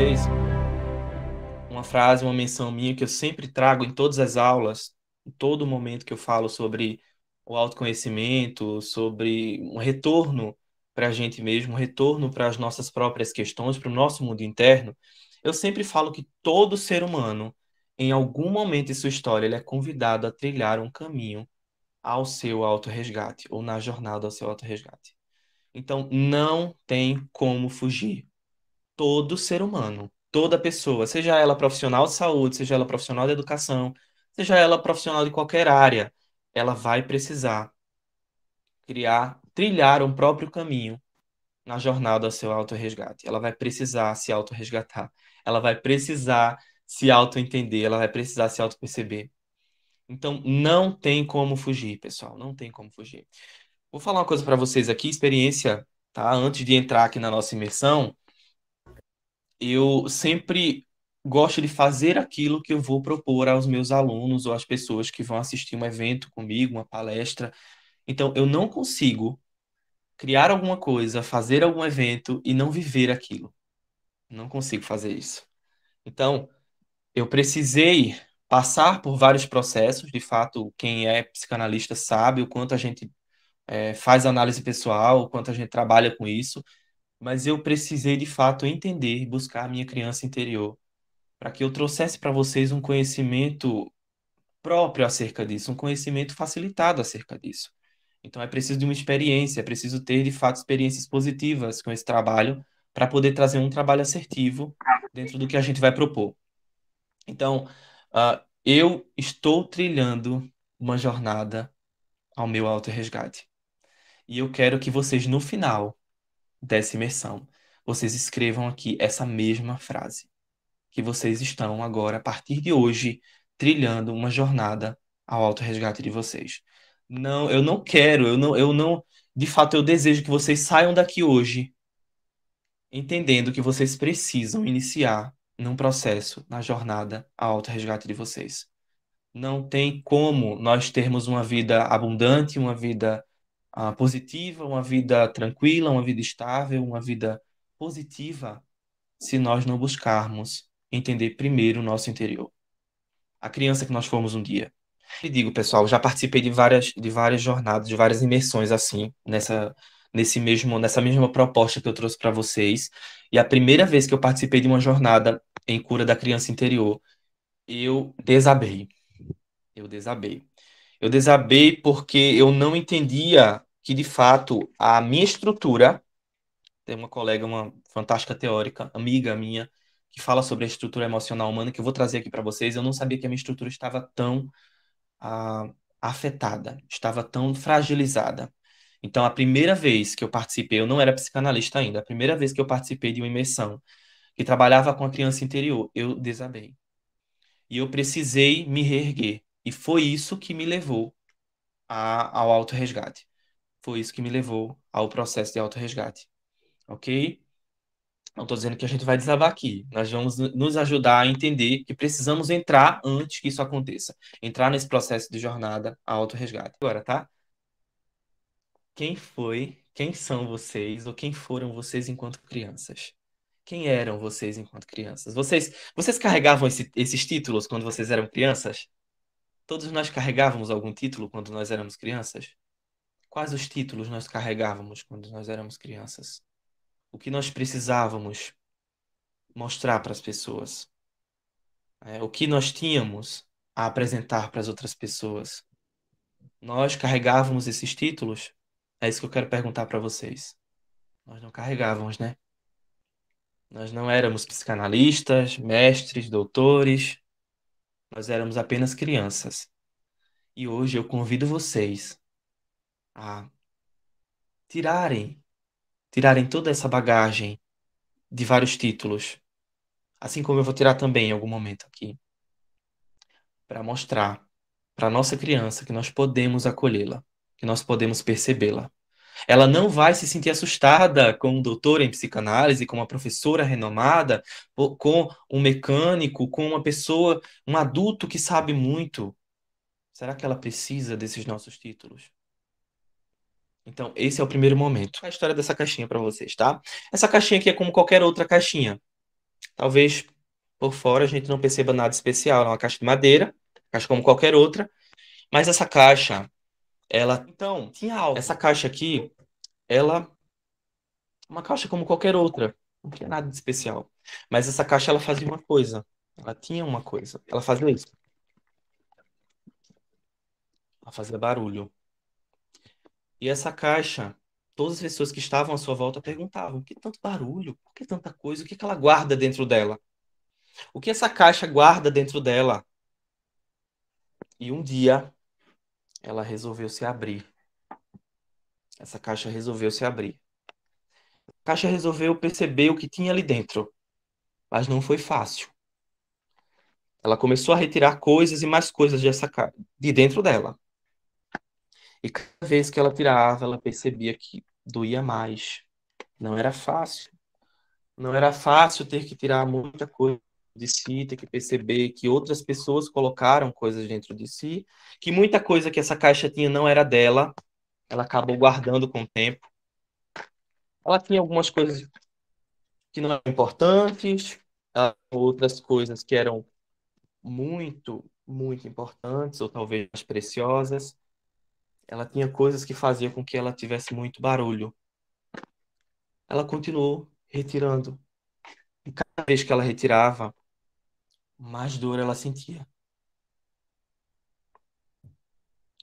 vocês uma frase, uma menção minha que eu sempre trago em todas as aulas, em todo momento que eu falo sobre o autoconhecimento, sobre um retorno para a gente mesmo, um retorno para as nossas próprias questões, para o nosso mundo interno. Eu sempre falo que todo ser humano, em algum momento de sua história, ele é convidado a trilhar um caminho ao seu autorresgate, ou na jornada ao seu autorresgate. Então, não tem como fugir. Todo ser humano, toda pessoa, seja ela profissional de saúde, seja ela profissional de educação, seja ela profissional de qualquer área, ela vai precisar trilhar um próprio caminho na jornada ao seu autorresgate. Ela vai precisar se autorresgatar. Ela vai precisar se autoentender, ela vai precisar se autoperceber. Então, não tem como fugir, pessoal, não tem como fugir. Vou falar uma coisa para vocês aqui, experiência, tá? Antes de entrar aqui na nossa imersão, eu sempre gosto de fazer aquilo que eu vou propor aos meus alunos ou às pessoas que vão assistir um evento comigo, uma palestra. Então, eu não consigo criar alguma coisa, fazer algum evento e não viver aquilo. Não consigo fazer isso. Então, eu precisei passar por vários processos. De fato, quem é psicanalista sabe o quanto a gente faz análise pessoal, o quanto a gente trabalha com isso. Mas eu precisei, de fato, entender, buscar a minha criança interior para que eu trouxesse para vocês um conhecimento próprio acerca disso, um conhecimento facilitado acerca disso. Então é preciso de uma experiência, é preciso ter de fato experiências positivas com esse trabalho para poder trazer um trabalho assertivo dentro do que a gente vai propor. Então, eu estou trilhando uma jornada ao meu autorresgate. E eu quero que vocês, no final dessa imersão, vocês escrevam aqui essa mesma frase. Que vocês estão agora, a partir de hoje, trilhando uma jornada ao autorresgate de vocês. Não, eu não quero, de fato, eu desejo que vocês saiam daqui hoje entendendo que vocês precisam iniciar num processo, na jornada ao autorresgate de vocês. Não tem como nós termos uma vida abundante, uma vida positiva, uma vida tranquila, uma vida estável, uma vida positiva, se nós não buscarmos entender primeiro o nosso interior, a criança que nós fomos um dia. E digo, pessoal, já participei de várias jornadas, de várias imersões assim, nessa mesma proposta que eu trouxe para vocês. E a primeira vez que eu participei de uma jornada em cura da criança interior, eu desabei. Eu desabei. Eu desabei porque eu não entendia que, de fato, a minha estrutura. Tem uma colega, uma fantástica teórica, amiga minha, que fala sobre a estrutura emocional humana, que eu vou trazer aqui para vocês. Eu não sabia que a minha estrutura estava tão ah, afetada, estava tão fragilizada. Então, a primeira vez que eu participei, eu não era psicanalista ainda, a primeira vez que eu participei de uma imersão que trabalhava com a criança interior, eu desabei. E eu precisei me reerguer. E foi isso que me levou ao autorresgate. Foi isso que me levou ao processo de autorresgate. Ok? Não estou dizendo que a gente vai desabar aqui. Nós vamos nos ajudar a entender que precisamos entrar antes que isso aconteça. Entrar nesse processo de jornada a autorresgate. Agora, tá? Quem são vocês ou quem foram vocês enquanto crianças? Quem eram vocês enquanto crianças? Vocês carregavam esses títulos quando vocês eram crianças? Todos nós carregávamos algum título quando nós éramos crianças? Quais os títulos nós carregávamos quando nós éramos crianças? O que nós precisávamos mostrar para as pessoas? O que nós tínhamos a apresentar para as outras pessoas? Nós carregávamos esses títulos? É isso que eu quero perguntar para vocês. Nós não carregávamos, né? Nós não éramos psicanalistas, mestres, doutores, nós éramos apenas crianças. E hoje eu convido vocês a tirarem, tirarem toda essa bagagem de vários títulos, assim como eu vou tirar também em algum momento aqui, para mostrar para nossa criança que nós podemos acolhê-la, que nós podemos percebê-la. Ela não vai se sentir assustada com um doutor em psicanálise, com uma professora renomada, com um mecânico, com uma pessoa, um adulto que sabe muito. Será que ela precisa desses nossos títulos? Então, esse é o primeiro momento. A história dessa caixinha para vocês, tá? Essa caixinha aqui é como qualquer outra caixinha. Talvez por fora a gente não perceba nada especial. É uma caixa de madeira, caixa como qualquer outra. Mas essa caixa, ela. Então, tinha algo. Essa caixa aqui, ela é uma caixa como qualquer outra. Não tinha nada de especial. Mas essa caixa, ela fazia uma coisa. Ela tinha uma coisa. Ela fazia isso. Ela fazia barulho. E essa caixa, todas as pessoas que estavam à sua volta perguntavam: por que tanto barulho? Por que tanta coisa? O que que ela guarda dentro dela? O que essa caixa guarda dentro dela? E um dia ela resolveu se abrir. Essa caixa resolveu se abrir. A caixa resolveu perceber o que tinha ali dentro, mas não foi fácil. Ela começou a retirar coisas e mais coisas de dentro dela. E cada vez que ela tirava, ela percebia que doía mais. Não era fácil. Não era fácil ter que tirar muita coisa de si, ter que perceber que outras pessoas colocaram coisas dentro de si, que muita coisa que essa caixa tinha não era dela, ela acabou guardando com o tempo. Ela tinha algumas coisas que não eram importantes, outras coisas que eram muito, muito importantes, ou talvez mais preciosas. Ela tinha coisas que faziam com que ela tivesse muito barulho. Ela continuou retirando. E cada vez que ela retirava, mais dor ela sentia.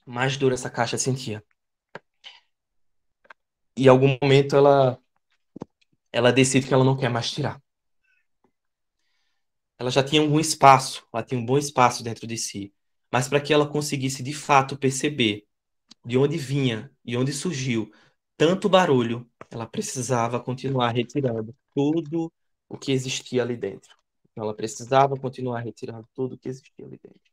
Mais dor essa caixa sentia. E em algum momento ela decide que ela não quer mais tirar. Ela já tinha algum espaço, ela tinha um bom espaço dentro de si. Mas para que ela conseguisse de fato perceber de onde vinha e onde surgiu tanto barulho, ela precisava continuar retirando tudo o que existia ali dentro. Então, ela precisava continuar retirando tudo o que existia ali dentro.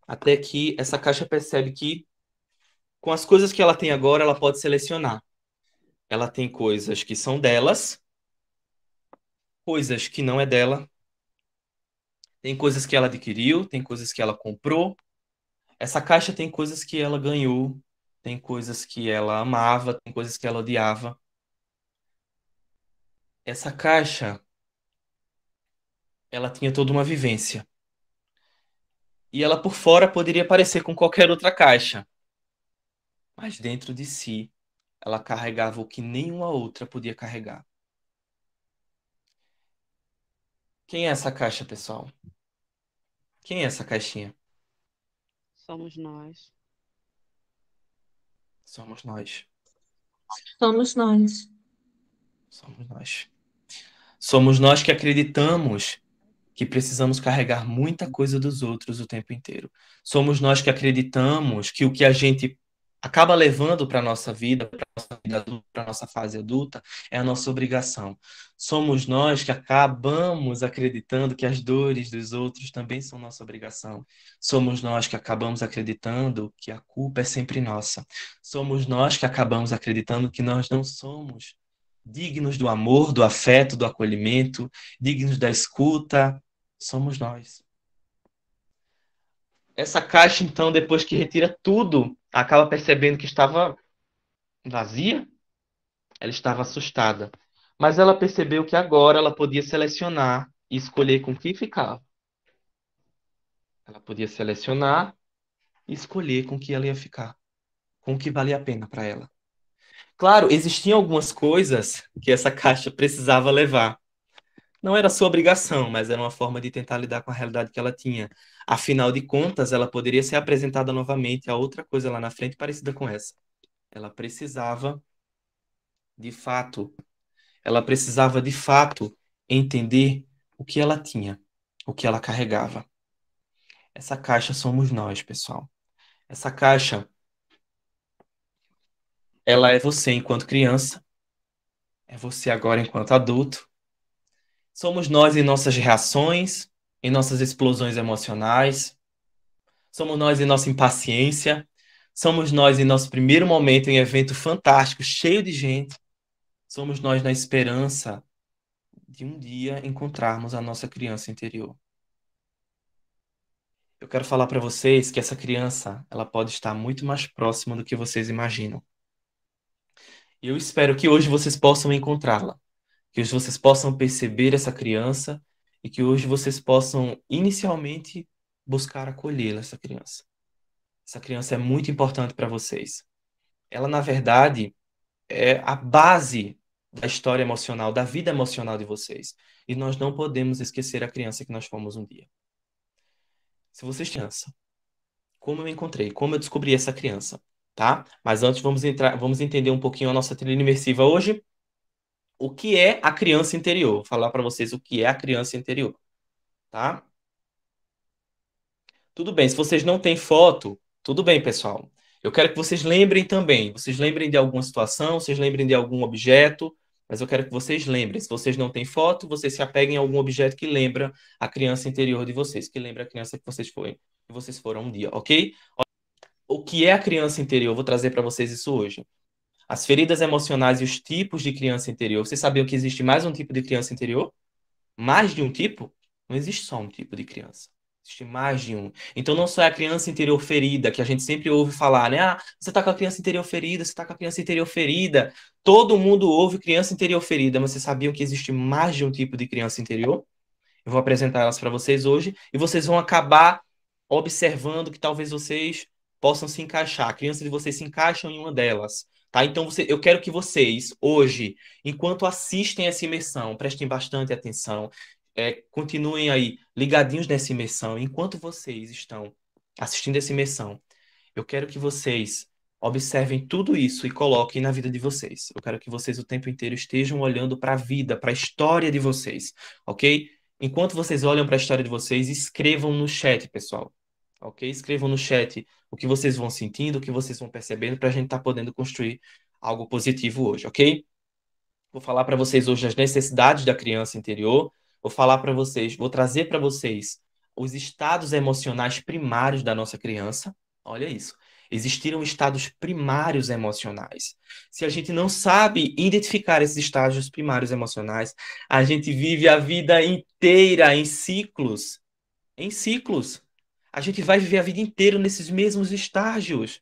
Até que essa caixa percebe que, com as coisas que ela tem agora, ela pode selecionar. Ela tem coisas que são delas, coisas que não é dela, tem coisas que ela adquiriu, tem coisas que ela comprou. Essa caixa tem coisas que ela ganhou, tem coisas que ela amava, tem coisas que ela odiava. Essa caixa, ela tinha toda uma vivência. E ela por fora poderia parecer com qualquer outra caixa, mas dentro de si, ela carregava o que nenhuma outra podia carregar. Quem é essa caixa, pessoal? Quem é essa caixinha? Somos nós. Somos nós. Somos nós. Somos nós. Somos nós que acreditamos que precisamos carregar muita coisa dos outros o tempo inteiro. Somos nós que acreditamos que o que a gente acaba levando para a nossa vida, para a nossa vida adulta, para a nossa fase adulta, é a nossa obrigação. Somos nós que acabamos acreditando que as dores dos outros também são nossa obrigação. Somos nós que acabamos acreditando que a culpa é sempre nossa. Somos nós que acabamos acreditando que nós não somos dignos do amor, do afeto, do acolhimento, dignos da escuta, somos nós. Essa caixa, então, depois que retira tudo, acaba percebendo que estava vazia, ela estava assustada. Mas ela percebeu que agora ela podia selecionar e escolher com que ficava. Ela podia selecionar e escolher com que ela ia ficar, com o que valia a pena para ela. Claro, existiam algumas coisas que essa caixa precisava levar. Não era sua obrigação, mas era uma forma de tentar lidar com a realidade que ela tinha. Afinal de contas, ela poderia ser apresentada novamente a outra coisa lá na frente parecida com essa. Ela precisava, de fato, ela precisava de fato entender o que ela tinha, o que ela carregava. Essa caixa somos nós, pessoal. Essa caixa, ela é você enquanto criança, é você agora enquanto adulto. Somos nós em nossas reações, em nossas explosões emocionais. Somos nós em nossa impaciência. Somos nós em nosso primeiro momento em evento fantástico, cheio de gente. Somos nós na esperança de um dia encontrarmos a nossa criança interior. Eu quero falar para vocês que essa criança, ela pode estar muito mais próxima do que vocês imaginam. E eu espero que hoje vocês possam encontrá-la, Que hoje vocês possam perceber essa criança e que hoje vocês possam inicialmente buscar acolher essa criança. Essa criança é muito importante para vocês. Ela, na verdade, é a base da história emocional, da vida emocional de vocês. E nós não podemos esquecer a criança que nós fomos um dia. Se vocês têm criança, como eu encontrei, como eu descobri essa criança, tá? Mas antes vamos entender um pouquinho a nossa trilha imersiva hoje. O que é a criança interior? Vou falar para vocês o que é a criança interior, tá? Tudo bem, se vocês não têm foto, tudo bem, pessoal. Eu quero que vocês lembrem também. Vocês lembrem de alguma situação, vocês lembrem de algum objeto, mas eu quero que vocês lembrem. Se vocês não têm foto, vocês se apeguem a algum objeto que lembra a criança interior de vocês, que lembra a criança que vocês foram um dia, ok? O que é a criança interior? Eu vou trazer para vocês isso hoje. As feridas emocionais e os tipos de criança interior. Vocês sabiam que existe mais um tipo de criança interior? Mais de um tipo? Não existe só um tipo de criança. Existe mais de um. Então não só é a criança interior ferida, que a gente sempre ouve falar, né? Ah, você tá com a criança interior ferida, você tá com a criança interior ferida. Todo mundo ouve criança interior ferida, mas vocês sabiam que existe mais de um tipo de criança interior? Eu vou apresentar elas para vocês hoje e vocês vão acabar observando que talvez vocês possam se encaixar. A criança de vocês se encaixam em uma delas, tá? Então eu quero que vocês hoje, enquanto assistem essa imersão, prestem bastante atenção, continuem aí ligadinhos nessa imersão. Enquanto vocês estão assistindo essa imersão, eu quero que vocês observem tudo isso e coloquem na vida de vocês. Eu quero que vocês o tempo inteiro estejam olhando para a vida, para a história de vocês, ok? Enquanto vocês olham para a história de vocês, escrevam no chat, pessoal. Ok? Escrevam no chat o que vocês vão sentindo, o que vocês vão percebendo, para a gente estar podendo construir algo positivo hoje, ok? Vou falar para vocês hoje as necessidades da criança interior. Vou falar para vocês, vou trazer para vocês os estados emocionais primários da nossa criança. Olha isso. Existiram estados primários emocionais. Se a gente não sabe identificar esses estágios primários emocionais, a gente vive a vida inteira em ciclos. Em ciclos. A gente vai viver a vida inteira nesses mesmos estágios,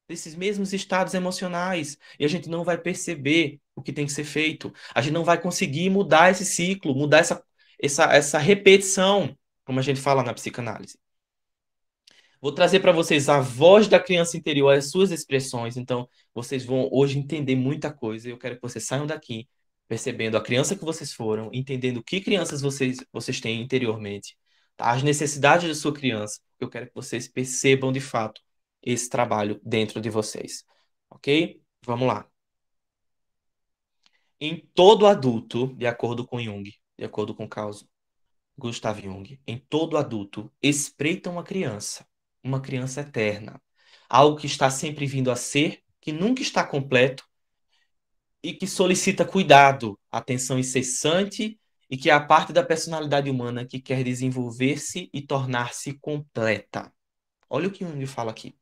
nesses mesmos estados emocionais. E a gente não vai perceber o que tem que ser feito. A gente não vai conseguir mudar esse ciclo, mudar essa repetição, como a gente fala na psicanálise. Vou trazer para vocês a voz da criança interior, as suas expressões. Então, vocês vão hoje entender muita coisa. Eu quero que vocês saiam daqui percebendo a criança que vocês foram, entendendo que crianças vocês têm interiormente, tá? As necessidades da sua criança. Eu quero que vocês percebam de fato esse trabalho dentro de vocês. Ok? Vamos lá. Em todo adulto, de acordo com Jung, de acordo com Gustav Jung, em todo adulto, espreita uma criança eterna, algo que está sempre vindo a ser, que nunca está completo e que solicita cuidado, atenção incessante e que é a parte da personalidade humana que quer desenvolver-se e tornar-se completa. Olha o que Jung fala aqui.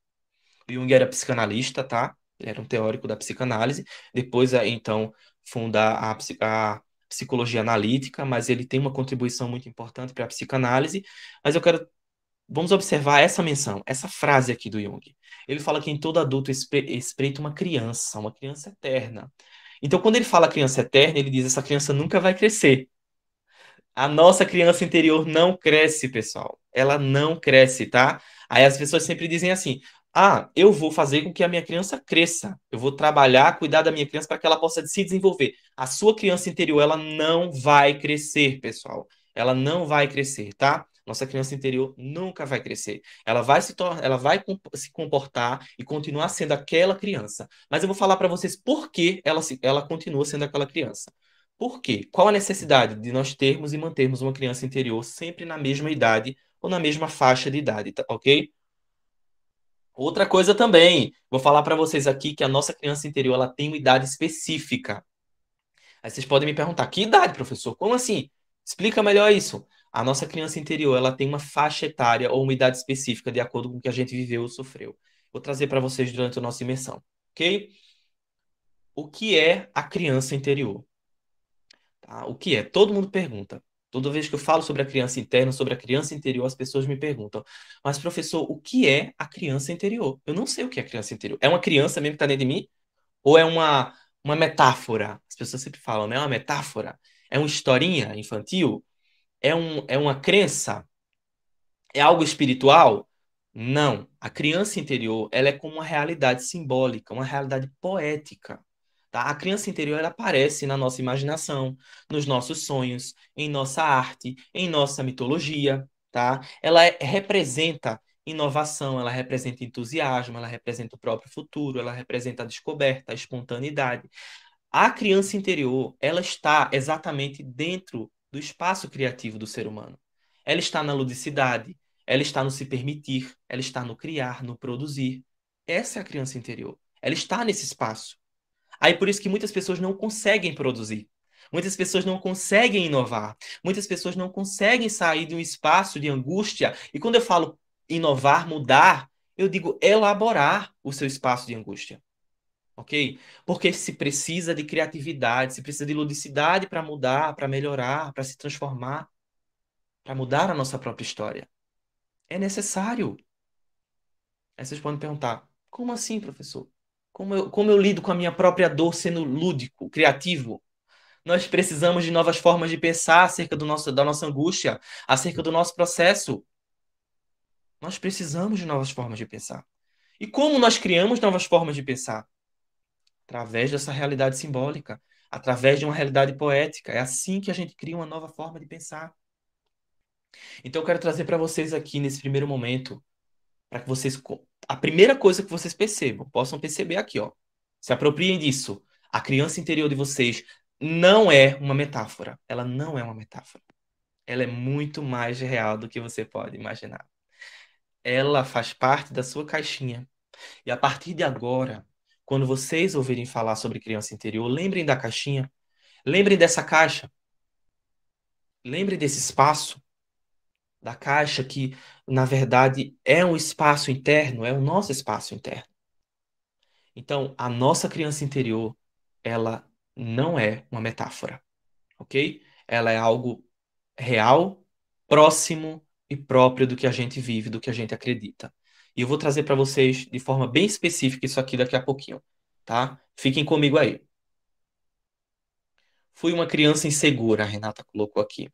O Jung era psicanalista, tá? Ele era um teórico da psicanálise. Depois, então, funda a psicologia analítica, mas ele tem uma contribuição muito importante para a psicanálise. Mas vamos observar essa menção, essa frase aqui do Jung. Ele fala que em todo adulto espreita uma criança eterna. Então, quando ele fala criança eterna, ele diz essa criança nunca vai crescer. A nossa criança interior não cresce, pessoal. Ela não cresce, tá? Aí as pessoas sempre dizem assim: ah, eu vou fazer com que a minha criança cresça. Eu vou trabalhar, cuidar da minha criança para que ela possa se desenvolver. A sua criança interior, ela não vai crescer, pessoal. Ela não vai crescer, tá? Nossa criança interior nunca vai crescer. Ela vai se comportar e continuar sendo aquela criança. Mas eu vou falar para vocês por que ela continua sendo aquela criança. Por quê? Qual a necessidade de nós termos e mantermos uma criança interior sempre na mesma idade ou na mesma faixa de idade, tá? Ok? Outra coisa também, vou falar para vocês aqui que a nossa criança interior ela tem uma idade específica. Aí vocês podem me perguntar, que idade, professor? Como assim? Explica melhor isso. A nossa criança interior ela tem uma faixa etária ou uma idade específica de acordo com o que a gente viveu ou sofreu. Vou trazer para vocês durante a nossa imersão, ok? O que é a criança interior? Tá? O que é? Todo mundo pergunta. Toda vez que eu falo sobre a criança interna, sobre a criança interior, as pessoas me perguntam: mas, professor, o que é a criança interior? Eu não sei o que é a criança interior. É uma criança mesmo que está dentro de mim? Ou é uma metáfora. As pessoas sempre falam, né? Uma metáfora. É uma historinha infantil? É uma crença? É algo espiritual? Não. A criança interior, ela é como uma realidade simbólica, uma realidade poética. Tá? A criança interior, ela aparece na nossa imaginação, nos nossos sonhos, em nossa arte, em nossa mitologia, tá? Representa inovação, ela representa entusiasmo, ela representa o próprio futuro, ela representa a descoberta, a espontaneidade. A criança interior, ela está exatamente dentro do espaço criativo do ser humano. Ela está na ludicidade, ela está no se permitir, ela está no criar, no produzir. Essa é a criança interior. Ela está nesse espaço. Aí por isso que muitas pessoas não conseguem produzir. Muitas pessoas não conseguem inovar. Muitas pessoas não conseguem sair de um espaço de angústia. E quando eu falo inovar, mudar, eu digo elaborar o seu espaço de angústia. Ok? Porque se precisa de criatividade, se precisa de ludicidade para mudar, para melhorar, para se transformar, para mudar a nossa própria história. É necessário. Aí vocês podem perguntar: como assim, professor? Como eu lido com a minha própria dor sendo lúdico, criativo? Nós precisamos de novas formas de pensar acerca da nossa angústia, acerca do nosso processo. Nós precisamos de novas formas de pensar. E como nós criamos novas formas de pensar? Através dessa realidade simbólica, através de uma realidade poética. É assim que a gente cria uma nova forma de pensar. Então eu quero trazer para vocês aqui nesse primeiro momento, para que vocês a primeira coisa que vocês percebam, possam perceber aqui, ó. Se apropriem disso. A criança interior de vocês não é uma metáfora. Ela não é uma metáfora. Ela é muito mais real do que você pode imaginar. Ela faz parte da sua caixinha. E a partir de agora, quando vocês ouvirem falar sobre criança interior, lembrem da caixinha. Lembrem dessa caixa. Lembrem desse espaço da caixa que, na verdade, é um espaço interno, é o nosso espaço interno. Então, a nossa criança interior, ela não é uma metáfora, ok? Ela é algo real, próximo e próprio do que a gente vive, do que a gente acredita. E eu vou trazer para vocês de forma bem específica isso aqui daqui a pouquinho, tá? Fiquem comigo aí. Fui uma criança insegura, a Renata colocou aqui.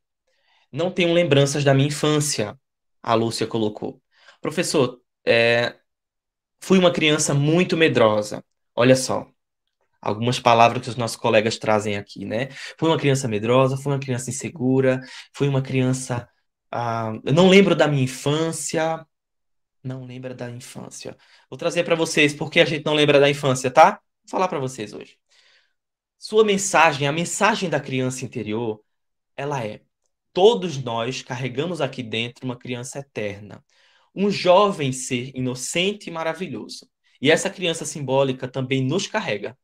Não tenho lembranças da minha infância, a Lúcia colocou. Professor, fui uma criança muito medrosa. Olha só, algumas palavras que os nossos colegas trazem aqui, né? Fui uma criança medrosa, fui uma criança insegura, fui uma criança. Eu não lembro da minha infância. Não lembra da infância. Vou trazer para vocês porque a gente não lembra da infância, tá? Vou falar para vocês hoje. Sua mensagem, a mensagem da criança interior, ela é: todos nós carregamos aqui dentro uma criança eterna, um jovem ser inocente e maravilhoso. E essa criança simbólica também nos carrega.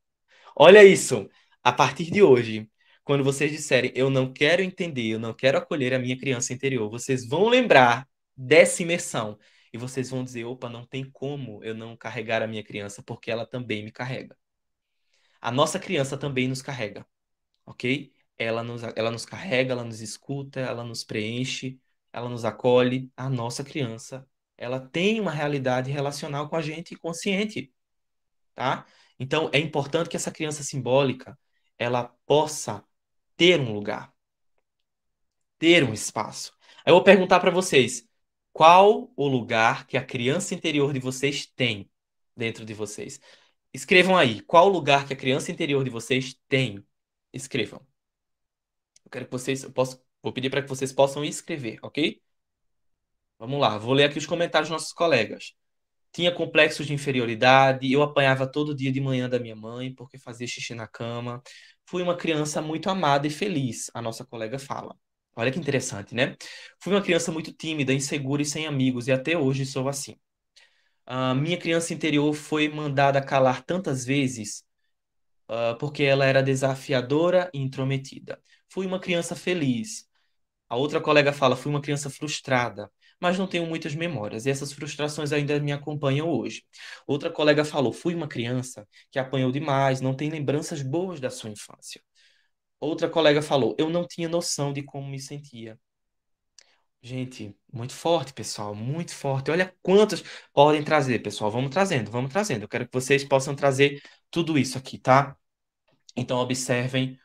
Olha isso. A partir de hoje, quando vocês disserem eu não quero entender, eu não quero acolher a minha criança interior, vocês vão lembrar dessa imersão. E vocês vão dizer: opa, não tem como eu não carregar a minha criança, porque ela também me carrega. A nossa criança também nos carrega, ok? Ela nos carrega, ela nos escuta, ela nos preenche, ela nos acolhe. A nossa criança, ela tem uma realidade relacional com a gente consciente, tá? Então, é importante que essa criança simbólica, ela possa ter um lugar, ter um espaço. Aí eu vou perguntar para vocês, qual o lugar que a criança interior de vocês tem dentro de vocês? Escrevam aí, qual o lugar que a criança interior de vocês tem? Escrevam. Eu quero que vocês, vou pedir para que vocês possam escrever, ok? Vamos lá, vou ler aqui os comentários dos nossos colegas. Tinha complexos de inferioridade, eu apanhava todo dia de manhã da minha mãe porque fazia xixi na cama. Fui uma criança muito amada e feliz, a nossa colega fala. Olha que interessante, né? Fui uma criança muito tímida, insegura e sem amigos, e até hoje sou assim. A minha criança interior foi mandada calar tantas vezes, porque ela era desafiadora e intrometida. Fui uma criança feliz. A outra colega fala: fui uma criança frustrada, mas não tenho muitas memórias, e essas frustrações ainda me acompanham hoje. Outra colega falou: fui uma criança que apanhou demais, não tem lembranças boas da sua infância. Outra colega falou: eu não tinha noção de como me sentia. Gente, muito forte, pessoal, muito forte. Olha quantas podem trazer, pessoal. Vamos trazendo, vamos trazendo. Eu quero que vocês possam trazer tudo isso aqui, tá? Então, observem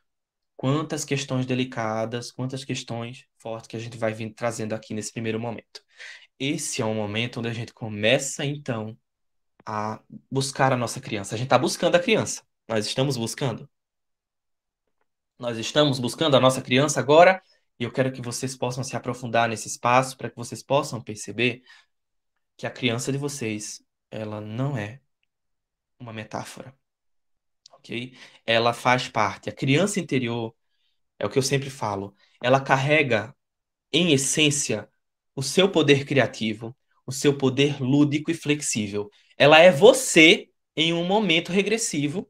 quantas questões delicadas, quantas questões fortes que a gente vai vir trazendo aqui nesse primeiro momento. Esse é um momento onde a gente começa, então, a buscar a nossa criança. A gente está buscando a criança. Nós estamos buscando. Nós estamos buscando a nossa criança agora, e eu quero que vocês possam se aprofundar nesse espaço para que vocês possam perceber que a criança de vocês, ela não é uma metáfora, ok? Ela faz parte. A criança interior, é o que eu sempre falo, ela carrega, em essência, o seu poder criativo, o seu poder lúdico e flexível. Ela é você em um momento regressivo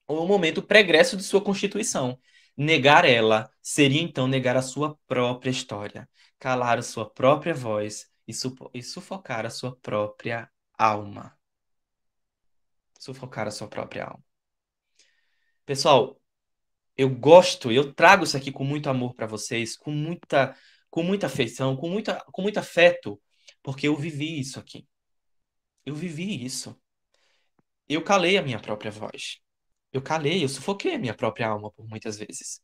ou um momento pregresso de sua constituição. Negar ela seria então negar a sua própria história, calar a sua própria voz e sufocar a sua própria alma. Sufocar a sua própria alma. Pessoal, eu trago isso aqui com muito amor para vocês, com muita afeição, com muito afeto, porque eu vivi isso aqui. Eu vivi isso. Eu calei a minha própria voz. Eu sufoquei a minha própria alma por muitas vezes.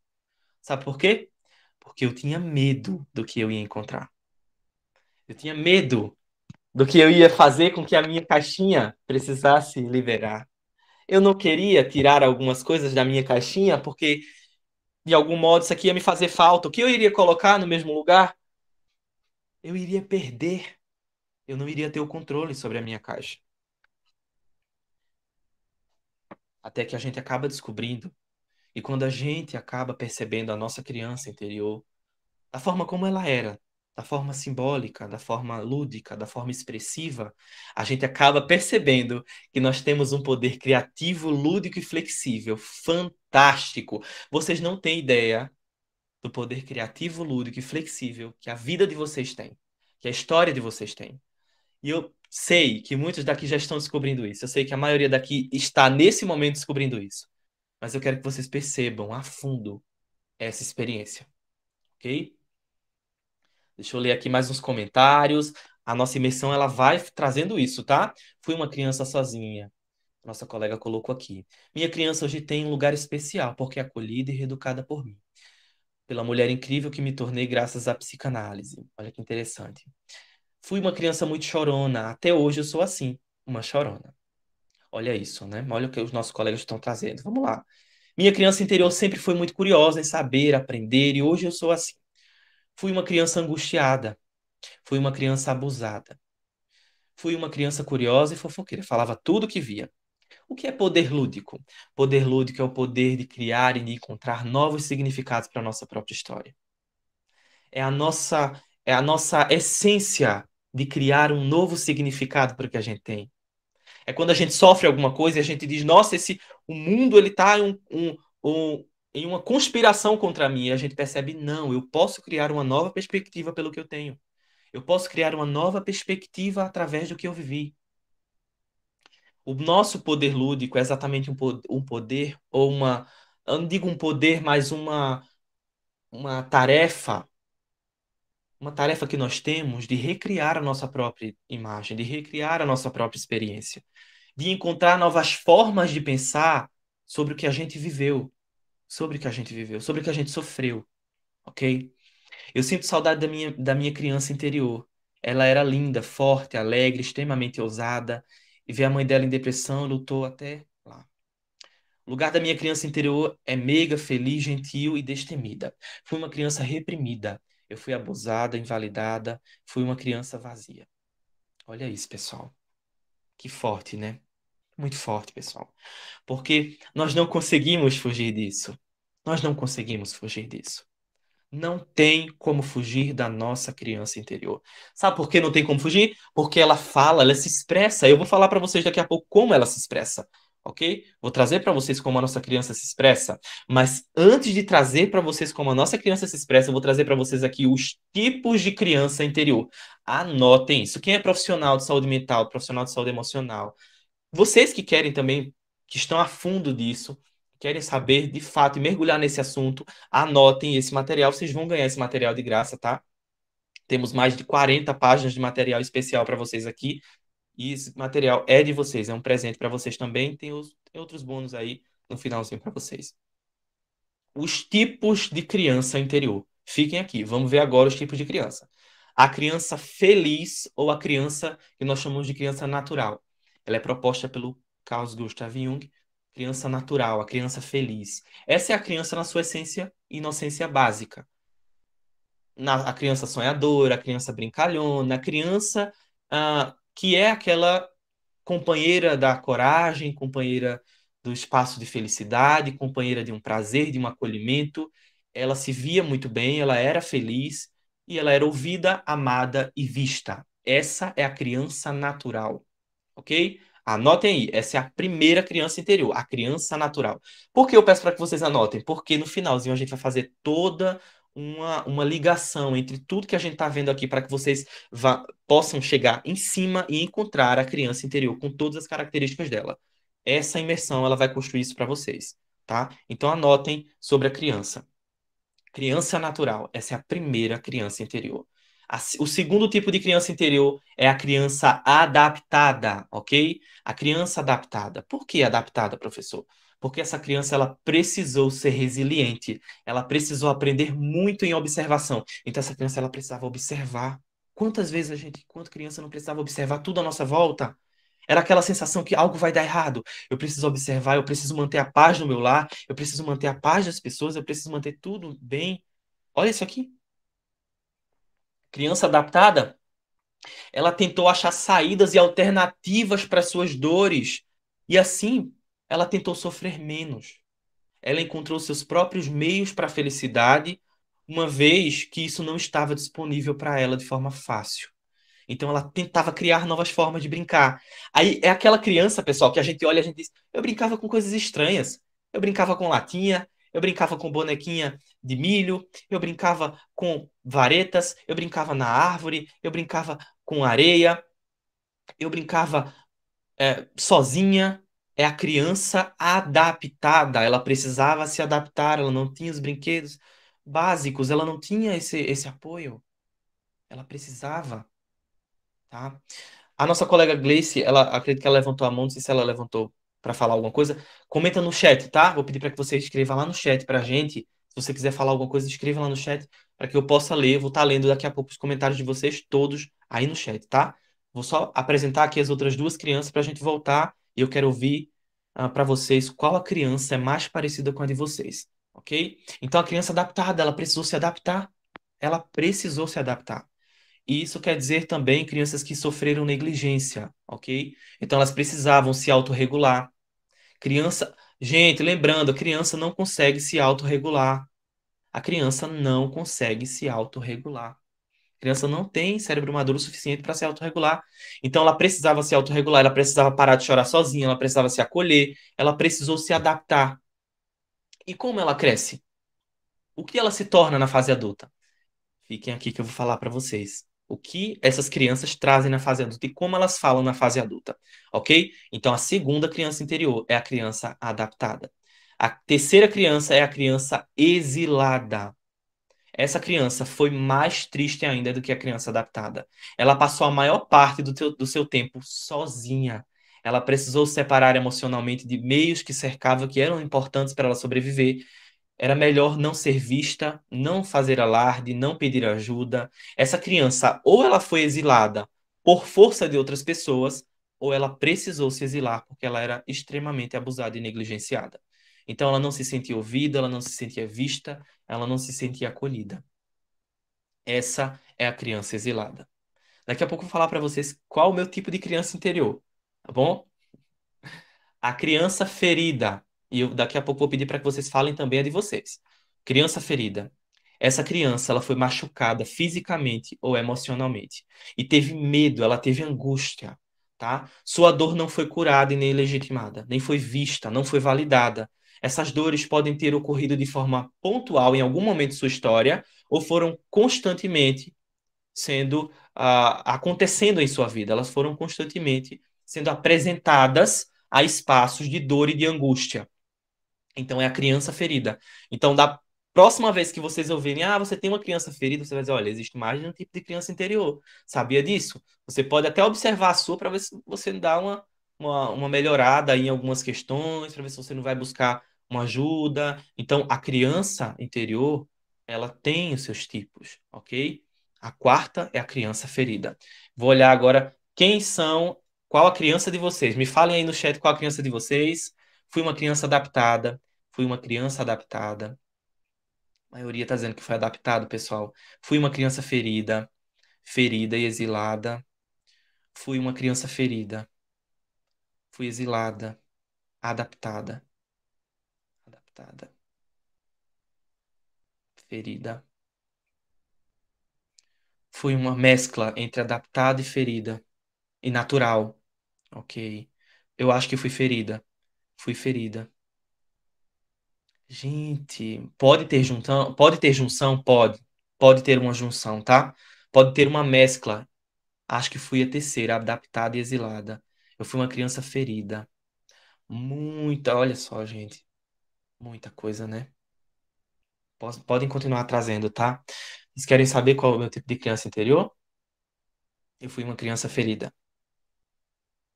Sabe por quê? Porque eu tinha medo do que eu ia encontrar. Eu tinha medo do que eu ia fazer com que a minha caixinha precisasse liberar. Eu não queria tirar algumas coisas da minha caixinha porque, de algum modo, isso aqui ia me fazer falta. O que eu iria colocar no mesmo lugar? Eu iria perder. Eu não iria ter o controle sobre a minha caixa. Até que a gente acaba descobrindo. E quando a gente acaba percebendo a nossa criança interior, da forma como ela era, da forma simbólica, da forma lúdica, da forma expressiva, a gente acaba percebendo que nós temos um poder criativo, lúdico e flexível fantástico. Vocês não têm ideia do poder criativo, lúdico e flexível que a vida de vocês tem, que a história de vocês tem. E eu sei que muitos daqui já estão descobrindo isso. Eu sei que a maioria daqui está nesse momento descobrindo isso. Mas eu quero que vocês percebam a fundo essa experiência, ok? Deixa eu ler aqui mais uns comentários. A nossa imersão ela vai trazendo isso, tá? Fui uma criança sozinha. Nossa colega colocou aqui. Minha criança hoje tem um lugar especial porque é acolhida e reeducada por mim. Pela mulher incrível que me tornei graças à psicanálise. Olha que interessante. Fui uma criança muito chorona. Até hoje eu sou assim, uma chorona. Olha isso, né? Olha o que os nossos colegas estão trazendo. Vamos lá. Minha criança interior sempre foi muito curiosa em saber, aprender, e hoje eu sou assim. Fui uma criança angustiada. Fui uma criança abusada. Fui uma criança curiosa e fofoqueira. Falava tudo o que via. O que é poder lúdico? Poder lúdico é o poder de criar e de encontrar novos significados para a nossa própria história. É a nossa essência de criar um novo significado para o que a gente tem. É quando a gente sofre alguma coisa e a gente diz, nossa, o mundo ele está em uma conspiração contra mim. E a gente percebe, não, eu posso criar uma nova perspectiva pelo que eu tenho. Eu posso criar uma nova perspectiva através do que eu vivi. O nosso poder lúdico é exatamente um poder ou uma, eu não digo um poder, mas uma uma tarefa que nós temos de recriar a nossa própria imagem, de recriar a nossa própria experiência, de encontrar novas formas de pensar sobre o que a gente viveu, sobre o que a gente viveu, sobre o que a gente sofreu, ok? Eu sinto saudade da minha criança interior. Ela era linda, forte, alegre, extremamente ousada. E ver a mãe dela em depressão lutou até lá. O lugar da minha criança interior é meiga, feliz, gentil e destemida. Fui uma criança reprimida. Eu fui abusada, invalidada. Fui uma criança vazia. Olha isso, pessoal. Que forte, né? Muito forte, pessoal. Porque nós não conseguimos fugir disso. Nós não conseguimos fugir disso. Não tem como fugir da nossa criança interior. Sabe por que não tem como fugir? Porque ela fala, ela se expressa. Eu vou falar para vocês daqui a pouco como ela se expressa, ok? Vou trazer para vocês como a nossa criança se expressa. Mas antes de trazer para vocês como a nossa criança se expressa, eu vou trazer para vocês aqui os tipos de criança interior. Anotem isso. Quem é profissional de saúde mental, profissional de saúde emocional, vocês que querem também, que estão a fundo disso, querem saber de fato e mergulhar nesse assunto, anotem esse material. Vocês vão ganhar esse material de graça, tá? Temos mais de 40 páginas de material especial para vocês aqui. E esse material é de vocês, é um presente para vocês também. Tem outros bônus aí no finalzinho para vocês. Os tipos de criança interior. Fiquem aqui, vamos ver agora os tipos de criança. A criança feliz ou a criança que nós chamamos de criança natural. Ela é proposta pelo Carl Gustav Jung, criança natural, a criança feliz. Essa é a criança na sua essência e inocência básica. A criança sonhadora, a criança brincalhona, a criança que é aquela companheira da coragem, companheira do espaço de felicidade, companheira de um prazer, de um acolhimento. Ela se via muito bem, ela era feliz e ela era ouvida, amada e vista. Essa é a criança natural, ok? Anotem aí, essa é a primeira criança interior, a criança natural. Por que eu peço para que vocês anotem? Porque no finalzinho a gente vai fazer toda uma ligação entre tudo que a gente está vendo aqui para que vocês possam chegar em cima e encontrar a criança interior com todas as características dela. Essa imersão ela vai construir isso para vocês, tá? Então anotem sobre a criança. Criança natural, essa é a primeira criança interior. O segundo tipo de criança interior é a criança adaptada, ok? A criança adaptada. Por que adaptada, professor? Porque essa criança ela precisou ser resiliente, ela precisou aprender muito em observação. Então essa criança ela precisava observar. Quantas vezes a gente, enquanto criança, não precisava observar tudo à nossa volta? Era aquela sensação que algo vai dar errado. Eu preciso observar, eu preciso manter a paz no meu lar, eu preciso manter a paz das pessoas, eu preciso manter tudo bem. Olha isso aqui. Criança adaptada, ela tentou achar saídas e alternativas para suas dores. E assim, ela tentou sofrer menos. Ela encontrou seus próprios meios para a felicidade, uma vez que isso não estava disponível para ela de forma fácil. Então ela tentava criar novas formas de brincar. Aí é aquela criança, pessoal, que a gente olha e a gente diz: eu brincava com coisas estranhas. Eu brincava com latinha, eu brincava com bonequinha de milho, eu brincava com varetas, eu brincava na árvore, eu brincava com areia, eu brincava sozinha. É a criança adaptada. Ela precisava se adaptar, ela não tinha os brinquedos básicos, ela não tinha esse apoio. Ela precisava, tá? A nossa colega Gleice, ela acredito que ela levantou a mão, não sei se ela levantou para falar alguma coisa. Comenta no chat, tá? Vou pedir para que você escreva lá no chat pra gente. Se você quiser falar alguma coisa, escreva lá no chat para que eu possa ler. Vou estar lendo daqui a pouco os comentários de vocês todos aí no chat, tá? Vou só apresentar aqui as outras duas crianças para a gente voltar e eu quero ouvir para vocês qual a criança é mais parecida com a de vocês, ok? Então a criança adaptada, ela precisou se adaptar. Ela precisou se adaptar. E isso quer dizer também crianças que sofreram negligência, ok? Então elas precisavam se autorregular. Criança, gente, lembrando, a criança não consegue se autorregular. A criança não consegue se autorregular. A criança não tem cérebro maduro suficiente para se autorregular. Então ela precisava se autorregular, ela precisava parar de chorar sozinha, ela precisava se acolher, ela precisou se adaptar. E como ela cresce? O que ela se torna na fase adulta? Fiquem aqui que eu vou falar para vocês. O que essas crianças trazem na fase adulta e como elas falam na fase adulta, ok? Então, a segunda criança interior é a criança adaptada. A terceira criança é a criança exilada. Essa criança foi mais triste ainda do que a criança adaptada. Ela passou a maior parte do seu tempo sozinha. Ela precisou se separar emocionalmente de meios que cercavam, que eram importantes para ela sobreviver. Era melhor não ser vista, não fazer alarde, não pedir ajuda. Essa criança, ou ela foi exilada por força de outras pessoas, ou ela precisou se exilar porque ela era extremamente abusada e negligenciada. Então ela não se sentia ouvida, ela não se sentia vista, ela não se sentia acolhida. Essa é a criança exilada. Daqui a pouco eu vou falar para vocês qual o meu tipo de criança interior, tá bom? A criança ferida. E eu daqui a pouco vou pedir para que vocês falem também a de vocês. Criança ferida. Essa criança, ela foi machucada fisicamente ou emocionalmente e teve medo, ela teve angústia, tá? Sua dor não foi curada e nem legitimada, nem foi vista, não foi validada. Essas dores podem ter ocorrido de forma pontual em algum momento de sua história ou foram constantemente sendo acontecendo em sua vida. Elas foram constantemente sendo apresentadas a espaços de dor e de angústia. Então é a criança ferida. Então, da próxima vez que vocês ouvirem, você tem uma criança ferida, você vai dizer, olha, existe mais de um tipo de criança interior. Sabia disso? Você pode até observar a sua para ver se você dá uma melhorada em algumas questões, para ver se você não vai buscar uma ajuda. Então, a criança interior, ela tem os seus tipos, ok? A quarta é a criança ferida. Vou olhar agora qual a criança de vocês. Me falem aí no chat qual a criança de vocês. Fui uma criança adaptada. Fui uma criança adaptada. A maioria está dizendo que foi adaptado, pessoal. Fui uma criança ferida, ferida e exilada. Fui uma criança ferida, fui exilada, adaptada, adaptada, ferida. Fui uma mescla entre adaptada e ferida e natural. Ok. Eu acho que fui ferida. Fui ferida. Gente, pode ter junção? Pode ter junção? Pode. Pode ter uma junção, tá? Pode ter uma mescla. Acho que fui a terceira, adaptada e exilada. Eu fui uma criança ferida. Muita, olha só, gente. Muita coisa, né? Podem continuar trazendo, tá? Vocês querem saber qual é o meu tipo de criança interior? Eu fui uma criança ferida,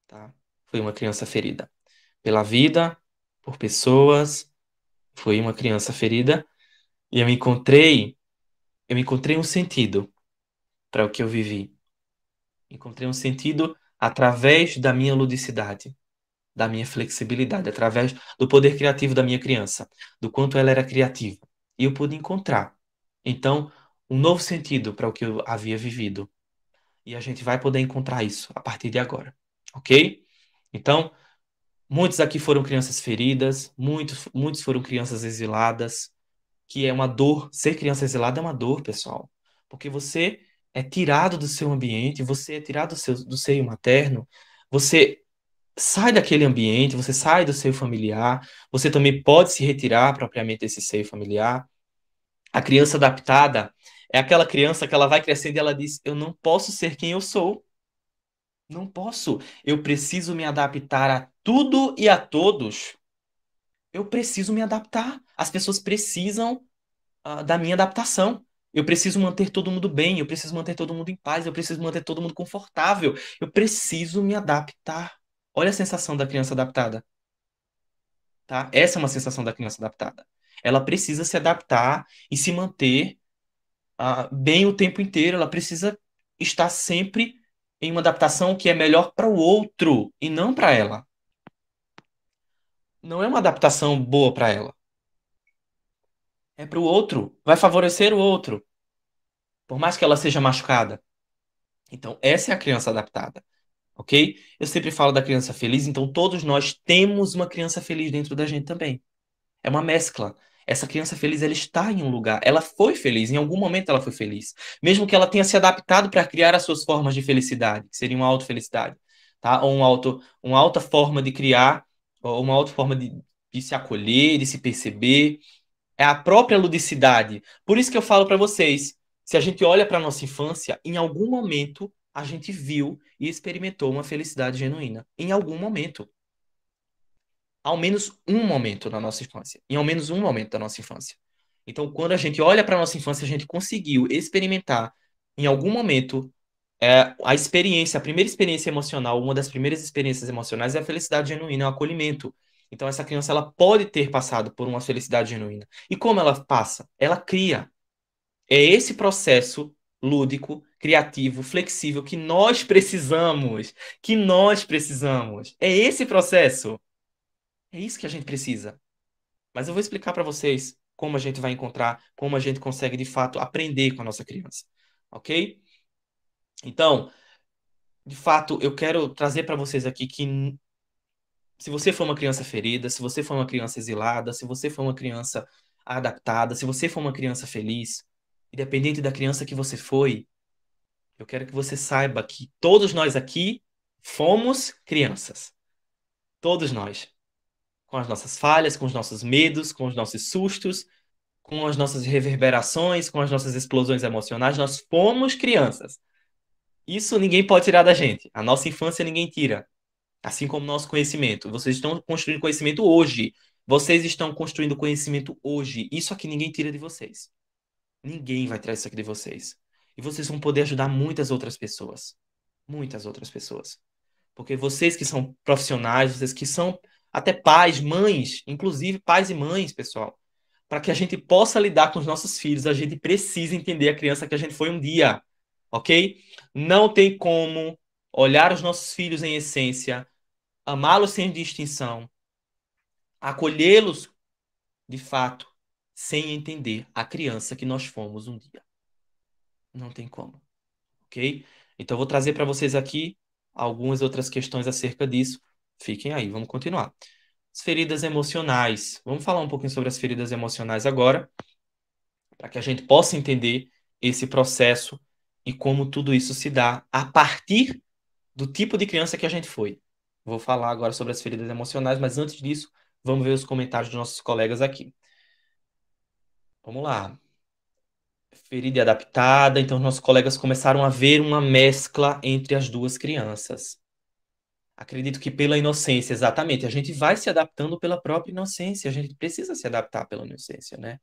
tá? Fui uma criança ferida pela vida, por pessoas. Fui uma criança ferida e eu encontrei um sentido para o que eu vivi. Encontrei um sentido através da minha ludicidade, da minha flexibilidade, através do poder criativo da minha criança, do quanto ela era criativa. E eu pude encontrar, então, um novo sentido para o que eu havia vivido. E a gente vai poder encontrar isso a partir de agora, ok? Então, muitos aqui foram crianças feridas, muitos foram crianças exiladas, que é uma dor. Ser criança exilada é uma dor, pessoal, porque você é tirado do seu ambiente, você é tirado do seio materno, você sai daquele ambiente, você sai do seio familiar, você também pode se retirar propriamente desse seio familiar. A criança adaptada é aquela criança que ela vai crescendo e ela diz: eu não posso ser quem eu sou. Não posso. Eu preciso me adaptar a tudo e a todos. Eu preciso me adaptar. As pessoas precisam, da minha adaptação. Eu preciso manter todo mundo bem. Eu preciso manter todo mundo em paz. Eu preciso manter todo mundo confortável. Eu preciso me adaptar. Olha a sensação da criança adaptada, tá? Essa é uma sensação da criança adaptada. Ela precisa se adaptar e se manter, bem o tempo inteiro. Ela precisa estar sempre em uma adaptação que é melhor para o outro e não para ela. Não é uma adaptação boa para ela. É para o outro. Vai favorecer o outro. Por mais que ela seja machucada. Então, essa é a criança adaptada. Ok? Eu sempre falo da criança feliz, então todos nós temos uma criança feliz dentro da gente também. É uma mescla. Essa criança feliz, ela está em um lugar. Ela foi feliz, em algum momento ela foi feliz. Mesmo que ela tenha se adaptado para criar as suas formas de felicidade, que seria uma autofelicidade, tá? Ou uma alta forma de criar, ou uma alta forma de se acolher, de se perceber. É a própria ludicidade. Por isso que eu falo para vocês, se a gente olha para nossa infância, em algum momento a gente viu e experimentou uma felicidade genuína. Em algum momento. Ao menos um momento na nossa infância. Em ao menos um momento da nossa infância. Então, quando a gente olha para nossa infância, a gente conseguiu experimentar em algum momento, a experiência, a primeira experiência emocional, uma das primeiras experiências emocionais é a felicidade genuína, é o acolhimento. Então, essa criança ela pode ter passado por uma felicidade genuína. E como ela passa? Ela cria. É esse processo lúdico, criativo, flexível que nós precisamos. Que nós precisamos. É esse processo. É isso que a gente precisa. Mas eu vou explicar para vocês como a gente vai encontrar, como a gente consegue de fato aprender com a nossa criança. Ok? Então, de fato, eu quero trazer para vocês aqui que se você for uma criança ferida, se você for uma criança exilada, se você for uma criança adaptada, se você for uma criança feliz, independente da criança que você foi, eu quero que você saiba que todos nós aqui fomos crianças. Todos nós. Com as nossas falhas, com os nossos medos, com os nossos sustos, com as nossas reverberações, com as nossas explosões emocionais, nós fomos crianças. Isso ninguém pode tirar da gente. A nossa infância ninguém tira. Assim como o nosso conhecimento. Vocês estão construindo conhecimento hoje. Vocês estão construindo conhecimento hoje. Isso aqui ninguém tira de vocês. Ninguém vai tirar isso aqui de vocês. E vocês vão poder ajudar muitas outras pessoas. Muitas outras pessoas. Porque vocês que são profissionais, vocês que são até pais, mães, inclusive pais e mães, pessoal, para que a gente possa lidar com os nossos filhos, a gente precisa entender a criança que a gente foi um dia, ok? Não tem como olhar os nossos filhos em essência, amá-los sem distinção, acolhê-los de fato, sem entender a criança que nós fomos um dia. Não tem como, ok? Então, eu vou trazer para vocês aqui algumas outras questões acerca disso. Fiquem aí, vamos continuar. As feridas emocionais. Vamos falar um pouquinho sobre as feridas emocionais agora, para que a gente possa entender esse processo e como tudo isso se dá a partir do tipo de criança que a gente foi. Vou falar agora sobre as feridas emocionais, mas antes disso, vamos ver os comentários dos nossos colegas aqui. Vamos lá. Ferida e adaptada, então nossos colegas começaram a ver uma mescla entre as duas crianças. Acredito que pela inocência, exatamente. A gente vai se adaptando pela própria inocência. A gente precisa se adaptar pela inocência, né?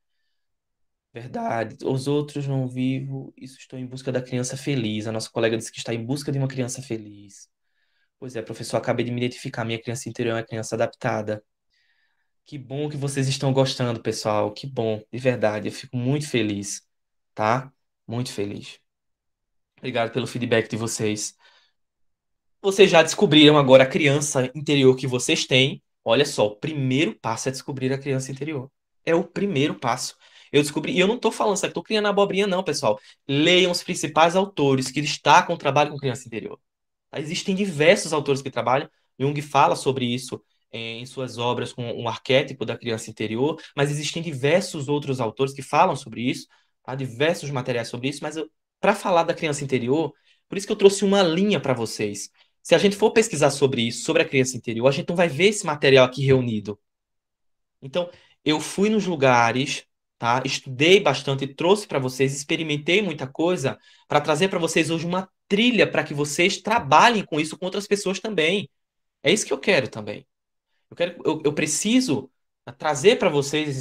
Verdade. Os outros não vivo. Isso, estou em busca da criança feliz. A nossa colega disse que está em busca de uma criança feliz. Pois é, professor, acabei de me identificar. Minha criança interior é uma criança adaptada. Que bom que vocês estão gostando, pessoal. Que bom, de verdade. Eu fico muito feliz, tá? Muito feliz. Obrigado pelo feedback de vocês. Vocês já descobriram agora a criança interior que vocês têm. Olha só, o primeiro passo é descobrir a criança interior. É o primeiro passo. Eu descobri, e eu não estou falando isso aqui, estou criando abobrinha, não, pessoal. Leiam os principais autores que destacam o trabalho com criança interior. Tá? Existem diversos autores que trabalham. Jung fala sobre isso em suas obras com o arquétipo da criança interior, mas existem diversos outros autores que falam sobre isso, tá? Diversos materiais sobre isso, mas para falar da criança interior, por isso que eu trouxe uma linha para vocês. Se a gente for pesquisar sobre isso, sobre a criança interior, a gente não vai ver esse material aqui reunido. Então, eu fui nos lugares, tá? Estudei bastante, trouxe para vocês, experimentei muita coisa para trazer para vocês hoje uma trilha para que vocês trabalhem com isso com outras pessoas também. É isso que eu quero também. Eu preciso trazer para vocês esse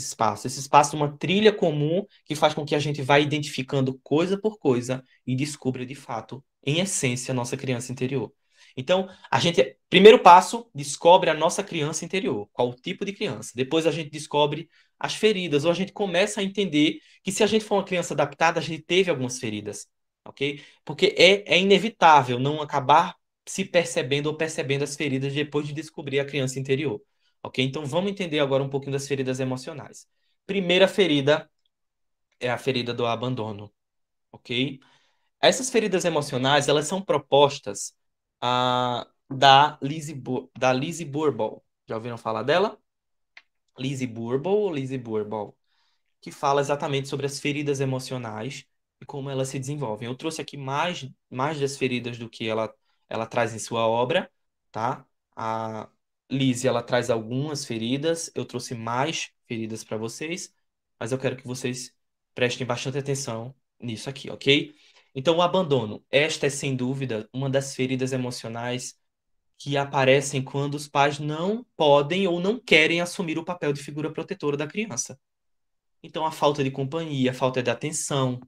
espaço de uma trilha comum que faz com que a gente vá identificando coisa por coisa e descubra de fato, em essência, a nossa criança interior. Então, a gente, primeiro passo, descobre a nossa criança interior, qual o tipo de criança. Depois a gente descobre as feridas, ou a gente começa a entender que se a gente for uma criança adaptada, a gente teve algumas feridas, ok? Porque é inevitável não acabar se percebendo ou percebendo as feridas depois de descobrir a criança interior. Ok? Então vamos entender agora um pouquinho das feridas emocionais. Primeira ferida é a ferida do abandono. Ok? Essas feridas emocionais, elas são propostas da Lizzie Bourbon. Já ouviram falar dela? Lizzie Bourbon ou Lizzie Bourbon? Que fala exatamente sobre as feridas emocionais e como elas se desenvolvem. Eu trouxe aqui mais das feridas do que ela traz em sua obra, tá? A Lizzie, ela traz algumas feridas, eu trouxe mais feridas para vocês, mas eu quero que vocês prestem bastante atenção nisso aqui, ok? Então, o abandono. Esta é, sem dúvida, uma das feridas emocionais que aparecem quando os pais não podem ou não querem assumir o papel de figura protetora da criança. Então, a falta de companhia, a falta de atenção,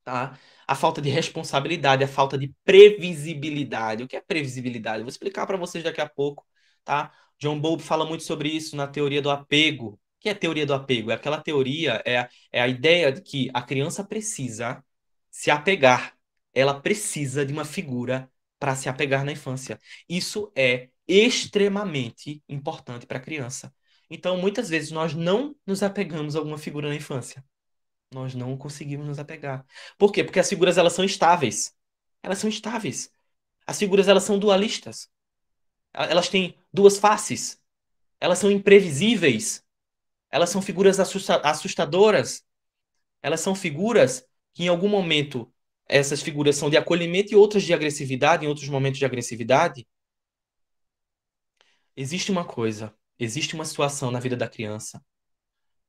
tá? A falta de responsabilidade, a falta de previsibilidade. O que é previsibilidade? Eu vou explicar para vocês daqui a pouco, tá? John Bowlby fala muito sobre isso na teoria do apego. O que é a teoria do apego? É aquela teoria, é a ideia de que a criança precisa se apegar. Ela precisa de uma figura para se apegar na infância. Isso é extremamente importante para a criança. Então, muitas vezes, nós não nos apegamos a alguma figura na infância. Nós não conseguimos nos apegar. Por quê? Porque as figuras, elas são estáveis. Elas são estáveis. As figuras, elas são dualistas. Elas têm duas faces. Elas são imprevisíveis. Elas são figuras assustadoras. Elas são figuras que, em algum momento, essas figuras são de acolhimento e outras de agressividade, em outros momentos de agressividade. Existe uma situação na vida da criança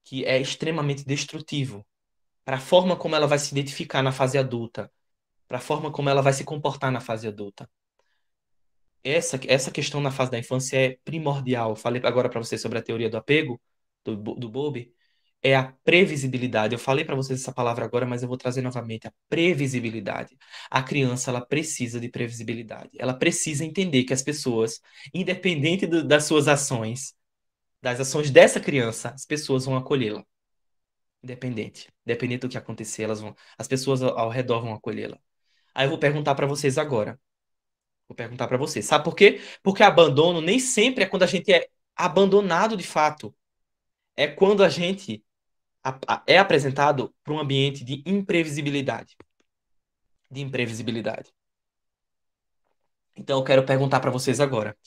que é extremamente destrutivo para a forma como ela vai se identificar na fase adulta, para a forma como ela vai se comportar na fase adulta. Essa questão na fase da infância é primordial. Falei agora para você sobre a teoria do apego, do Bowlby. é a previsibilidade. Eu falei para vocês essa palavra agora, mas eu vou trazer novamente a previsibilidade. A criança, ela precisa de previsibilidade. Ela precisa entender que as pessoas, independente das suas ações, das ações dessa criança, as pessoas vão acolhê-la. Independente do que acontecer, as pessoas ao redor vão acolhê-la. Aí eu vou perguntar para vocês agora. Vou perguntar para vocês. Sabe por quê? Porque abandono nem sempre é quando a gente é abandonado de fato. É quando a gente é apresentado para um ambiente de imprevisibilidade. De imprevisibilidade. Então eu quero perguntar para vocês agora.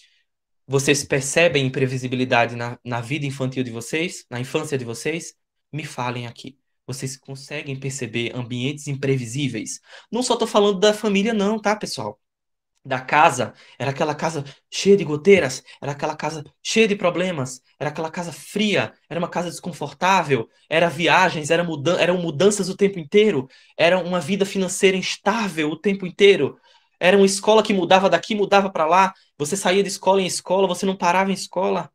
Vocês percebem imprevisibilidade na vida infantil de vocês? Na infância de vocês? Me falem aqui. Vocês conseguem perceber ambientes imprevisíveis? Não só estou falando da família, não, tá, pessoal? Da casa, era aquela casa cheia de goteiras, era aquela casa cheia de problemas, era aquela casa fria, era uma casa desconfortável, era viagens, eram mudanças o tempo inteiro, era uma vida financeira instável o tempo inteiro, era uma escola que mudava daqui, mudava para lá, você saía de escola em escola, você não parava em escola.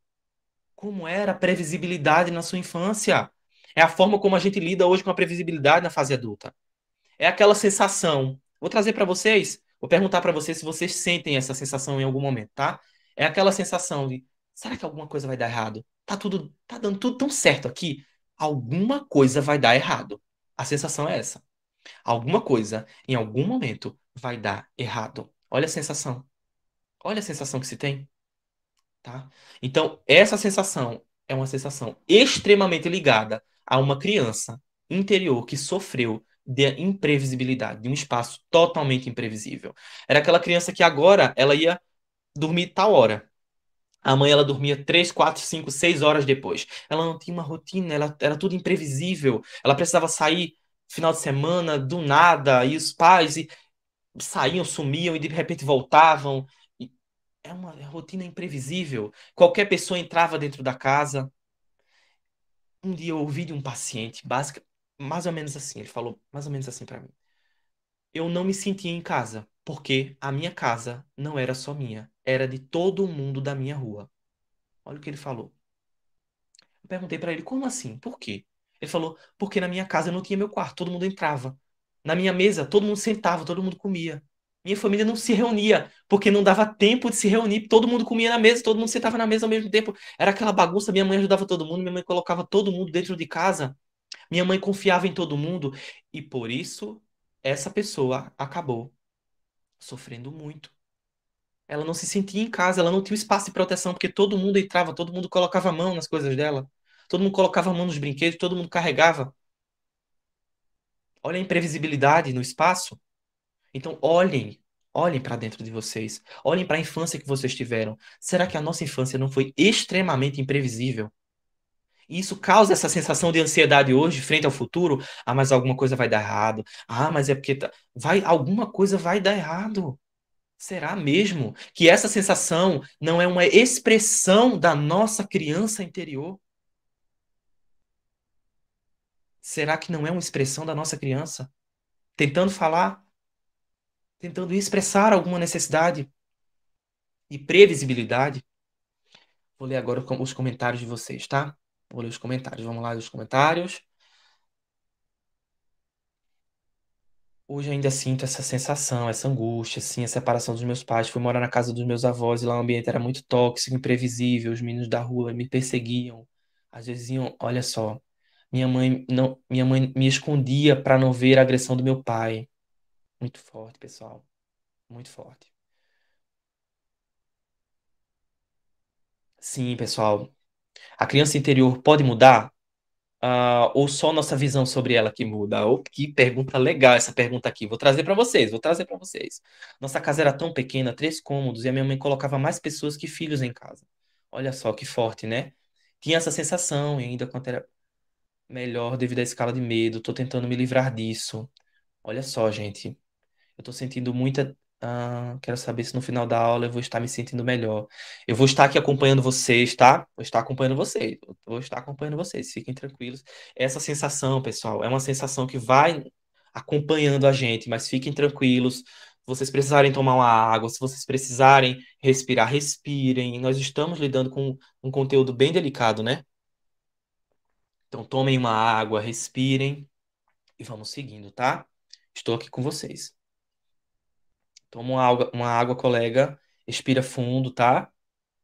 Como era a previsibilidade na sua infância? É a forma como a gente lida hoje com a previsibilidade na fase adulta. É aquela sensação. Vou trazer para vocês, vou perguntar para vocês se vocês sentem essa sensação em algum momento, tá? É aquela sensação de, será que alguma coisa vai dar errado? Tá dando tudo tão certo aqui. Alguma coisa vai dar errado. A sensação é essa. Alguma coisa, em algum momento, vai dar errado. Olha a sensação. Olha a sensação que se tem, tá? Então, essa sensação é uma sensação extremamente ligada a uma criança interior que sofreu de imprevisibilidade, de um espaço totalmente imprevisível. Era aquela criança que agora ela ia dormir tal hora. Amanhã ela dormia 3, 4, 5, 6 horas depois. Ela não tinha uma rotina, ela era tudo imprevisível. Ela precisava sair final de semana do nada e os pais saíam, sumiam e de repente voltavam. É uma rotina imprevisível. Qualquer pessoa entrava dentro da casa. Um dia eu ouvi de um paciente, mais ou menos assim, ele falou mais ou menos assim pra mim. Eu não me sentia em casa, porque a minha casa não era só minha, era de todo mundo da minha rua. Olha o que ele falou. Eu perguntei pra ele, como assim? Por quê? Ele falou, porque na minha casa eu não tinha meu quarto, todo mundo entrava. Na minha mesa, todo mundo sentava, todo mundo comia. Minha família não se reunia, porque não dava tempo de se reunir. Todo mundo comia na mesa, todo mundo sentava na mesa ao mesmo tempo. Era aquela bagunça, minha mãe ajudava todo mundo, minha mãe colocava todo mundo dentro de casa. Minha mãe confiava em todo mundo. E por isso, essa pessoa acabou sofrendo muito. Ela não se sentia em casa, ela não tinha o espaço de proteção, porque todo mundo entrava, todo mundo colocava a mão nas coisas dela. Todo mundo colocava a mão nos brinquedos, todo mundo carregava. Olha a imprevisibilidade no espaço. Então, olhem para dentro de vocês. Olhem para a infância que vocês tiveram. Será que a nossa infância não foi extremamente imprevisível? E isso causa essa sensação de ansiedade hoje, frente ao futuro. Ah, mas alguma coisa vai dar errado. Ah, mas é porque alguma coisa vai dar errado. Será mesmo que essa sensação não é uma expressão da nossa criança interior? Será que não é uma expressão da nossa criança? Tentando falar, tentando expressar alguma necessidade e previsibilidade? Vou ler agora os comentários de vocês, tá? Vou ler os comentários. Vamos lá, os comentários. Hoje ainda sinto essa sensação, essa angústia, assim, a separação dos meus pais. Fui morar na casa dos meus avós e lá o ambiente era muito tóxico, imprevisível. Os meninos da rua me perseguiam. Às vezes iam, olha só, minha mãe me escondia para não ver a agressão do meu pai. Muito forte, pessoal. Muito forte. Sim, pessoal. A criança interior pode mudar? Ou só nossa visão sobre ela que muda? Oh, que pergunta legal essa pergunta aqui. Vou trazer para vocês, vou trazer para vocês. Nossa casa era tão pequena, 3 cômodos, e a minha mãe colocava mais pessoas que filhos em casa. Olha só que forte, né? Tinha essa sensação, e ainda quanto era melhor devido à escala de medo. Tô tentando me livrar disso. Olha só, gente. Eu tô sentindo muita. Quero saber se no final da aula eu vou estar me sentindo melhor. Eu vou estar aqui acompanhando vocês, tá? Vou estar acompanhando vocês. Vou estar acompanhando vocês. Fiquem tranquilos. Essa sensação, pessoal, é uma sensação que vai acompanhando a gente, mas fiquem tranquilos. Se vocês precisarem tomar uma água, se vocês precisarem respirar, respirem. Nós estamos lidando com um conteúdo bem delicado, né? Então, tomem uma água, respirem e vamos seguindo, tá? Estou aqui com vocês. Toma uma água, colega. Respira fundo, tá?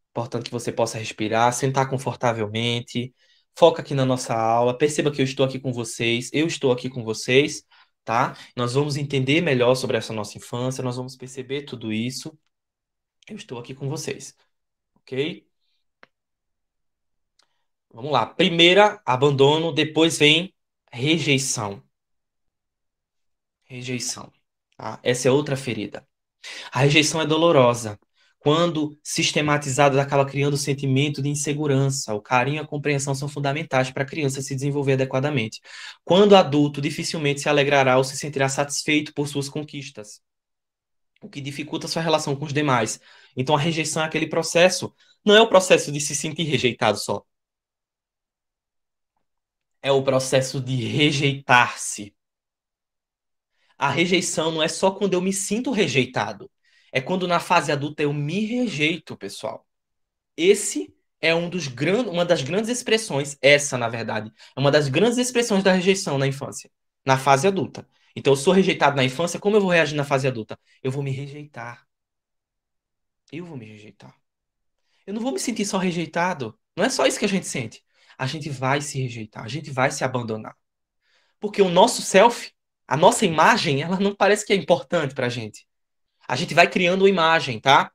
Importante que você possa respirar, sentar confortavelmente. Foca aqui na nossa aula. Perceba que eu estou aqui com vocês. Eu estou aqui com vocês, tá? Nós vamos entender melhor sobre essa nossa infância. Nós vamos perceber tudo isso. Eu estou aqui com vocês, ok? Vamos lá. Primeira, abandono. Depois vem rejeição. Rejeição, tá? Essa é outra ferida. A rejeição é dolorosa. Quando sistematizada, ela acaba criando o sentimento de insegurança. O carinho e a compreensão são fundamentais para a criança se desenvolver adequadamente. Quando adulto, dificilmente se alegrará ou se sentirá satisfeito por suas conquistas, o que dificulta sua relação com os demais. Então, a rejeição é aquele processo. Não é o processo de se sentir rejeitado só. É o processo de rejeitar-se. A rejeição não é só quando eu me sinto rejeitado. É quando na fase adulta eu me rejeito, pessoal. Esse é uma das grandes expressões, essa, na verdade, é uma das grandes expressões da rejeição na infância, na fase adulta. Então, eu sou rejeitado na infância, como eu vou reagir na fase adulta? Eu vou me rejeitar. Eu vou me rejeitar. Eu não vou me sentir só rejeitado. Não é só isso que a gente sente. A gente vai se rejeitar, a gente vai se abandonar. Porque o nosso self, a nossa imagem, ela não parece que é importante pra gente. A gente vai criando uma imagem, tá?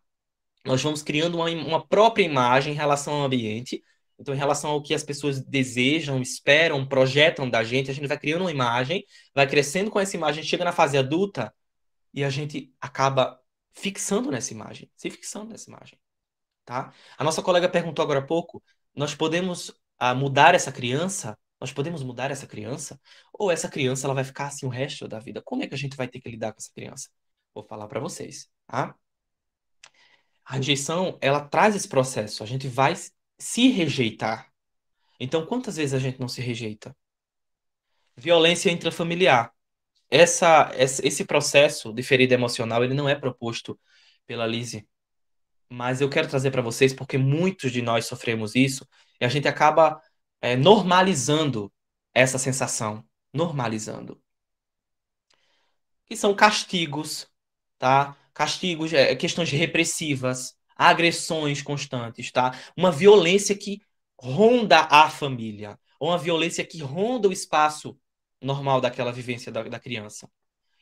Nós vamos criando uma própria imagem em relação ao ambiente. Então, em relação ao que as pessoas desejam, esperam, projetam da gente, a gente vai criando uma imagem, vai crescendo com essa imagem, chega na fase adulta e a gente acaba fixando nessa imagem, se fixando nessa imagem, tá? A nossa colega perguntou agora há pouco, nós podemos mudar essa criança? Nós podemos mudar essa criança? Ou essa criança ela vai ficar assim o resto da vida? Como é que a gente vai ter que lidar com essa criança? Vou falar para vocês, tá? A rejeição, ela traz esse processo. A gente vai se rejeitar. Então, quantas vezes a gente não se rejeita? Violência intrafamiliar. Esse processo de ferida emocional, ele não é proposto pela Lise. Mas eu quero trazer para vocês porque muitos de nós sofremos isso e a gente acaba normalizando essa sensação. Normalizando. Que são castigos, tá? Castigos, questões repressivas, agressões constantes, tá? Uma violência que ronda a família, ou uma violência que ronda o espaço normal daquela vivência da criança.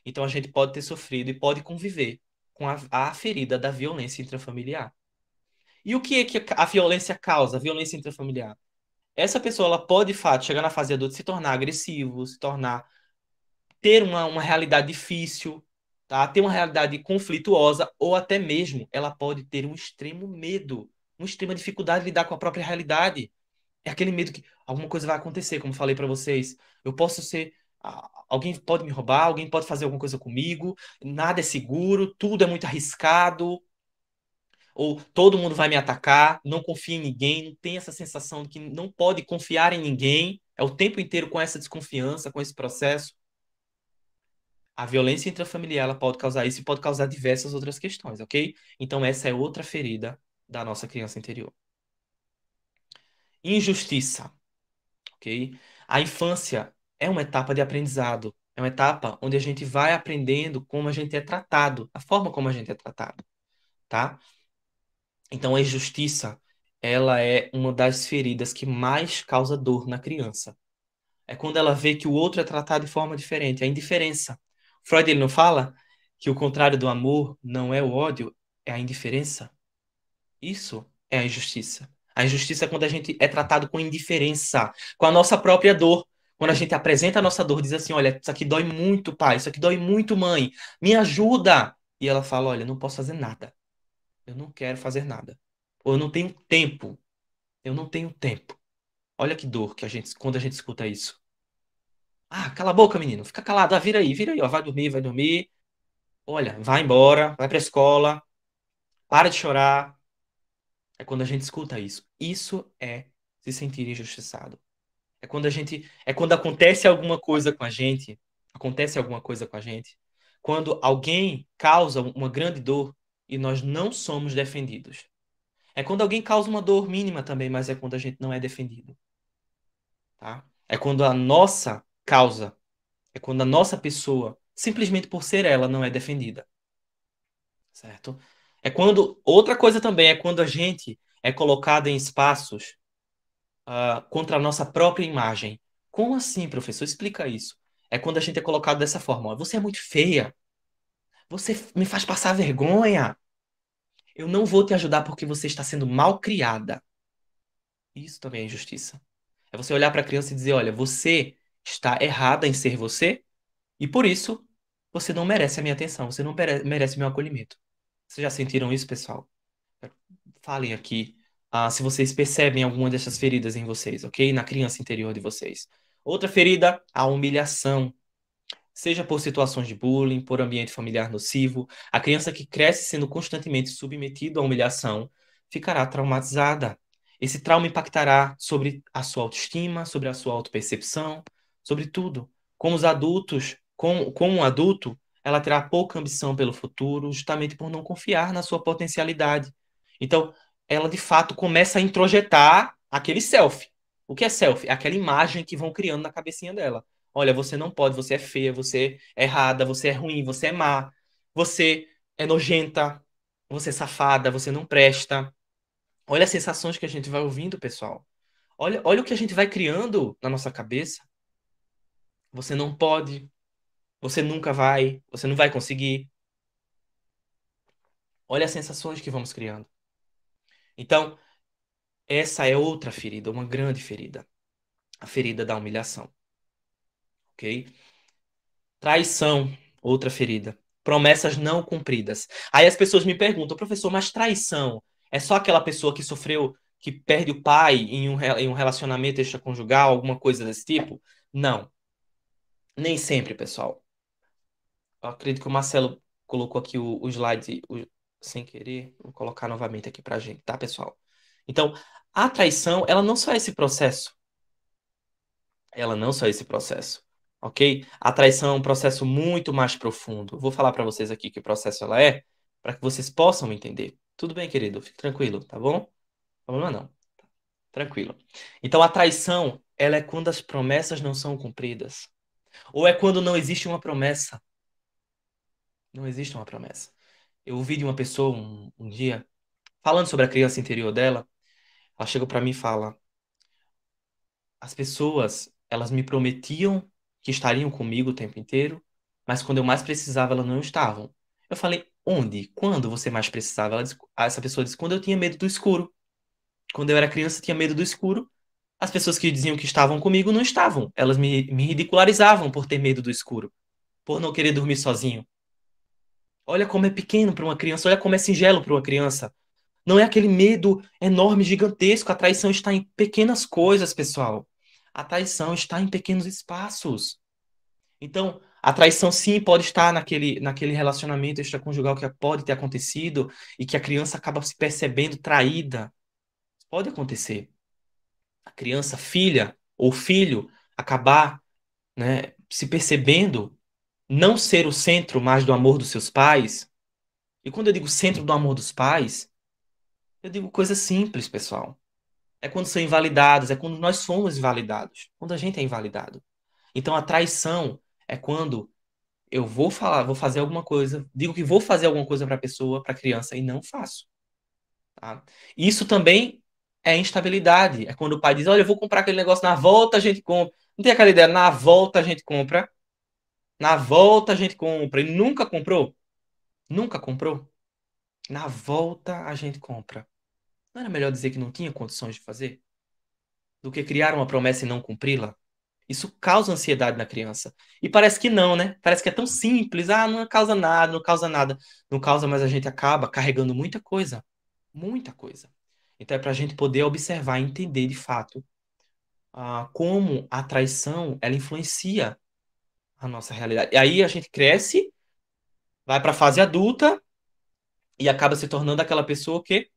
Então a gente pode ter sofrido e pode conviver com a ferida da violência intrafamiliar. E o que é que a violência causa, a violência intrafamiliar? Essa pessoa ela pode, de fato, chegar na fase adulta e se tornar agressivo, se tornar ter uma realidade difícil, tá? Ter uma realidade conflituosa, ou até mesmo ela pode ter um extremo medo, uma extrema dificuldade de lidar com a própria realidade. É aquele medo que alguma coisa vai acontecer, como falei para vocês. Eu posso ser. Alguém pode me roubar, alguém pode fazer alguma coisa comigo, nada é seguro, tudo é muito arriscado, ou todo mundo vai me atacar, não confia em ninguém, não tem essa sensação de que não pode confiar em ninguém, é o tempo inteiro com essa desconfiança, com esse processo. A violência intrafamiliar ela pode causar isso e pode causar diversas outras questões, ok? Então, essa é outra ferida da nossa criança interior. Injustiça, ok? A infância é uma etapa de aprendizado, é uma etapa onde a gente vai aprendendo como a gente é tratado, a forma como a gente é tratado, tá? Então, a injustiça, ela é uma das feridas que mais causa dor na criança. É quando ela vê que o outro é tratado de forma diferente, a indiferença. Freud ele não fala que o contrário do amor não é o ódio, é a indiferença. Isso é a injustiça. A injustiça é quando a gente é tratado com indiferença, com a nossa própria dor. Quando a gente apresenta a nossa dor, diz assim: olha, isso aqui dói muito, pai, isso aqui dói muito, mãe, me ajuda. E ela fala: olha, eu não posso fazer nada. Eu não quero fazer nada. Ou eu não tenho tempo. Eu não tenho tempo. Olha que dor que quando a gente escuta isso. Ah, cala a boca, menino. Fica calado. Ah, vira aí, ó. Vai dormir, vai dormir. Olha, vai embora, vai pra escola, para de chorar. É quando a gente escuta isso. Isso é se sentir injustiçado. É quando acontece alguma coisa com a gente, quando alguém causa uma grande dor e nós não somos defendidos. É quando alguém causa uma dor mínima também, mas é quando a gente não é defendido, tá? É quando a nossa causa, é quando a nossa pessoa, simplesmente por ser ela, não é defendida, certo? É quando, outra coisa também é quando a gente é colocado em espaços contra a nossa própria imagem. Como assim, professor? Explica isso. É quando a gente é colocado dessa forma. Ó, você é muito feia. Você me faz passar vergonha. Eu não vou te ajudar porque você está sendo mal criada. Isso também é injustiça. É você olhar para a criança e dizer: olha, você está errada em ser você e por isso você não merece a minha atenção, você não merece meu acolhimento. Vocês já sentiram isso, pessoal? Falem aqui, se vocês percebem alguma dessas feridas em vocês, ok? Na criança interior de vocês. Outra ferida, a humilhação. Seja por situações de bullying, por ambiente familiar nocivo, a criança que cresce sendo constantemente submetido à humilhação ficará traumatizada. Esse trauma impactará sobre a sua autoestima, sobre a sua autopercepção, sobre tudo. Como os adultos, como um adulto, ela terá pouca ambição pelo futuro, justamente por não confiar na sua potencialidade. Então, ela de fato começa a introjetar aquele self. O que é self? É aquela imagem que vão criando na cabecinha dela. Olha, você não pode, você é feia, você é errada, você é ruim, você é má, você é nojenta, você é safada, você não presta. Olha as sensações que a gente vai ouvindo, pessoal. Olha o que a gente vai criando na nossa cabeça. Você não pode, você nunca vai, você não vai conseguir. Olha as sensações que vamos criando. Então, essa é outra ferida, uma grande ferida. A ferida da humilhação, ok? Traição, outra ferida. Promessas não cumpridas. Aí as pessoas me perguntam, professor, mas traição é só aquela pessoa que sofreu, que perde o pai em um relacionamento extraconjugal, alguma coisa desse tipo? Não, nem sempre, pessoal. Eu acredito que o Marcelo colocou aqui o slide sem querer. Vou colocar novamente aqui pra gente, tá, pessoal? Então, a traição, ela não só é esse processo. Ela não só é esse processo, ok? A traição é um processo muito mais profundo. Vou falar para vocês aqui que processo ela é, para que vocês possam entender. Tudo bem, querido? Fique tranquilo, tá bom? Problema não. Tranquilo. Então, a traição, ela é quando as promessas não são cumpridas. Ou é quando não existe uma promessa. Não existe uma promessa. Eu ouvi de uma pessoa um dia, falando sobre a criança interior dela, ela chegou para mim e fala: as pessoas, elas me prometiam que estariam comigo o tempo inteiro, mas quando eu mais precisava, elas não estavam. Eu falei, onde? Quando você mais precisava? Essa pessoa disse, quando eu tinha medo do escuro. Quando eu era criança, eu tinha medo do escuro. As pessoas que diziam que estavam comigo não estavam. Elas me ridicularizavam por ter medo do escuro, por não querer dormir sozinho. Olha como é pequeno para uma criança, olha como é singelo para uma criança. Não é aquele medo enorme, gigantesco. A traição está em pequenas coisas, pessoal. A traição está em pequenos espaços. Então, a traição sim pode estar naquele relacionamento extraconjugal que pode ter acontecido e que a criança acaba se percebendo traída. Pode acontecer. A criança, filha ou filho, acabar, né, se percebendo não ser o centro mais do amor dos seus pais. E quando eu digo centro do amor dos pais, eu digo coisas simples, pessoal. É quando são invalidados, é quando nós somos invalidados, quando a gente é invalidado. Então a traição é quando eu vou falar, vou fazer alguma coisa, digo que vou fazer alguma coisa para a pessoa, para a criança e não faço, tá? Isso também é instabilidade. É quando o pai diz: "Olha, eu vou comprar aquele negócio, na volta a gente compra". Não tem aquela ideia, na volta a gente compra, na volta a gente compra e nunca comprou? Nunca comprou? Na volta a gente compra. Não era melhor dizer que não tinha condições de fazer do que criar uma promessa e não cumpri-la? Isso causa ansiedade na criança. E parece que não, né? Parece que é tão simples. Ah, não causa nada, não causa nada. Não causa, mas a gente acaba carregando muita coisa. Muita coisa. Então é para a gente poder observar e entender de fato como a traição ela influencia a nossa realidade. E aí a gente cresce, vai para a fase adulta e acaba se tornando aquela pessoa que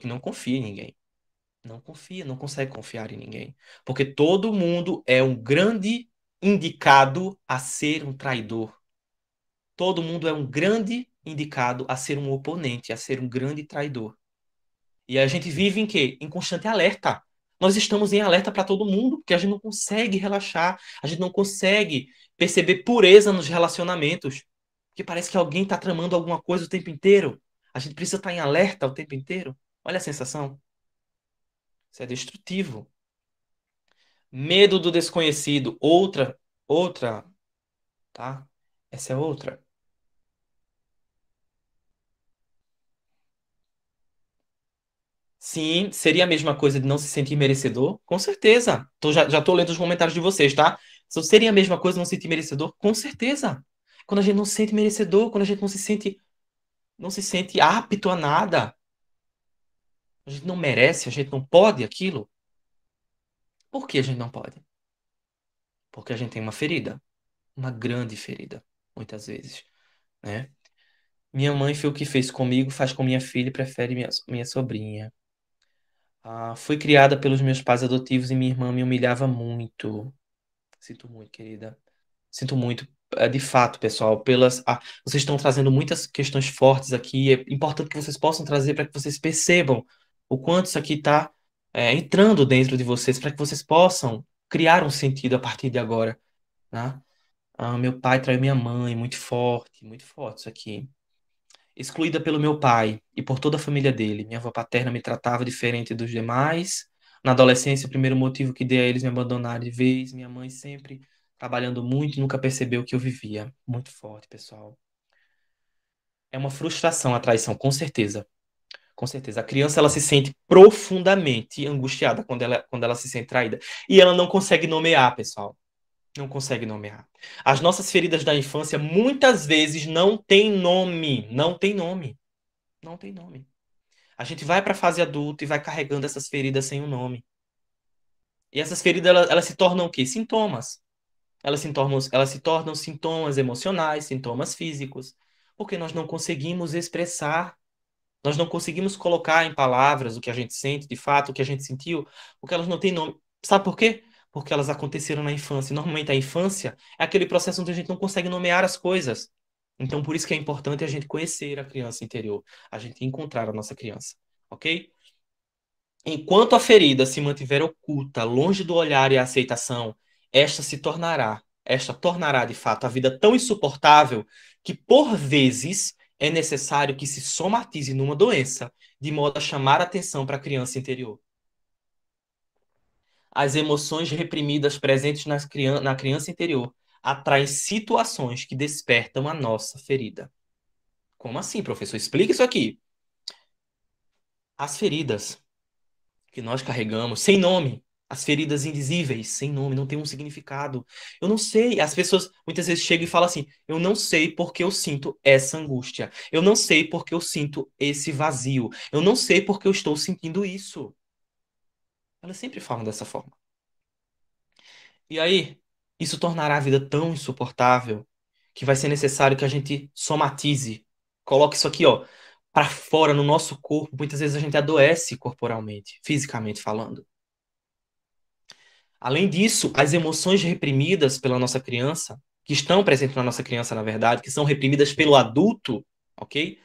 não confia em ninguém. Não confia, não consegue confiar em ninguém. Porque todo mundo é um grande indicado a ser um traidor. Todo mundo é um grande indicado a ser um oponente, a ser um grande traidor. E a gente vive em quê? Em constante alerta. Nós estamos em alerta para todo mundo, porque a gente não consegue relaxar, a gente não consegue perceber pureza nos relacionamentos, porque parece que alguém está tramando alguma coisa o tempo inteiro. A gente precisa estar em alerta o tempo inteiro. Olha a sensação. Isso é destrutivo. Medo do desconhecido, outra, tá? Essa é outra. Sim, seria a mesma coisa de não se sentir merecedor? Com certeza. Já tô lendo os comentários de vocês, tá? Seria a mesma coisa não se sentir merecedor? Com certeza. Quando a gente não se sente merecedor, quando a gente não se sente apto a nada, a gente não merece, a gente não pode aquilo. Por que a gente não pode? Porque a gente tem uma ferida, uma grande ferida, muitas vezes, né? Minha mãe foi o que fez comigo, faz com minha filha e prefere minha sobrinha. Fui criada pelos meus pais adotivos e minha irmã me humilhava muito. Sinto muito, querida. Sinto muito. De fato, pessoal, vocês estão trazendo muitas questões fortes aqui. É importante que vocês possam trazer para que vocês percebam o quanto isso aqui está entrando dentro de vocês, para que vocês possam criar um sentido a partir de agora, né? Meu pai traiu minha mãe, muito forte isso aqui. Excluída pelo meu pai e por toda a família dele. Minha avó paterna me tratava diferente dos demais. Na adolescência, o primeiro motivo que dei a eles me abandonar de vez. Minha mãe sempre trabalhando muito e nunca percebeu o que eu vivia. Muito forte, pessoal. É uma frustração a traição, com certeza. Com certeza. A criança ela se sente profundamente angustiada quando ela se sente traída. E ela não consegue nomear, pessoal. Não consegue nomear. As nossas feridas da infância muitas vezes não têm nome. Não tem nome. Não tem nome. A gente vai para a fase adulta e vai carregando essas feridas sem um nome. E essas feridas, elas se tornam o quê? Sintomas. Elas se tornam sintomas emocionais, sintomas físicos, porque nós não conseguimos expressar, nós não conseguimos colocar em palavras o que a gente sente, de fato, o que a gente sentiu, porque elas não têm nome. Sabe por quê? Porque elas aconteceram na infância. E normalmente a infância é aquele processo onde a gente não consegue nomear as coisas. Então, por isso que é importante a gente conhecer a criança interior, a gente encontrar a nossa criança, ok? Enquanto a ferida se mantiver oculta, longe do olhar e a aceitação, esta tornará de fato a vida tão insuportável que, por vezes, é necessário que se somatize numa doença, de modo a chamar a atenção para a criança interior. As emoções reprimidas presentes na criança interior atraem situações que despertam a nossa ferida. Como assim, professor? Explica isso aqui. As feridas que nós carregamos sem nome, as feridas indizíveis, sem nome, não tem um significado. Eu não sei. As pessoas muitas vezes chegam e falam assim: eu não sei porque eu sinto essa angústia. Eu não sei porque eu sinto esse vazio. Eu não sei porque eu estou sentindo isso. Elas sempre falam dessa forma. E aí, isso tornará a vida tão insuportável que vai ser necessário que a gente somatize. Coloque isso aqui, ó, para fora no nosso corpo. Muitas vezes a gente adoece corporalmente, fisicamente falando. Além disso, as emoções reprimidas pela nossa criança, que estão presentes na nossa criança, na verdade, que são reprimidas pelo adulto, ok?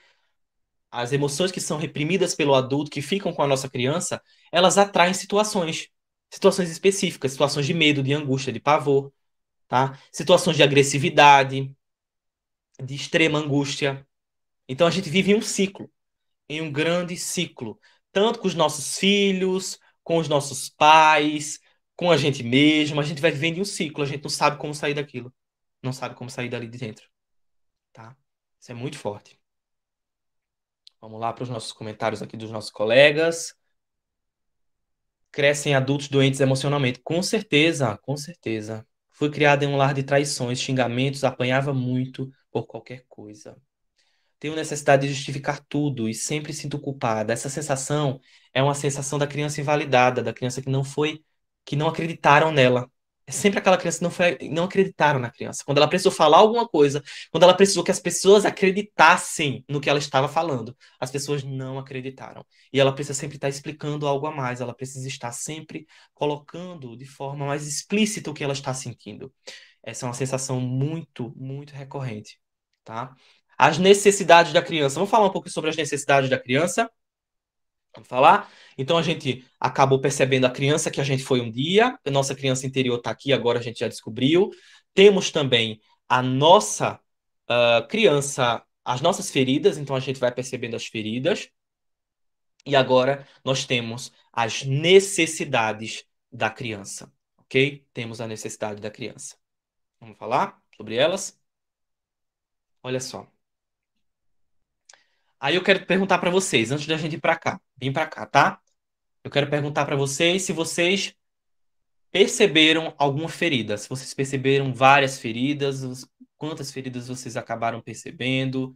As emoções que são reprimidas pelo adulto, que ficam com a nossa criança, elas atraem situações específicas, situações de medo, de angústia, de pavor, tá? Situações de agressividade, de extrema angústia. Então a gente vive em um grande ciclo, tanto com os nossos filhos, com os nossos pais, com a gente mesmo. A gente vai vivendo em um ciclo, a gente não sabe como sair daquilo, não sabe como sair dali de dentro, tá? Isso é muito forte. Vamos lá para os nossos comentários aqui dos nossos colegas. Crescem adultos doentes emocionalmente. Com certeza, com certeza. Fui criado em um lar de traições, xingamentos, apanhava muito por qualquer coisa. Tenho necessidade de justificar tudo e sempre sinto culpada. Essa sensação é uma sensação da criança invalidada, da criança que não acreditaram nela. É sempre aquela criança que não acreditaram na criança. Quando ela precisou falar alguma coisa, quando ela precisou que as pessoas acreditassem no que ela estava falando, as pessoas não acreditaram. E ela precisa sempre estar explicando algo a mais, ela precisa estar sempre colocando de forma mais explícita o que ela está sentindo. Essa é uma sensação muito recorrente, tá? As necessidades da criança. Vamos falar um pouco sobre as necessidades da criança? Vamos falar? Então a gente acabou percebendo a criança que a gente foi um dia, a nossa criança interior está aqui, agora a gente já descobriu. Temos também a nossa criança, as nossas feridas, então a gente vai percebendo as feridas. E agora nós temos as necessidades da criança, ok? Temos a necessidade da criança. Vamos falar sobre elas? Olha só. Aí eu quero perguntar para vocês, antes da gente ir para cá, vem para cá, tá? Eu quero perguntar para vocês se vocês perceberam alguma ferida, se vocês perceberam várias feridas, quantas feridas vocês acabaram percebendo.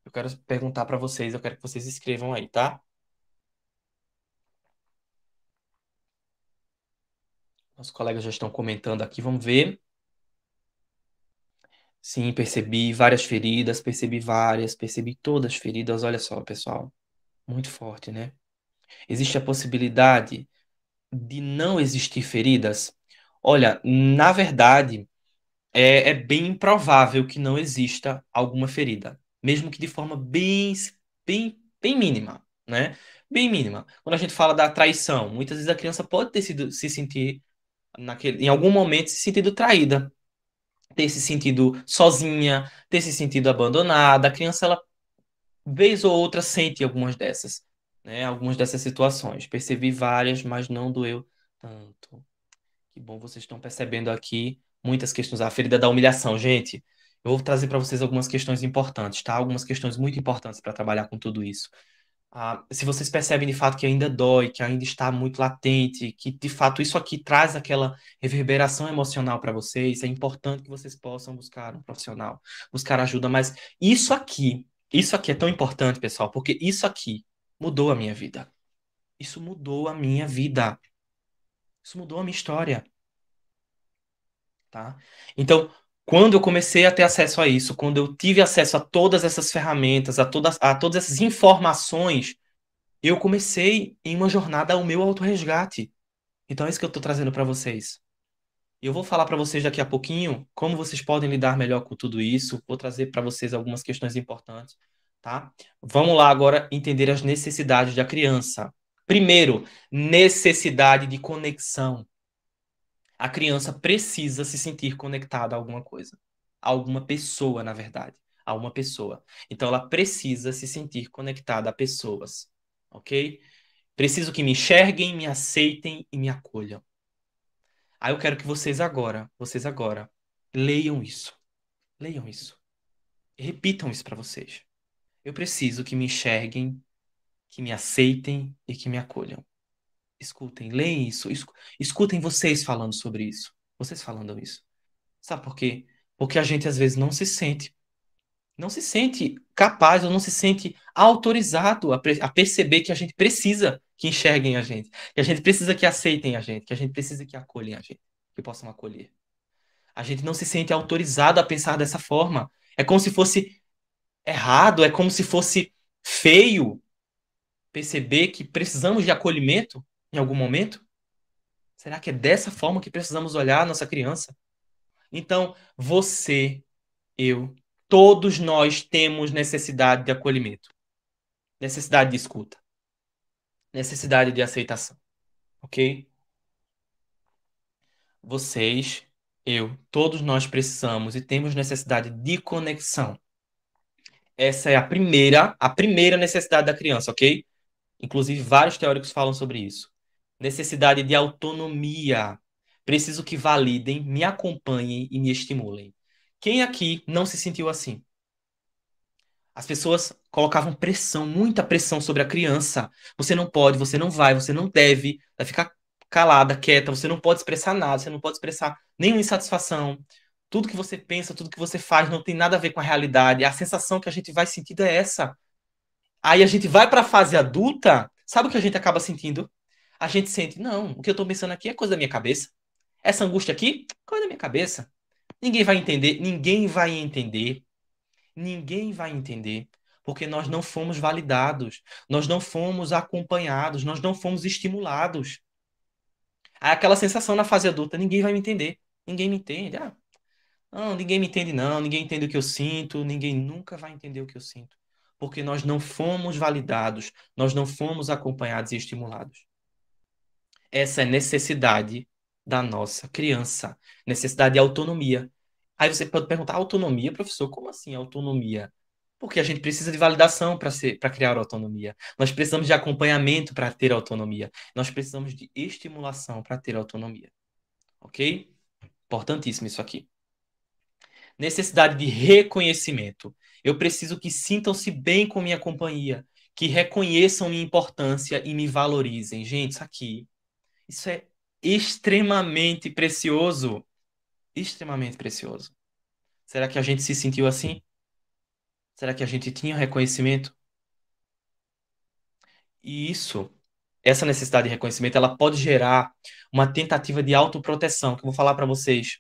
Eu quero perguntar para vocês, eu quero que vocês escrevam aí, tá? Nossos colegas já estão comentando aqui, vamos ver. Sim, percebi várias feridas, percebi várias, percebi todas as feridas. Olha só, pessoal, muito forte, né? Existe a possibilidade de não existir feridas? Olha, na verdade, é bem improvável que não exista alguma ferida, mesmo que de forma bem mínima, né? Bem mínima. Quando a gente fala da traição, muitas vezes a criança pode ter sido, se sentir, em algum momento, se sentido traída, ter se sentido sozinha, ter se sentido abandonada. A criança, ela, vez ou outra, sente algumas dessas, né? Algumas dessas situações. Percebi várias, mas não doeu tanto. Que bom, vocês estão percebendo aqui muitas questões. A ferida da humilhação, gente. Eu vou trazer para vocês algumas questões importantes, tá? Algumas questões muito importantes para trabalhar com tudo isso. Se vocês percebem de fato que ainda dói, que ainda está muito latente, que de fato isso aqui traz aquela reverberação emocional para vocês, é importante que vocês possam buscar um profissional, buscar ajuda. Mas isso aqui é tão importante, pessoal, porque isso aqui mudou a minha vida. Isso mudou a minha vida. Isso mudou a minha história, tá? Então, quando eu comecei a ter acesso a isso, quando eu tive acesso a todas essas ferramentas, a todas essas informações, eu comecei em uma jornada ao meu autorresgate. Então é isso que eu estou trazendo para vocês. E eu vou falar para vocês daqui a pouquinho como vocês podem lidar melhor com tudo isso. Vou trazer para vocês algumas questões importantes, tá? Vamos lá agora entender as necessidades da criança. Primeiro, necessidade de conexão. A criança precisa se sentir conectada a alguma coisa, a alguma pessoa, na verdade, a uma pessoa. Então ela precisa se sentir conectada a pessoas, ok? Preciso que me enxerguem, me aceitem e me acolham. Aí eu quero que vocês agora, leiam isso. Leiam isso. Repitam isso para vocês. Eu preciso que me enxerguem, que me aceitem e que me acolham. Escutem, leem isso. Escutem vocês falando sobre isso. Vocês falando isso. Sabe por quê? Porque a gente às vezes não se sente capaz ou não se sente autorizado a perceber que a gente precisa que enxerguem a gente, que a gente precisa que aceitem a gente, que a gente precisa que acolhem a gente, que possam acolher. A gente não se sente autorizado a pensar dessa forma. É como se fosse errado, é como se fosse feio perceber que precisamos de acolhimento em algum momento. Será que é dessa forma que precisamos olhar a nossa criança? Então, você, eu, todos nós temos necessidade de acolhimento, necessidade de escuta, necessidade de aceitação, ok? Vocês, eu, todos nós precisamos e temos necessidade de conexão. Essa é a primeira necessidade da criança, ok? Inclusive, vários teóricos falam sobre isso. Necessidade de autonomia. Preciso que validem, me acompanhem e me estimulem. Quem aqui não se sentiu assim? As pessoas colocavam pressão, muita pressão sobre a criança. Você não pode, você não vai não deve, vai ficar calada, quieta, você não pode expressar nada, você não pode expressar nenhuma insatisfação. Tudo que você pensa, tudo que você faz não tem nada a ver com a realidade. A sensação que a gente vai sentindo é essa. Aí a gente vai para a fase adulta, sabe o que a gente acaba sentindo? A gente sente, não, o que eu tô pensando aqui é coisa da minha cabeça. Essa angústia aqui, coisa da minha cabeça. Ninguém vai entender, ninguém vai entender, porque nós não fomos validados, nós não fomos acompanhados, nós não fomos estimulados. Aí aquela sensação na fase adulta, ninguém vai me entender, ninguém me entende. Não, ninguém me entende não, ninguém entende o que eu sinto, ninguém nunca vai entender o que eu sinto. porque nós não fomos validados, nós não fomos acompanhados e estimulados. Essa é necessidade da nossa criança, necessidade de autonomia. Aí você pode perguntar, autonomia, professor? Como assim autonomia? Porque a gente precisa de validação para criar autonomia. Nós precisamos de acompanhamento para ter autonomia. Nós precisamos de estimulação para ter autonomia. Ok? Importantíssimo isso aqui. Necessidade de reconhecimento. Eu preciso que sintam-se bem com minha companhia, que reconheçam minha importância e me valorizem. Gente, isso é extremamente precioso. Extremamente precioso. Será que a gente se sentiu assim? Será que a gente tinha reconhecimento? E essa necessidade de reconhecimento, ela pode gerar uma tentativa de autoproteção, que eu vou falar para vocês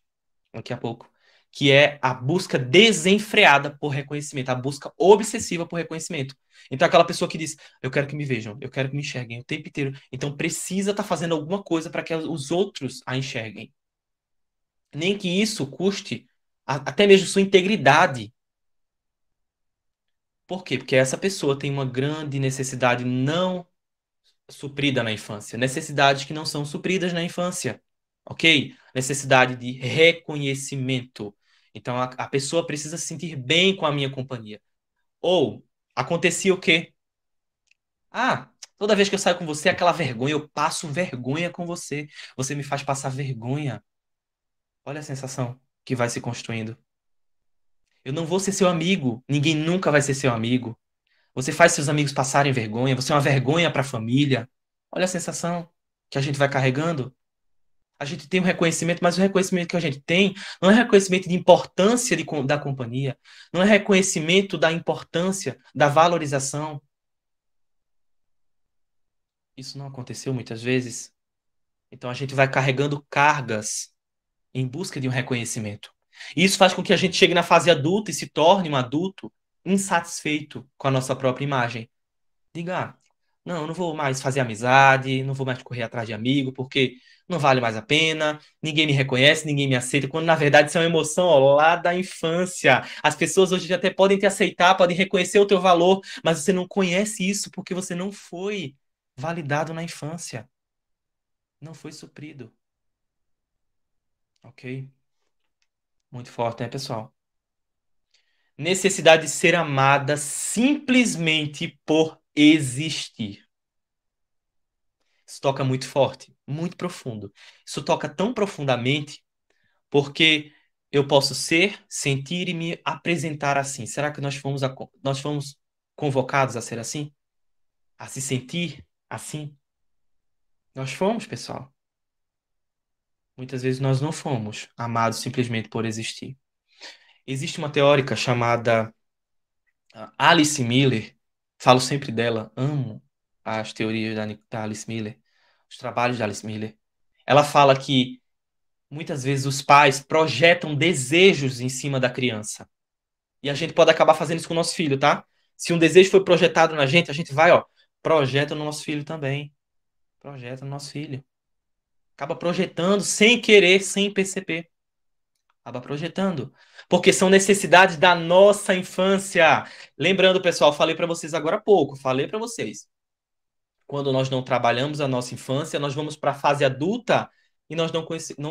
daqui a pouco, que é a busca desenfreada por reconhecimento, a busca obsessiva por reconhecimento. Então, aquela pessoa que diz, eu quero que me vejam, eu quero que me enxerguem o tempo inteiro. Então, precisa estar fazendo alguma coisa para que os outros a enxerguem. Nem que isso custe até mesmo sua integridade. Por quê? Porque essa pessoa tem uma grande necessidade não suprida na infância, necessidades que não são supridas na infância, ok? Necessidade de reconhecimento. Então a pessoa precisa se sentir bem com a minha companhia. Ou acontecia o quê? Ah, toda vez que eu saio com você, aquela vergonha, eu passo vergonha com você. Você me faz passar vergonha. Olha a sensação que vai se construindo. Eu não vou ser seu amigo. Ninguém nunca vai ser seu amigo. Você faz seus amigos passarem vergonha. Você é uma vergonha para a família. Olha a sensação que a gente vai carregando. A gente tem um reconhecimento, mas o reconhecimento que a gente tem não é reconhecimento de importância da companhia, não é reconhecimento da importância, da valorização. Isso não aconteceu muitas vezes. Então a gente vai carregando cargas em busca de um reconhecimento. E isso faz com que a gente chegue na fase adulta e se torne um adulto insatisfeito com a nossa própria imagem. Diga, não, eu não vou mais fazer amizade, não vou mais correr atrás de amigo, porque não vale mais a pena, ninguém me reconhece, ninguém me aceita, quando na verdade isso é uma emoção, ó, lá da infância. As pessoas hoje até podem te aceitar, podem reconhecer o teu valor, mas você não conhece isso porque você não foi validado na infância. Não foi suprido. Ok? Muito forte, né, pessoal? Necessidade de ser amada simplesmente por existir. Isso toca muito forte, muito profundo. Isso toca tão profundamente porque eu posso ser, sentir e me apresentar assim. Será que nós fomos convocados a ser assim? A se sentir assim? Nós fomos, pessoal. Muitas vezes nós não fomos amados simplesmente por existir. Existe uma teórica chamada Alice Miller. Falo sempre dela, amo as teorias da Alice Miller, os trabalhos da Alice Miller. Ela fala que muitas vezes os pais projetam desejos em cima da criança. E a gente pode acabar fazendo isso com o nosso filho, tá? Se um desejo foi projetado na gente, a gente vai, ó, projeta no nosso filho também. Projeta no nosso filho. Acaba projetando sem querer, sem perceber. Acaba projetando. Porque são necessidades da nossa infância. Lembrando, pessoal, falei para vocês agora há pouco, falei para vocês. Quando nós não trabalhamos a nossa infância, nós vamos para a fase adulta e nós não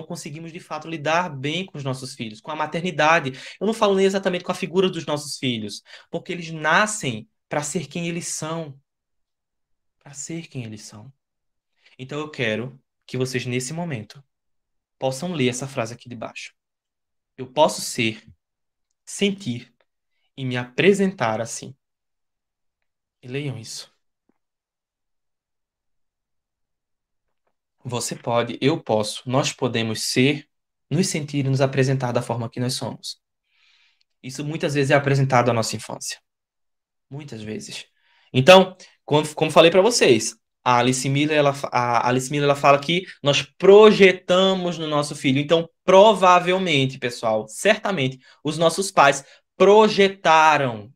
conseguimos, de fato, lidar bem com os nossos filhos, com a maternidade. Eu não falo nem exatamente com a figura dos nossos filhos, porque eles nascem para ser quem eles são. Para ser quem eles são. Então eu quero que vocês, nesse momento, possam ler essa frase aqui de baixo. Eu posso ser, sentir e me apresentar assim. E leiam isso. Você pode, eu posso, nós podemos ser, nos sentir e nos apresentar da forma que nós somos. Isso muitas vezes é apresentado à nossa infância. Muitas vezes. Então, como falei para vocês, a Alice Miller ela fala que nós projetamos no nosso filho. Então, provavelmente, pessoal, certamente, os nossos pais projetaram,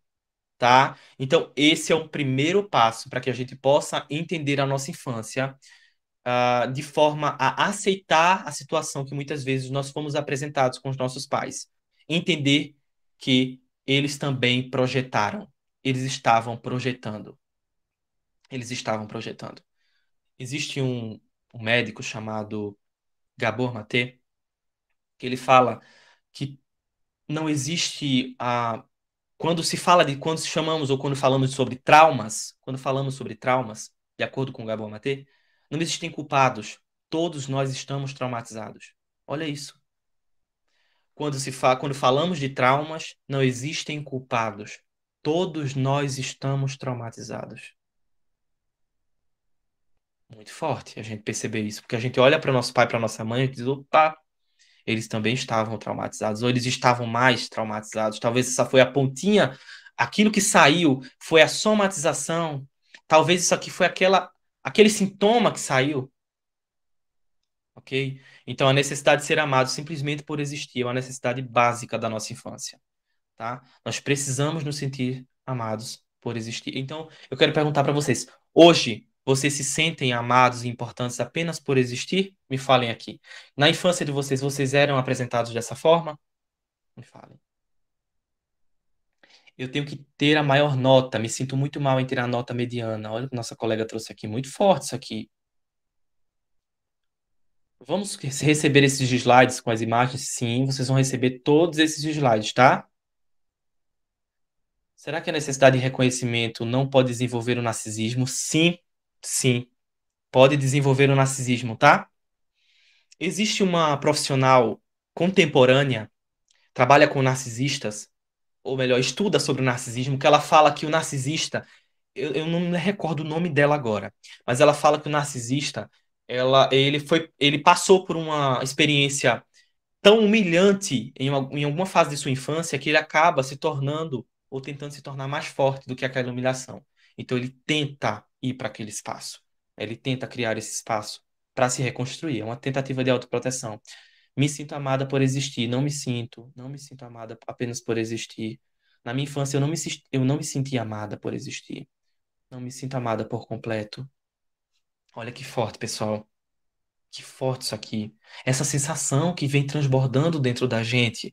tá? Então, esse é um primeiro passo para que a gente possa entender a nossa infância de forma a aceitar a situação que muitas vezes nós fomos apresentados com os nossos pais. Entender que eles também projetaram. eles estavam projetando. Eles estavam projetando. Existe um médico chamado Gabor Maté, que ele fala que não existe a quando se chamamos ou quando falamos sobre traumas, de acordo com Gabor Maté, não existem culpados. Todos nós estamos traumatizados. Olha isso. Quando falamos de traumas, não existem culpados. Todos nós estamos traumatizados. Muito forte a gente perceber isso, porque a gente olha para nosso pai, para nossa mãe e diz, opa, eles também estavam traumatizados, ou eles estavam mais traumatizados. Talvez essa foi a pontinha, aquilo que saiu foi a somatização. Talvez isso aqui foi aquele sintoma que saiu, ok? Então a necessidade de ser amado simplesmente por existir é uma necessidade básica da nossa infância, tá? Nós precisamos nos sentir amados por existir. Então eu quero perguntar para vocês, hoje vocês se sentem amados e importantes apenas por existir? Me falem aqui. Na infância de vocês, vocês eram apresentados dessa forma? Me falem. Eu tenho que ter a maior nota. Me sinto muito mal em ter a nota mediana. Olha o que nossa colega trouxe aqui. Muito forte isso aqui. Vamos receber esses slides com as imagens? Sim, vocês vão receber todos esses slides, tá? Será que a necessidade de reconhecimento não pode desenvolver o narcisismo? Sim, sim. Pode desenvolver o narcisismo, tá? Existe uma profissional contemporânea, trabalha com narcisistas, ou melhor, estuda sobre o narcisismo, que ela fala que o narcisista, eu não me recordo o nome dela agora, mas ela fala que o narcisista, ele passou por uma experiência tão humilhante em alguma fase de sua infância que ele acaba se tornando ou tentando se tornar mais forte do que aquela humilhação. Então ele tenta ir para aquele espaço, ele tenta criar esse espaço para se reconstruir, é uma tentativa de autoproteção. Me sinto amada por existir. Não me sinto amada apenas por existir. Na minha infância, eu não me senti amada por existir. Não me sinto amada por completo. Olha que forte, pessoal. Que forte isso aqui. Essa sensação que vem transbordando dentro da gente.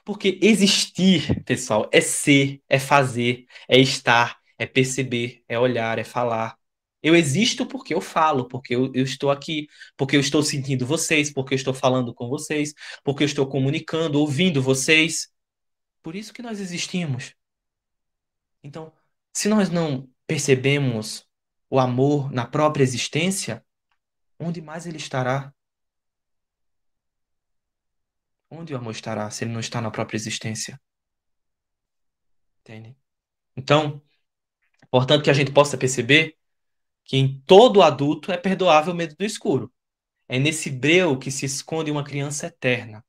Porque existir, pessoal, é ser, é fazer, é estar, é perceber, é olhar, é falar. Eu existo porque eu falo, porque eu estou aqui, porque eu estou sentindo vocês, porque eu estou falando com vocês, porque eu estou comunicando, ouvindo vocês. Por isso que nós existimos. Então, se nós não percebemos o amor na própria existência, onde mais ele estará? Onde o amor estará se ele não está na própria existência? Entende? Então, é importante que a gente possa perceber que em todo adulto é perdoável o medo do escuro. É nesse breu que se esconde uma criança eterna,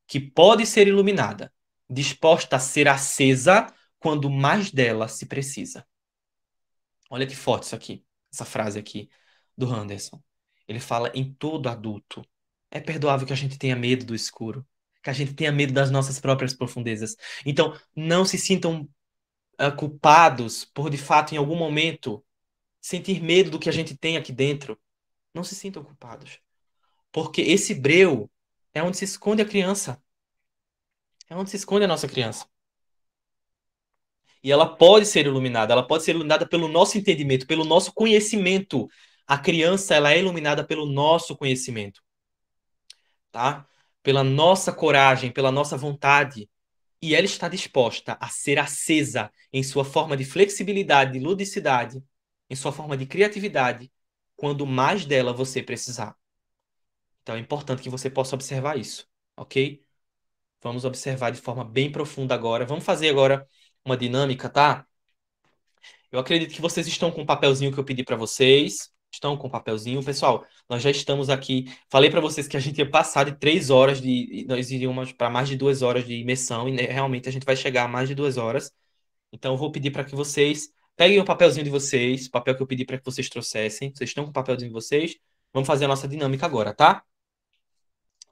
que pode ser iluminada, disposta a ser acesa quando mais dela se precisa. Olha que forte isso aqui, essa frase aqui do Anderson. Ele fala em todo adulto. É perdoável que a gente tenha medo do escuro, que a gente tenha medo das nossas próprias profundezas. Então, não se sintam culpados por, de fato, em algum momento, sentir medo do que a gente tem aqui dentro. Não se sintam culpados. Porque esse breu é onde se esconde a criança. É onde se esconde a nossa criança. E ela pode ser iluminada pelo nosso entendimento, pelo nosso conhecimento. A criança, ela é iluminada pelo nosso conhecimento, tá? Pela nossa coragem, pela nossa vontade. E ela está disposta a ser acesa em sua forma de flexibilidade, de ludicidade, em sua forma de criatividade, quando mais dela você precisar. Então é importante que você possa observar isso, ok? Vamos observar de forma bem profunda agora. Vamos fazer agora uma dinâmica, tá? Eu acredito que vocês estão com o papelzinho que eu pedi para vocês. Estão com o papelzinho. Pessoal, nós já estamos aqui. Falei para vocês que a gente ia passar de 3 horas de. Nós iríamos para mais de 2 horas de imersão. E né, realmente a gente vai chegar a mais de 2 horas. Então eu vou pedir para que vocês peguem o papelzinho de vocês, o papel que eu pedi para que vocês trouxessem. Vocês estão com o papelzinho de vocês? Vamos fazer a nossa dinâmica agora, tá?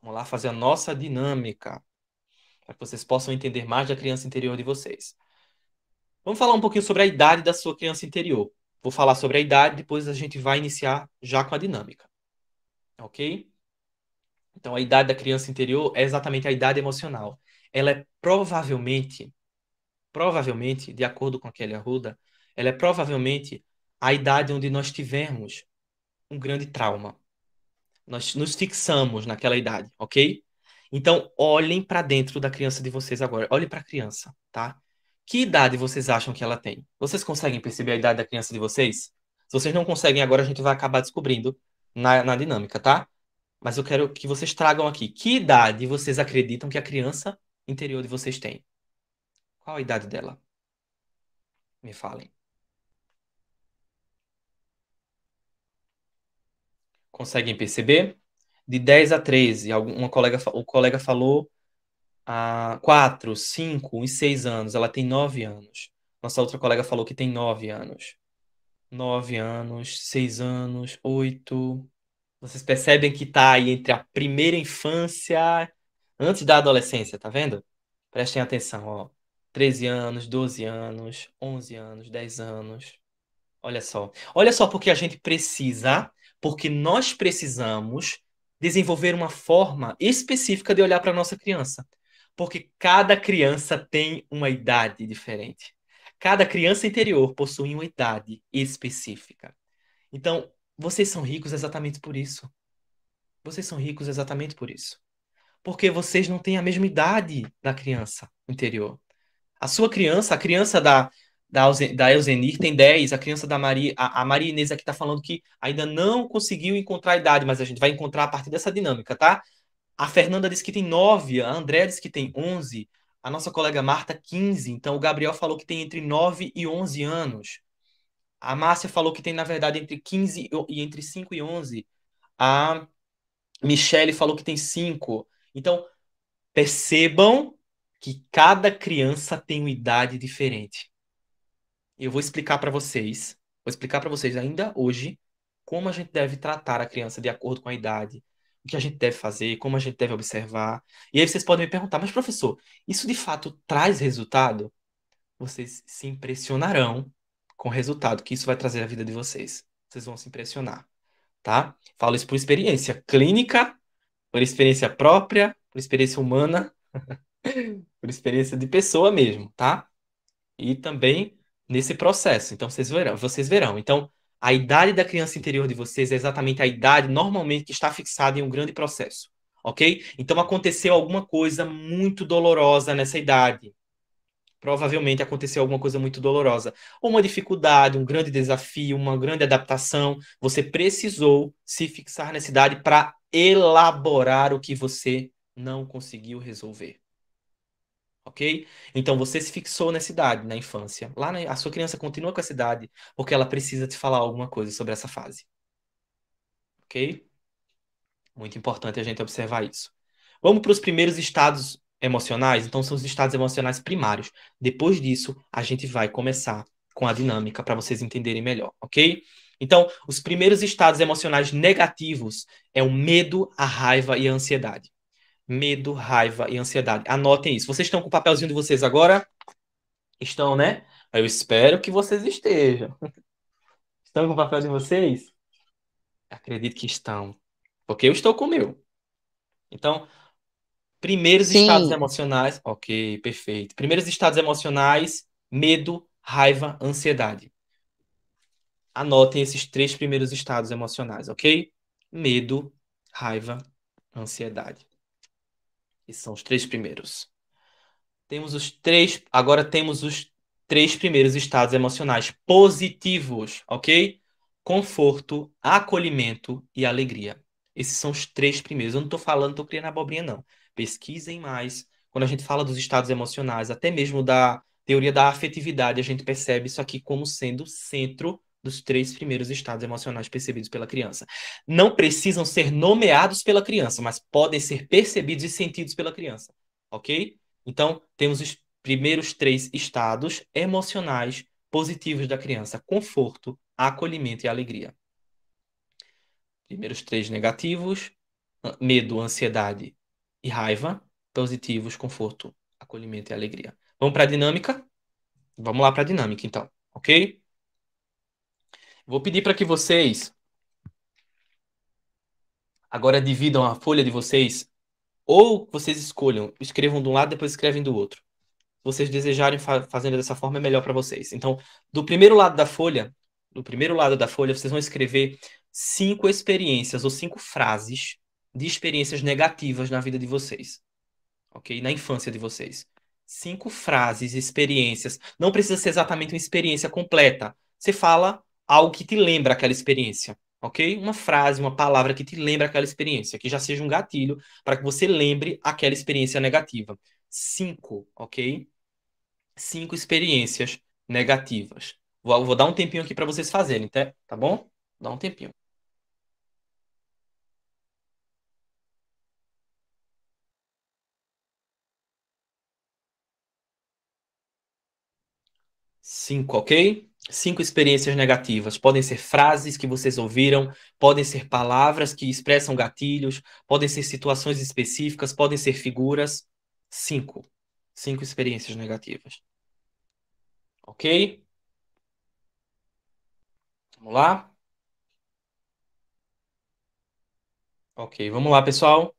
Vamos lá fazer a nossa dinâmica, para que vocês possam entender mais da criança interior de vocês. Vamos falar um pouquinho sobre a idade da sua criança interior. Vou falar sobre a idade, depois a gente vai iniciar já com a dinâmica. Ok? Então, a idade da criança interior é exatamente a idade emocional. Ela é provavelmente provavelmente, de acordo com a Kelly Arruda, ela é provavelmente a idade onde nós tivemos um grande trauma. Nós nos fixamos naquela idade, ok? Então, olhem para dentro da criança de vocês agora. Olhem para a criança, tá? Que idade vocês acham que ela tem? Vocês conseguem perceber a idade da criança de vocês? Se vocês não conseguem agora, a gente vai acabar descobrindo na dinâmica, tá? Mas eu quero que vocês tragam aqui. Que idade vocês acreditam que a criança interior de vocês tem? Qual a idade dela? Me falem. Conseguem perceber? De 10 a 13. O colega falou 4, 5 e 6 anos. Ela tem 9 anos. Nossa outra colega falou que tem 9 anos. 9 anos, 6 anos, 8. Vocês percebem que tá aí entre a primeira infância, antes da adolescência, tá vendo? Prestem atenção, ó. 13 anos, 12 anos, 11 anos, 10 anos. Olha só. Olha só porque a gente precisa, porque nós precisamos desenvolver uma forma específica de olhar para a nossa criança. Porque cada criança tem uma idade diferente. Cada criança interior possui uma idade específica. Então, vocês são ricos exatamente por isso. Vocês são ricos exatamente por isso. Porque vocês não têm a mesma idade da criança interior. A sua criança, a criança da Elzenir tem 10, a criança da Maria, a Maria Inês aqui está falando que ainda não conseguiu encontrar a idade, mas a gente vai encontrar a partir dessa dinâmica, tá? A Fernanda disse que tem 9, a Andréa disse que tem 11, a nossa colega Marta 15, então o Gabriel falou que tem entre 9 e 11 anos. A Márcia falou que tem, na verdade, entre 15 e entre 5 e 11. A Michele falou que tem 5. Então, percebam que cada criança tem uma idade diferente. Eu vou explicar para vocês ainda hoje como a gente deve tratar a criança de acordo com a idade, o que a gente deve fazer, como a gente deve observar. E aí vocês podem me perguntar, mas professor, isso de fato traz resultado? Vocês se impressionarão com o resultado que isso vai trazer à vida de vocês. Vocês vão se impressionar, tá? Falo isso por experiência clínica, por experiência própria, por experiência humana, por experiência de pessoa mesmo, tá? E também nesse processo. Então vocês verão, vocês verão. Então, a idade da criança interior de vocês é exatamente a idade normalmente que está fixada em um grande processo, ok? Então aconteceu alguma coisa muito dolorosa nessa idade. Provavelmente aconteceu alguma coisa muito dolorosa, ou uma dificuldade, um grande desafio, uma grande adaptação. Você precisou se fixar nessa idade para elaborar o que você não conseguiu resolver. Ok? Então você se fixou nessa idade na infância. A sua criança continua com essa idade porque ela precisa te falar alguma coisa sobre essa fase. Ok? Muito importante a gente observar isso. Vamos para os primeiros estados emocionais. Então são os estados emocionais primários. Depois disso, a gente vai começar com a dinâmica para vocês entenderem melhor, ok? Então, os primeiros estados emocionais negativos é o medo, a raiva e a ansiedade. Medo, raiva e ansiedade. Anotem isso. Vocês estão com o papelzinho de vocês agora? Estão, né? Eu espero que vocês estejam. Estão com o papel de vocês? Acredito que estão. Porque eu estou com o meu. Então, primeiros estados Sim, emocionais. Ok, perfeito. Primeiros estados emocionais: medo, raiva, ansiedade. Anotem esses 3 primeiros estados emocionais, ok? Medo, raiva, ansiedade. Esses são os 3 primeiros. Agora temos os 3 primeiros estados emocionais positivos, ok? Conforto, acolhimento e alegria. Esses são os 3 primeiros. Eu não estou falando, estou criando abobrinha, não. Pesquisem mais. Quando a gente fala dos estados emocionais, até mesmo da teoria da afetividade, a gente percebe isso aqui como sendo o centro dos 3 primeiros estados emocionais percebidos pela criança. Não precisam ser nomeados pela criança, mas podem ser percebidos e sentidos pela criança, ok? Então, temos os primeiros 3 estados emocionais positivos da criança: conforto, acolhimento e alegria. Primeiros 3 negativos: medo, ansiedade e raiva. Positivos: conforto, acolhimento e alegria. Vamos para a dinâmica? Vamos lá para a dinâmica, então, ok? Vou pedir para que vocês agora dividam a folha de vocês, ou vocês escolham, escrevam de um lado, depois escrevem do outro. Se vocês desejarem fazendo dessa forma, é melhor para vocês. Então, do primeiro lado da folha, vocês vão escrever 5 experiências ou 5 frases de experiências negativas na vida de vocês, ok? Na infância de vocês. 5 frases, experiências. Não precisa ser exatamente uma experiência completa. Você fala algo que te lembra aquela experiência, ok? Uma frase, uma palavra que te lembra aquela experiência, que já seja um gatilho para que você lembre aquela experiência negativa. 5, ok? 5 experiências negativas. Vou dar um tempinho aqui para vocês fazerem, tá bom? Dá um tempinho. Cinco, ok? 5 experiências negativas. Podem ser frases que vocês ouviram, podem ser palavras que expressam gatilhos, podem ser situações específicas, podem ser figuras. 5. 5 experiências negativas. Ok? Vamos lá? Ok, vamos lá, pessoal.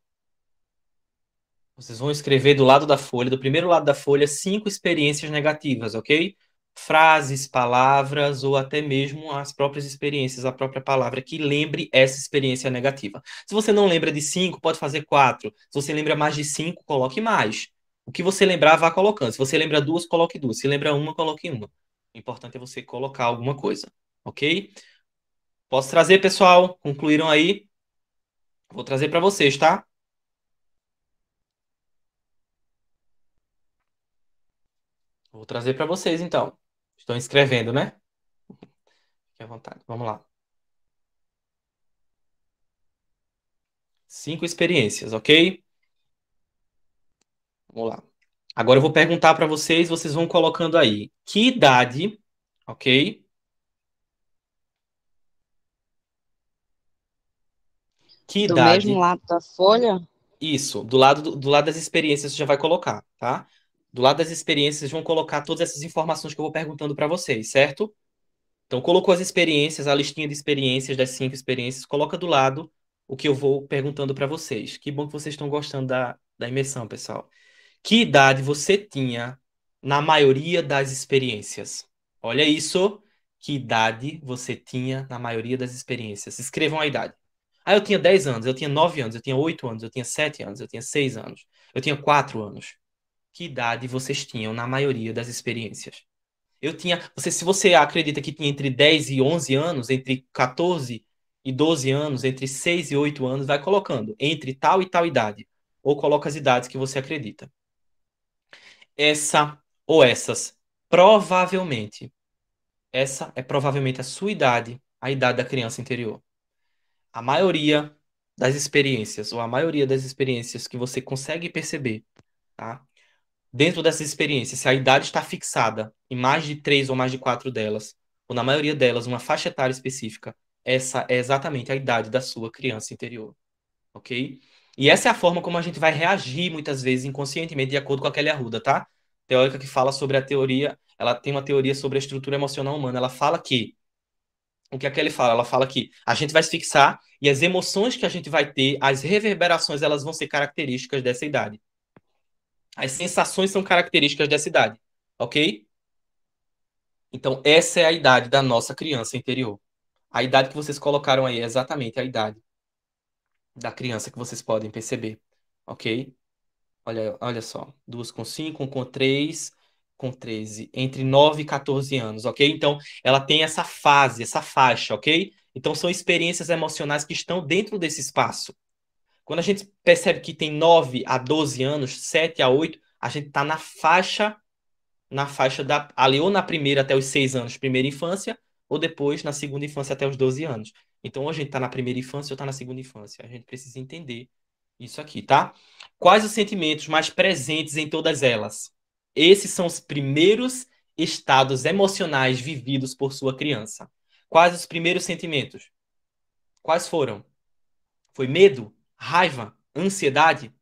Vocês vão escrever do lado da folha, do primeiro lado da folha, 5 experiências negativas, ok? Frases, palavras ou até mesmo as próprias experiências, a própria palavra que lembre essa experiência negativa. Se você não lembra de 5, pode fazer 4. Se você lembra mais de 5, coloque mais. O que você lembrar, vá colocando. Se você lembra 2, coloque 2. Se lembra uma, coloque uma. O importante é você colocar alguma coisa, ok? Posso trazer, pessoal? Concluíram aí? Vou trazer para vocês, tá? Vou trazer para vocês, então. Estão escrevendo, né? Fique à vontade. Vamos lá. 5 experiências, ok? Vamos lá. Agora eu vou perguntar para vocês, vocês vão colocando aí. Que idade, ok? Que Do mesmo idade? lado da folha? Isso, do lado das experiências você já vai colocar, tá? Do lado das experiências, vocês vão colocar todas essas informações que eu vou perguntando para vocês, certo? Então, colocou as experiências, a listinha de experiências, das 5 experiências, coloca do lado o que eu vou perguntando para vocês. Que bom que vocês estão gostando da imersão, pessoal. Que idade você tinha na maioria das experiências? Olha isso. Que idade você tinha na maioria das experiências? Escrevam a idade. Ah, eu tinha 10 anos, eu tinha 9 anos, eu tinha 8 anos, eu tinha 7 anos, eu tinha 6 anos, eu tinha 4 anos. Que idade vocês tinham na maioria das experiências? Eu tinha. Se você acredita que tinha entre 10 e 11 anos, entre 14 e 12 anos, entre 6 e 8 anos, vai colocando entre tal e tal idade. Ou coloca as idades que você acredita. Essa ou essas, provavelmente, essa é provavelmente a sua idade, a idade da criança interior. A maioria das experiências, ou a maioria das experiências que você consegue perceber, tá? Dentro dessas experiências, se a idade está fixada em mais de 3 ou mais de 4 delas, ou na maioria delas, uma faixa etária específica, essa é exatamente a idade da sua criança interior, ok? E essa é a forma como a gente vai reagir muitas vezes inconscientemente de acordo com a Kelly Arruda, tá? Teórica que fala sobre a teoria, ela tem uma teoria sobre a estrutura emocional humana. Ela fala que, o que a Kelly fala? Ela fala que a gente vai se fixar e as emoções que a gente vai ter, as reverberações, elas vão ser características dessa idade. As sensações são características dessa idade, ok? Então, essa é a idade da nossa criança interior. A idade que vocês colocaram aí é exatamente a idade da criança que vocês podem perceber, ok? Olha só. 2 com 5, 1 com 3, com 13. Entre 9 e 14 anos, ok? Então, ela tem essa fase, essa faixa, ok? Então, são experiências emocionais que estão dentro desse espaço. Quando a gente percebe que tem 9 a 12 anos, 7 a 8, a gente está na faixa ali, ou na primeira até os 6 anos, primeira infância, ou depois na segunda infância até os 12 anos. Então, ou a gente está na primeira infância ou está na segunda infância. A gente precisa entender isso aqui, tá? Quais os sentimentos mais presentes em todas elas? Esses são os primeiros estados emocionais vividos por sua criança. Quais os primeiros sentimentos? Quais foram? Foi medo, raiva, ansiedade?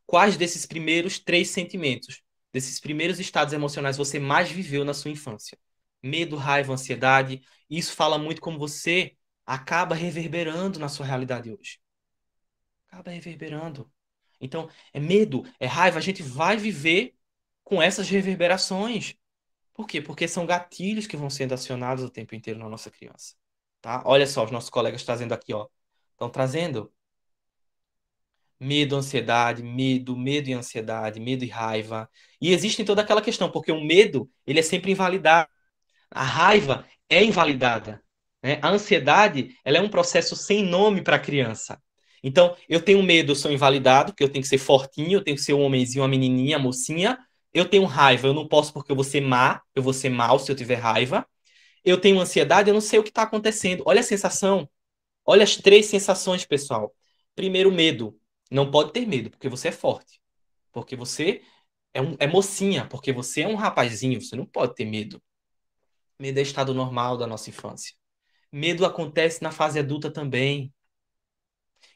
Quais desses primeiros 3 sentimentos, desses primeiros estados emocionais você mais viveu na sua infância? Medo, raiva, ansiedade. Isso fala muito como você acaba reverberando na sua realidade hoje. Acaba reverberando. Então, é medo, é raiva, a gente vai viver com essas reverberações. Por quê? Porque são gatilhos que vão sendo acionados o tempo inteiro na nossa criança, tá? Olha só, os nossos colegas trazendo aqui, ó. Estão trazendo medo, ansiedade, medo e ansiedade, medo e raiva. E existe toda aquela questão, porque o medo, ele é sempre invalidado. A raiva é invalidada, né? A ansiedade, ela é um processo sem nome para a criança. Então, eu tenho medo, eu sou invalidado, porque eu tenho que ser fortinho, eu tenho que ser um homenzinho, uma menininha, mocinha. Eu tenho raiva, eu não posso porque eu vou ser má, eu vou ser mal se eu tiver raiva. Eu tenho ansiedade, eu não sei o que está acontecendo. Olha a sensação, olha as três sensações, pessoal. Primeiro, medo. Não pode ter medo, porque você é forte. Porque você é mocinha, porque você é um rapazinho, você não pode ter medo. Medo é estado normal da nossa infância. Medo acontece na fase adulta também.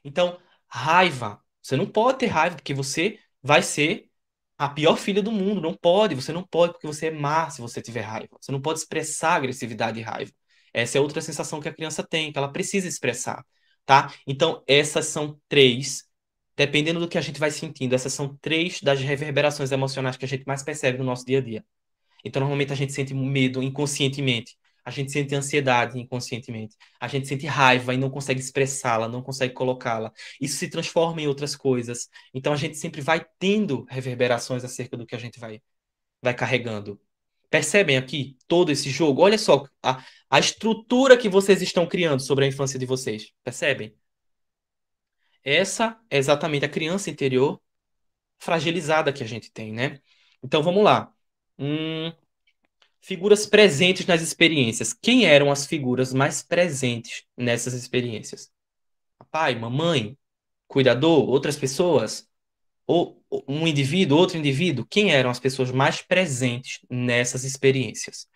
Então, raiva. Você não pode ter raiva, porque você vai ser a pior filha do mundo. Não pode, você não pode, porque você é má se você tiver raiva. Você não pode expressar agressividade e raiva. Essa é outra sensação que a criança tem, que ela precisa expressar, tá? Então, essas são três, dependendo do que a gente vai sentindo, essas são três das reverberações emocionais que a gente mais percebe no nosso dia a dia. Então, normalmente a gente sente medo inconscientemente. A gente sente ansiedade inconscientemente. A gente sente raiva e não consegue expressá-la, não consegue colocá-la. Isso se transforma em outras coisas. Então, a gente sempre vai tendo reverberações acerca do que a gente vai carregando. Percebem aqui todo esse jogo? Olha só a estrutura que vocês estão criando sobre a infância de vocês. Percebem? Essa é exatamente a criança interior fragilizada que a gente tem, né? Então, vamos lá. Hum, Figuras presentes nas experiências. Quem eram as figuras mais presentes nessas experiências? Papai, mamãe, cuidador, outras pessoas? Ou um indivíduo, outro indivíduo? Quem eram as pessoas mais presentes nessas experiências?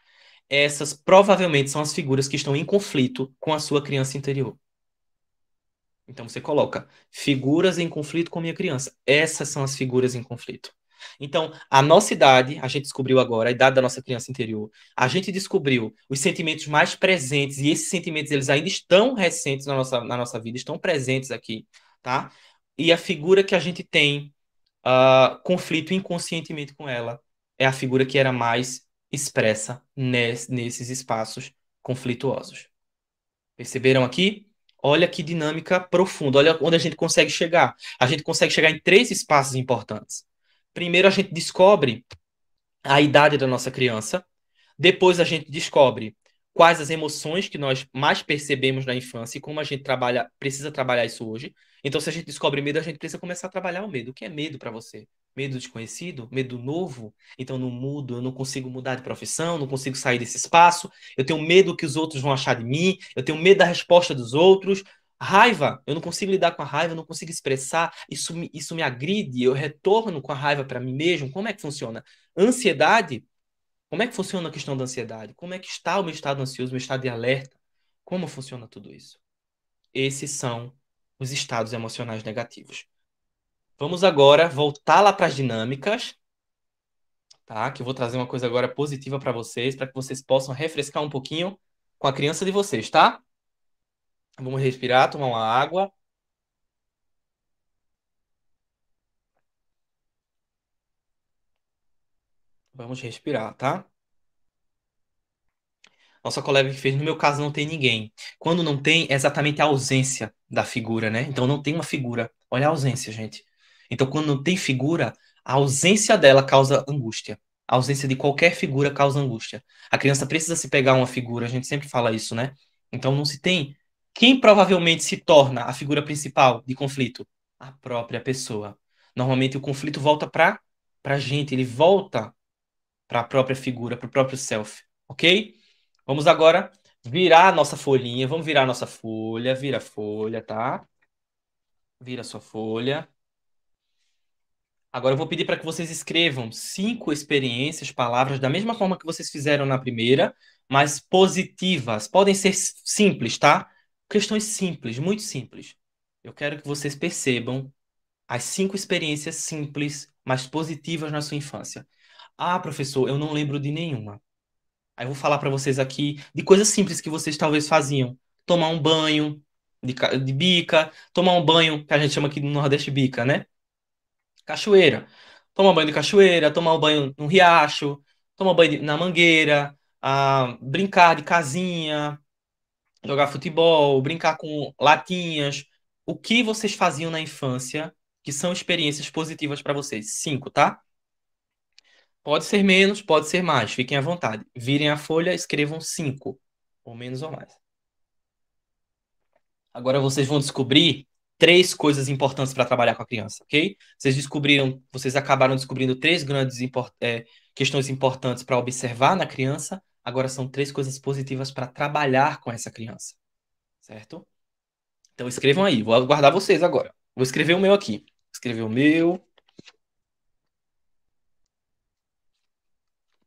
Essas provavelmente são as figuras que estão em conflito com a sua criança interior. Então você coloca figuras em conflito com minha criança. Essas são as figuras em conflito. Então, a nossa idade, a gente descobriu agora, a idade da nossa criança interior, a gente descobriu os sentimentos mais presentes, e esses sentimentos eles ainda estão recentes na nossa vida, estão presentes aqui, tá? E a figura que a gente tem conflito inconscientemente com ela é a figura que era mais expressa nesses espaços conflituosos. Perceberam aqui? Olha que dinâmica profunda. Olha onde a gente consegue chegar. A gente consegue chegar em três espaços importantes. Primeiro, a gente descobre a idade da nossa criança. Depois, a gente descobre quais as emoções que nós mais percebemos na infância e como a gente precisa trabalhar isso hoje. Então, se a gente descobre medo, a gente precisa começar a trabalhar o medo. O que é medo para você? Medo do desconhecido? Medo do novo? Então, não mudo, eu não consigo mudar de profissão, não consigo sair desse espaço. Eu tenho medo que os outros vão achar de mim. Eu tenho medo da resposta dos outros. Raiva, eu não consigo lidar com a raiva, eu não consigo expressar. Isso me agride, eu retorno com a raiva para mim mesmo. Como é que funciona? Ansiedade. Como é que funciona a questão da ansiedade? Como é que está o meu estado ansioso, o meu estado de alerta? Como funciona tudo isso? Esses são os estados emocionais negativos. Vamos agora voltar lá para as dinâmicas, tá? Que eu vou trazer uma coisa agora positiva para que vocês possam refrescar um pouquinho com a criança de vocês, tá? Vamos respirar, tomar uma água. Vamos respirar, tá? Nossa colega que fez, no meu caso, não tem ninguém. Quando não tem, é exatamente a ausência da figura, né? Então não tem uma figura. Olha a ausência, gente. Então, quando não tem figura, a ausência dela causa angústia. A ausência de qualquer figura causa angústia. A criança precisa se pegar a uma figura, a gente sempre fala isso, né? Então não se tem. Quem provavelmente se torna a figura principal de conflito? A própria pessoa. Normalmente o conflito volta para a gente, ele volta para a própria figura, para o próprio self, ok? Vamos agora virar a nossa folhinha. Vamos virar a nossa folha. Vira a folha, tá? Vira a sua folha. Agora eu vou pedir para que vocês escrevam 5 experiências, palavras, da mesma forma que vocês fizeram na primeira, mas positivas. Podem ser simples, tá? Questões simples, muito simples. Eu quero que vocês percebam as 5 experiências simples, mas positivas na sua infância. Ah, professor, eu não lembro de nenhuma. Aí eu vou falar para vocês aqui de coisas simples que vocês talvez faziam. Tomar um banho de bica, tomar um banho, que a gente chama aqui no Nordeste bica, né? Cachoeira. Tomar banho de cachoeira, tomar um banho no riacho, tomar banho na mangueira, brincar de casinha, jogar futebol, brincar com latinhas. O que vocês faziam na infância que são experiências positivas para vocês? 5, tá? Pode ser menos, pode ser mais. Fiquem à vontade. Virem a folha, escrevam 5, ou menos ou mais. Agora vocês vão descobrir 3 coisas importantes para trabalhar com a criança, ok? Vocês acabaram descobrindo 3 grandes questões importantes para observar na criança. Agora são 3 coisas positivas para trabalhar com essa criança, certo? Então escrevam aí. Vou aguardar vocês agora. Vou escrever o meu aqui. Escrever o meu.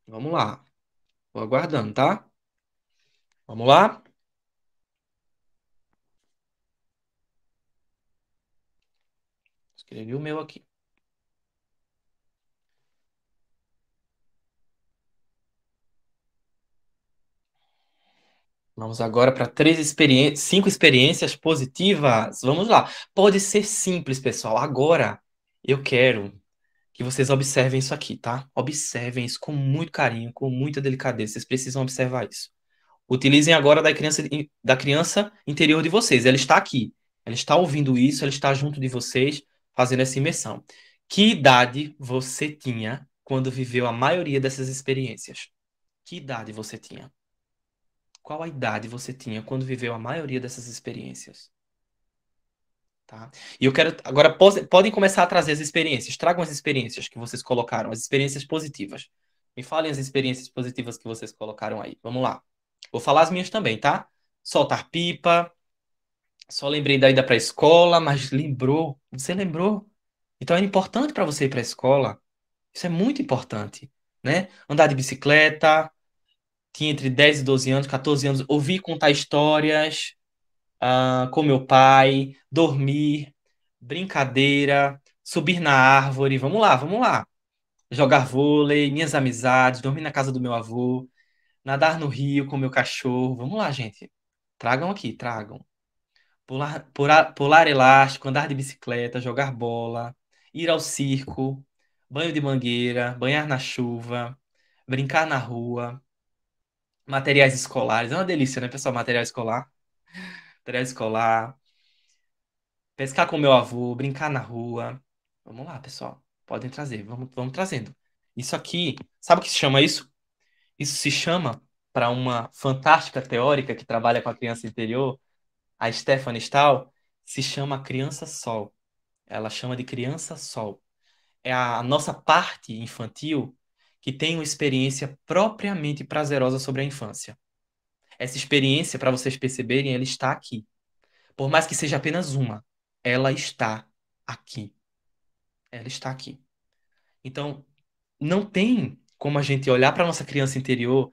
Vamos lá. Vou aguardando, tá? Vamos lá? Escrevi o meu aqui. Vamos agora para 5 experiências positivas. Vamos lá. Pode ser simples, pessoal. Agora eu quero que vocês observem isso aqui, tá? Observem isso com muito carinho, com muita delicadeza. Vocês precisam observar isso. Utilizem agora da criança interior de vocês. Ela está aqui. Ela está ouvindo isso, ela está junto de vocês, fazendo essa imersão. Que idade você tinha quando viveu a maioria dessas experiências? Que idade você tinha? Qual a idade você tinha quando viveu a maioria dessas experiências? Tá? E eu quero. Agora, podem começar a trazer as experiências. Tragam as experiências que vocês colocaram, as experiências positivas. Me falem as experiências positivas que vocês colocaram aí. Vamos lá. Vou falar as minhas também, tá? Soltar pipa. Só lembrei da ida para a escola, mas lembrou. Você lembrou? Então é importante para você ir para a escola. Isso é muito importante, né? Andar de bicicleta. Tinha entre 10 e 12 anos, 14 anos. Ouvir contar histórias. Com meu pai, dormir, brincadeira, subir na árvore, vamos lá, vamos lá. Jogar vôlei, minhas amizades, dormir na casa do meu avô, nadar no rio com meu cachorro, vamos lá, gente. Tragam aqui, tragam. Pular elástico, andar de bicicleta, jogar bola, ir ao circo, banho de mangueira, banhar na chuva, brincar na rua, materiais escolares. É uma delícia, né, pessoal? Material escolar. Material escolar. Pescar com meu avô, brincar na rua. Vamos lá, pessoal. Podem trazer, vamos trazendo. Isso aqui, sabe o que se chama isso? Isso se chama, para uma fantástica teórica que trabalha com a criança interior, a Stephanie Stahl, se chama criança sol. Ela chama de criança sol. É a nossa parte infantil que tem uma experiência propriamente prazerosa sobre a infância. Essa experiência, para vocês perceberem, ela está aqui. Por mais que seja apenas uma, ela está aqui. Ela está aqui. Então, não tem como a gente olhar para nossa criança interior,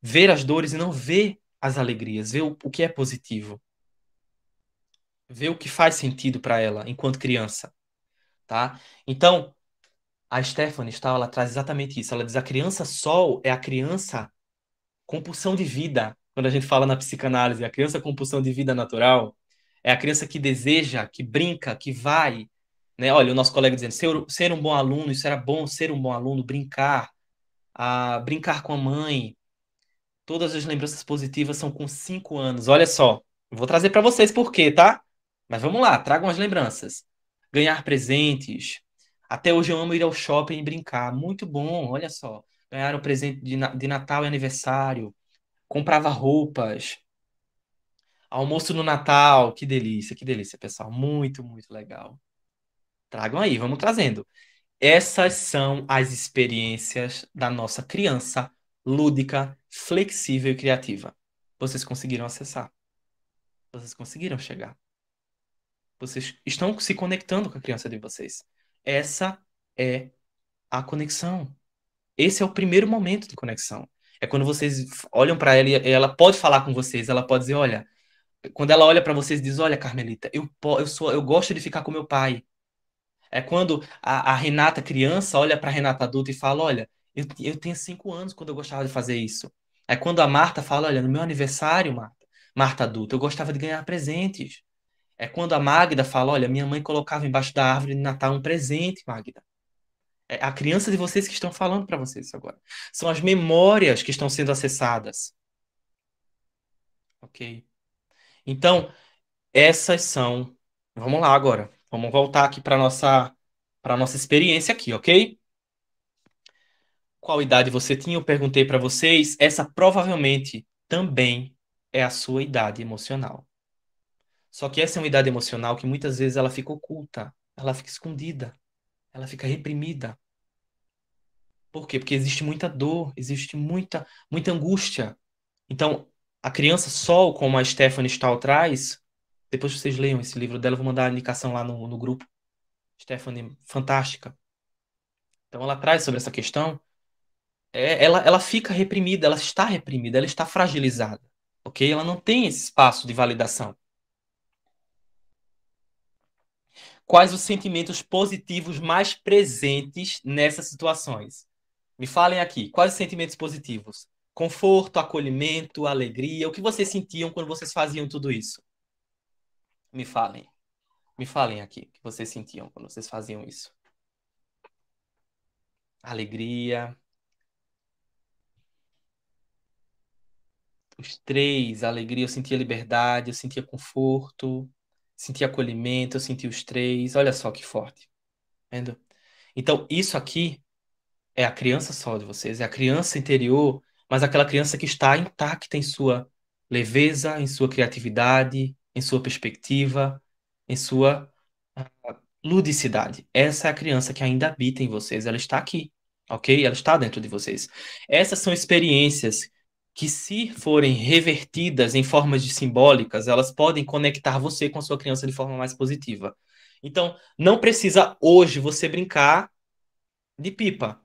ver as dores e não ver as alegrias, ver o que é positivo, ver o que faz sentido para ela enquanto criança, tá? Então, a Stephanie Stahl, ela traz exatamente isso. Ela diz a criança sol é a criança com pulsão de vida. Quando a gente fala na psicanálise, a criança com pulsão de vida natural é a criança que deseja, que brinca, que vai, né? Olha, o nosso colega dizendo, ser um bom aluno, isso era bom, ser um bom aluno, brincar, brincar com a mãe. Todas as lembranças positivas são com 5 anos. Olha só, eu vou trazer para vocês por quê, tá? Mas vamos lá, tragam as lembranças. Ganhar presentes. Até hoje eu amo ir ao shopping e brincar. Muito bom, olha só. Ganhar um presente de Natal e aniversário. Comprava roupas. Almoço no Natal. Que delícia, pessoal. Muito, muito legal. Tragam aí, vamos trazendo. Essas são as experiências da nossa criança lúdica, flexível e criativa. Vocês conseguiram acessar. Vocês conseguiram chegar. Vocês estão se conectando com a criança de vocês. Essa é a conexão. Esse é o primeiro momento de conexão. É quando vocês olham para ela e ela pode falar com vocês. Ela pode dizer, olha, quando ela olha para vocês e diz, olha, Carmelita, eu gosto de ficar com meu pai. É quando a Renata criança olha para a Renata adulta e fala, olha, eu tinha 5 anos quando eu gostava de fazer isso. É quando a Marta fala, olha, no meu aniversário, Marta adulta, eu gostava de ganhar presentes. É quando a Magda fala, olha, minha mãe colocava embaixo da árvore de Natal um presente, Magda. É a criança de vocês que estão falando para vocês isso agora. São as memórias que estão sendo acessadas. Ok? Então, essas são. Vamos lá agora. Vamos voltar aqui para nossa experiência aqui, ok? Qual idade você tinha? Eu perguntei para vocês. Essa provavelmente também é a sua idade emocional. Só que essa é uma idade emocional que muitas vezes ela fica oculta, ela fica escondida, ela fica reprimida. Por quê? Porque existe muita dor, existe muita angústia. Então, a criança Sol, como a Stephanie Stahl traz, depois que vocês leiam esse livro dela, eu vou mandar a indicação lá no grupo. Stephanie, fantástica. Então, ela traz sobre essa questão. Ela fica reprimida, ela está reprimida, ela está fragilizada. Ok? Ela não tem esse espaço de validação. Quais os sentimentos positivos mais presentes nessas situações? Me falem aqui, quais os sentimentos positivos? Conforto, acolhimento, alegria. O que vocês sentiam quando vocês faziam tudo isso? Me falem. Me falem aqui o que vocês sentiam quando vocês faziam isso. Alegria. Os três, alegria, eu sentia liberdade, eu sentia conforto, sentia acolhimento, eu sentia os três. Olha só que forte. Vendo? Então, isso aqui é a criança só de vocês, é a criança interior, mas aquela criança que está intacta em sua leveza, em sua criatividade, em sua perspectiva, em sua ludicidade. Essa é a criança que ainda habita em vocês, ela está aqui, ok? Ela está dentro de vocês. Essas são experiências que, se forem revertidas em formas de simbólicas, elas podem conectar você com a sua criança de forma mais positiva. Então, não precisa hoje você brincar de pipa,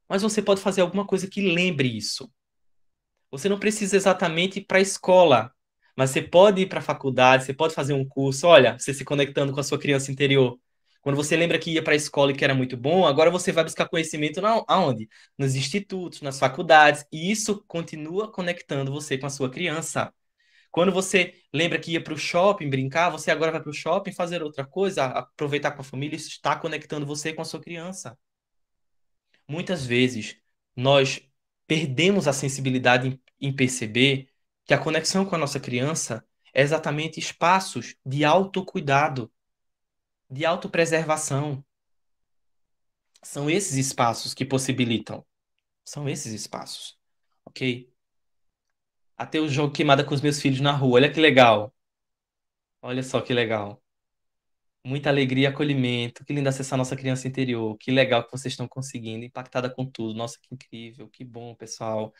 mas você pode fazer alguma coisa que lembre isso. Você não precisa exatamente ir para a escola, mas você pode ir para a faculdade, você pode fazer um curso. Olha, você se conectando com a sua criança interior. Quando você lembra que ia para a escola e que era muito bom, agora você vai buscar conhecimento aonde? Nos institutos, nas faculdades, e isso continua conectando você com a sua criança. Quando você lembra que ia para o shopping brincar, você agora vai para o shopping fazer outra coisa, aproveitar com a família, isso está conectando você com a sua criança. Muitas vezes nós perdemos a sensibilidade em perceber que a conexão com a nossa criança é exatamente espaços de autocuidado, de autopreservação. São esses espaços que possibilitam. São esses espaços, ok? Até o jogo queimada com os meus filhos na rua. Olha que legal. Olha só que legal. Muita alegria e acolhimento. Que lindo acessar nossa criança interior. Que legal que vocês estão conseguindo. Impactada com tudo. Nossa, que incrível. Que bom, pessoal.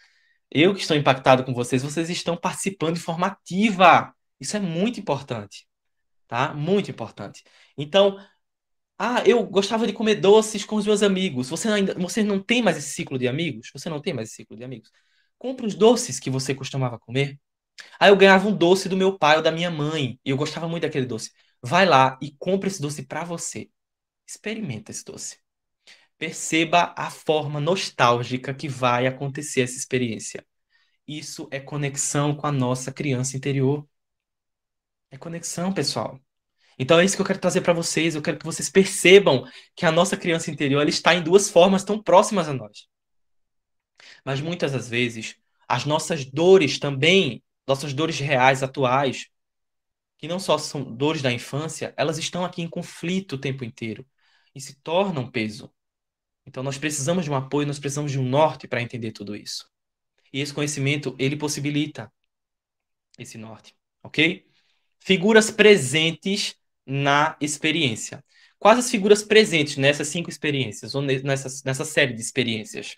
Eu que estou impactado com vocês, vocês estão participando de forma ativa. Isso é muito importante, tá? Muito importante. Então, eu gostava de comer doces com os meus amigos. Você não tem mais esse ciclo de amigos? Você não tem mais esse ciclo de amigos? Compre os doces que você costumava comer. Eu ganhava um doce do meu pai ou da minha mãe, e eu gostava muito daquele doce. Vai lá e compre esse doce para você. Experimenta esse doce. Perceba a forma nostálgica que vai acontecer essa experiência. Isso é conexão com a nossa criança interior. É conexão, pessoal. Então é isso que eu quero trazer para vocês. Eu quero que vocês percebam que a nossa criança interior ela está em duas formas tão próximas a nós. Mas muitas das vezes, as nossas dores também, nossas dores reais, atuais, que não só são dores da infância, elas estão aqui em conflito o tempo inteiro e se tornam peso. Então nós precisamos de um apoio, nós precisamos de um norte para entender tudo isso. E esse conhecimento, ele possibilita esse norte, ok? Figuras presentes na experiência. Quais as figuras presentes nessas 5 experiências, ou nessa série de experiências?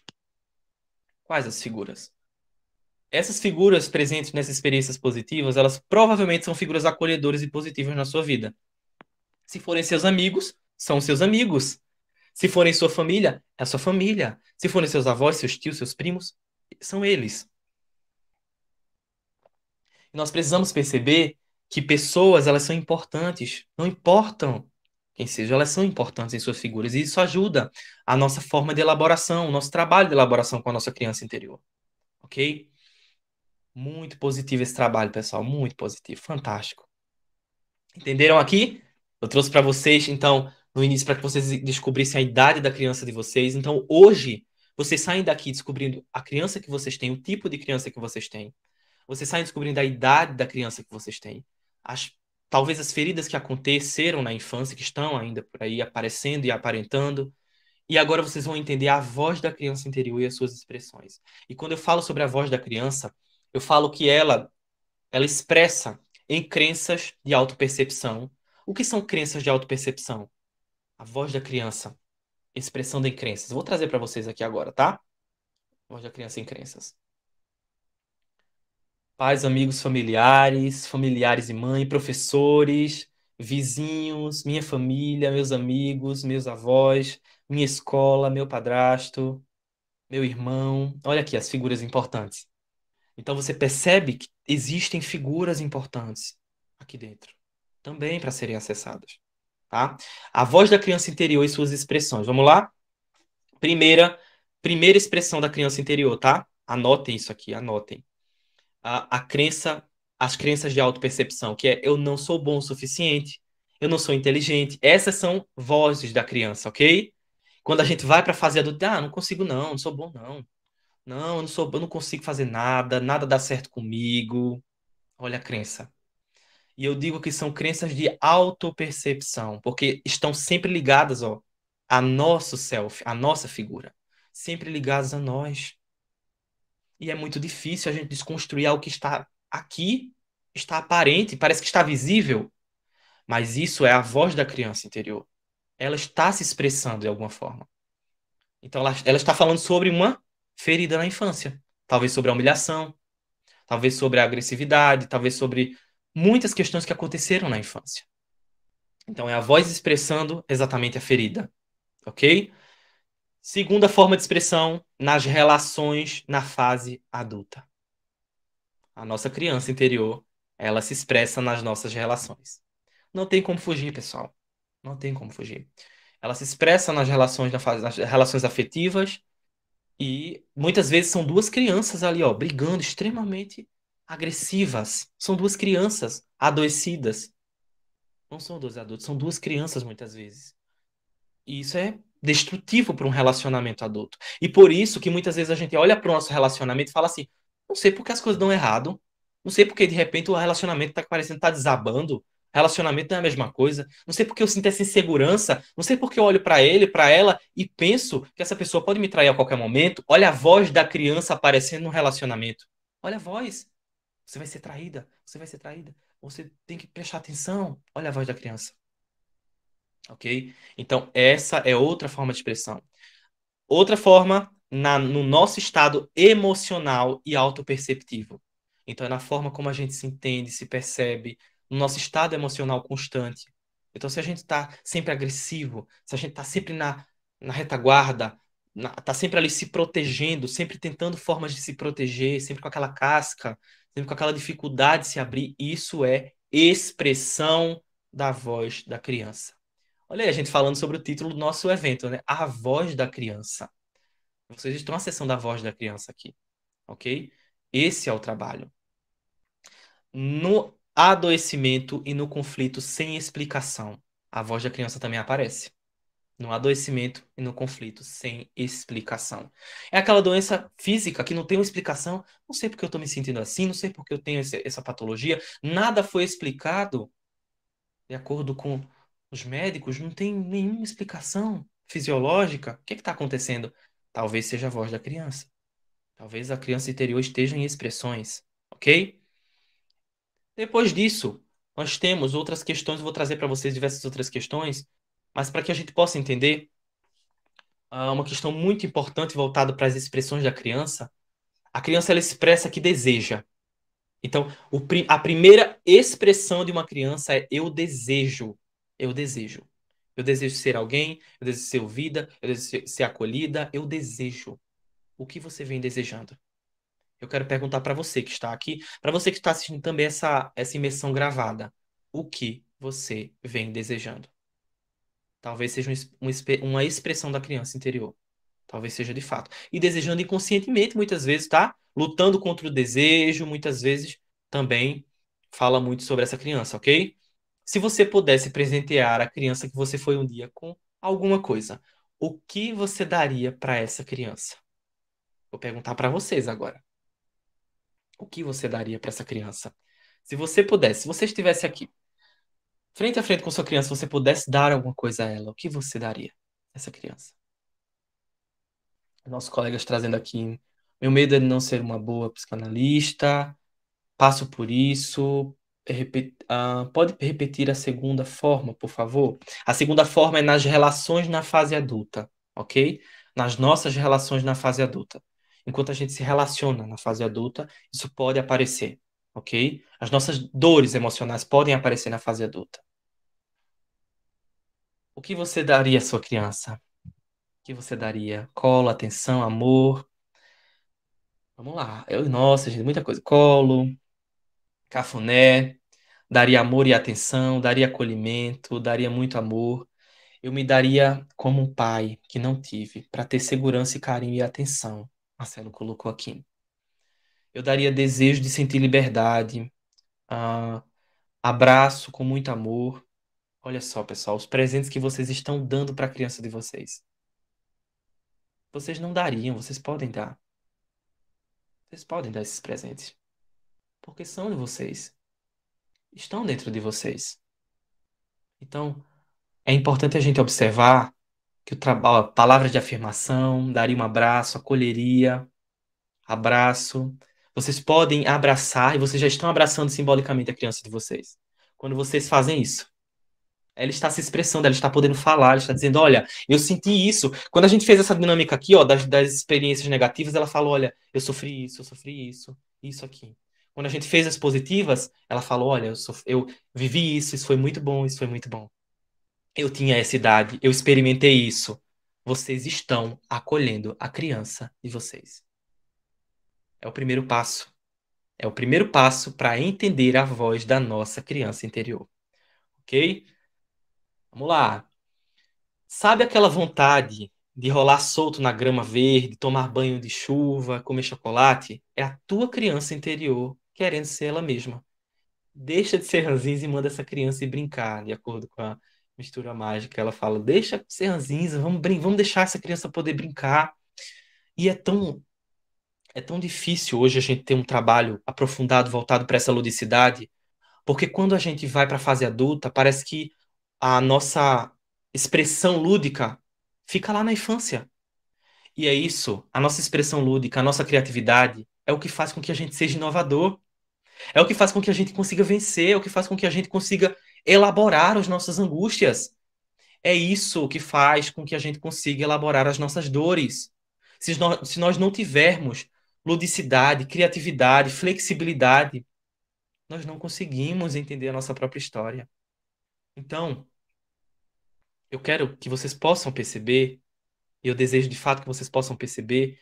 Quais as figuras? Essas figuras presentes nessas experiências positivas, elas provavelmente são figuras acolhedoras e positivas na sua vida. Se forem seus amigos, são seus amigos. Se forem sua família, é a sua família. Se forem seus avós, seus tios, seus primos, são eles. Nós precisamos perceber que pessoas, elas são importantes, não importam quem seja, elas são importantes em suas figuras, e isso ajuda a nossa forma de elaboração, o nosso trabalho de elaboração com a nossa criança interior, ok? Muito positivo esse trabalho, pessoal, muito positivo, fantástico. Entenderam aqui? Eu trouxe para vocês, então, no início para que vocês descobrissem a idade da criança de vocês. Então, hoje, vocês saem daqui descobrindo a criança que vocês têm, o tipo de criança que vocês têm. Vocês saem descobrindo a idade da criança que vocês têm. As, talvez as feridas que aconteceram na infância, que estão ainda por aí aparecendo e aparentando. E agora vocês vão entender a voz da criança interior e as suas expressões. E quando eu falo sobre a voz da criança, eu falo que ela expressa em crenças de autopercepção. O que são crenças de autopercepção? A voz da criança, expressando em crenças. Vou trazer para vocês aqui agora, tá? Voz da criança em crenças. Pais, amigos, familiares, familiares e mãe, professores, vizinhos, minha família, meus amigos, meus avós, minha escola, meu padrasto, meu irmão. Olha aqui as figuras importantes. Então você percebe que existem figuras importantes aqui dentro, também para serem acessadas, tá? A voz da criança interior e suas expressões. Vamos lá? Primeira expressão da criança interior, tá? Anotem isso aqui, anotem. A crença, as crenças de autopercepção, que é eu não sou bom o suficiente, eu não sou inteligente. Essas são vozes da criança, ok? Quando a gente vai para a fase adulta, não consigo não sou bom não. Não, eu não consigo fazer nada, nada dá certo comigo. Olha a crença. E eu digo que são crenças de autopercepção, porque estão sempre ligadas, ó, a nosso self, a nossa figura, sempre ligadas a nós. E é muito difícil a gente desconstruir algo que está aqui, está aparente, parece que está visível, mas isso é a voz da criança interior. Ela está se expressando de alguma forma. Então ela está falando sobre uma ferida na infância, talvez sobre a humilhação, talvez sobre a agressividade, talvez sobre muitas questões que aconteceram na infância. Então é a voz expressando exatamente a ferida, ok? Segunda forma de expressão, nas relações na fase adulta. A nossa criança interior, ela se expressa nas nossas relações. Não tem como fugir, pessoal. Não tem como fugir. Ela se expressa nas relações, nas relações afetivas e muitas vezes são duas crianças ali, ó, brigando extremamente agressivas. São duas crianças adoecidas. Não são dois adultos, são duas crianças muitas vezes. E isso é destrutivo para um relacionamento adulto. E por isso que muitas vezes a gente olha para o nosso relacionamento e fala assim: não sei por que as coisas dão errado. Não sei porque de repente o relacionamento está parecendo estar desabando. Relacionamento não é a mesma coisa. Não sei porque eu sinto essa insegurança. Não sei porque eu olho para ele, para ela e penso que essa pessoa pode me trair a qualquer momento. Olha a voz da criança aparecendo no relacionamento. Olha a voz. Você vai ser traída. Você vai ser traída. Você tem que prestar atenção. Olha a voz da criança. Ok? Então, essa é outra forma de expressão. Outra forma, no nosso estado emocional e autoperceptivo. Então, é na forma como a gente se entende, se percebe, no nosso estado emocional constante. Então, se a gente está sempre agressivo, se a gente está sempre na retaguarda, está sempre ali se protegendo, sempre tentando formas de se proteger, sempre com aquela casca, sempre com aquela dificuldade de se abrir, isso é expressão da voz da criança. Olha aí, a gente falando sobre o título do nosso evento, né? A voz da criança. Vocês estão acessando a voz da criança aqui, ok? Esse é o trabalho. No adoecimento e no conflito sem explicação, a voz da criança também aparece. No adoecimento e no conflito sem explicação. É aquela doença física que não tem uma explicação. Não sei porque eu estou me sentindo assim, não sei porque eu tenho essa patologia. Nada foi explicado de acordo com os médicos, não tem nenhuma explicação fisiológica. O que está acontecendo? Talvez seja a voz da criança. Talvez a criança interior esteja em expressões, ok? Depois disso, nós temos outras questões. Eu vou trazer para vocês diversas outras questões, mas para que a gente possa entender, uma questão muito importante voltada para as expressões da criança. A criança ela expressa que deseja. Então, a primeira expressão de uma criança é eu desejo. Eu desejo. Eu desejo ser alguém, eu desejo ser ouvida, eu desejo ser acolhida, eu desejo. O que você vem desejando? Eu quero perguntar para você que está aqui, para você que está assistindo também essa imersão gravada. O que você vem desejando? Talvez seja uma expressão da criança interior. Talvez seja de fato. E desejando inconscientemente, muitas vezes, tá? Lutando contra o desejo, muitas vezes também fala muito sobre essa criança, ok? Se você pudesse presentear a criança que você foi um dia com alguma coisa, o que você daria para essa criança? Vou perguntar para vocês agora. O que você daria para essa criança? Se você pudesse, se você estivesse aqui, frente a frente com sua criança, você pudesse dar alguma coisa a ela, o que você daria a essa criança? Nossos colegas trazendo aqui. Meu medo é de não ser uma boa psicanalista. Passo por isso. Pode repetir a segunda forma, por favor? A segunda forma é nas relações na fase adulta, ok? Nas nossas relações na fase adulta. Enquanto a gente se relaciona na fase adulta, isso pode aparecer, ok? As nossas dores emocionais podem aparecer na fase adulta. O que você daria à sua criança? O que você daria? Colo, atenção, amor? Vamos lá. Nossa, gente, muita coisa. Colo, cafuné, daria amor e atenção, daria acolhimento, daria muito amor. Eu me daria como um pai que não tive, para ter segurança e carinho e atenção. Marcelo colocou aqui. Eu daria desejo de sentir liberdade, ah, abraço com muito amor. Olha só, pessoal, os presentes que vocês estão dando para a criança de vocês. Vocês não dariam, vocês podem dar. Vocês podem dar esses presentes. Porque são de vocês. Estão dentro de vocês. Então, é importante a gente observar que o trabalho, palavras de afirmação, daria um abraço, acolheria, abraço. Vocês podem abraçar e vocês já estão abraçando simbolicamente a criança de vocês. Quando vocês fazem isso, ela está se expressando, ela está podendo falar, ela está dizendo, olha, eu senti isso. Quando a gente fez essa dinâmica aqui, ó, das experiências negativas, ela falou, olha, eu sofri isso aqui. Quando a gente fez as positivas, ela falou, olha, eu vivi isso foi muito bom, isso foi muito bom. Eu tinha essa idade, eu experimentei isso. Vocês estão acolhendo a criança de vocês. É o primeiro passo. É o primeiro passo para entender a voz da nossa criança interior. Ok? Vamos lá. Sabe aquela vontade de rolar solto na grama verde, tomar banho de chuva, comer chocolate? É a tua criança interior querendo ser ela mesma. Deixa de ser ranzinza e manda essa criança ir brincar, de acordo com a mistura mágica. Ela fala: deixa de ser ranzinza, vamos deixar essa criança poder brincar. E é tão difícil hoje a gente ter um trabalho aprofundado voltado para essa ludicidade, porque quando a gente vai para a fase adulta, parece que a nossa expressão lúdica fica lá na infância. E é isso, a nossa expressão lúdica, a nossa criatividade, é o que faz com que a gente seja inovador. É o que faz com que a gente consiga vencer, é o que faz com que a gente consiga elaborar as nossas angústias. É isso que faz com que a gente consiga elaborar as nossas dores. Se nós não tivermos ludicidade, criatividade, flexibilidade, nós não conseguimos entender a nossa própria história. Então, eu quero que vocês possam perceber, e eu desejo de fato que vocês possam perceber,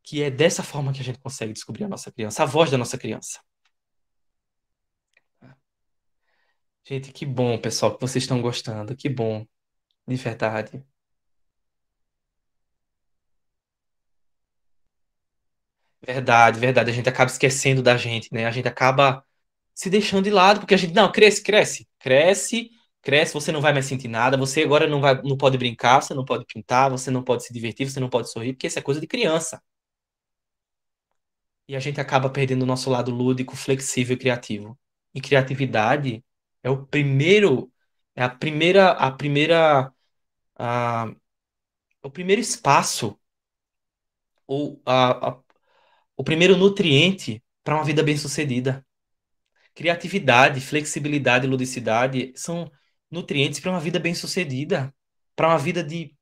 que é dessa forma que a gente consegue descobrir a nossa criança, a voz da nossa criança. Gente, que bom, pessoal, que vocês estão gostando. Que bom, de verdade. Verdade, verdade. A gente acaba esquecendo da gente, né? A gente acaba se deixando de lado, porque a gente, não, cresce, cresce, cresce, cresce, você não vai mais sentir nada, você agora não pode brincar, você não pode pintar, você não pode se divertir, você não pode sorrir, porque isso é coisa de criança. E a gente acaba perdendo o nosso lado lúdico, flexível e criativo. E criatividade é a, o primeiro espaço ou o primeiro nutriente para uma vida bem-sucedida. Criatividade, flexibilidade e ludicidade são nutrientes para uma vida bem-sucedida, para uma vida de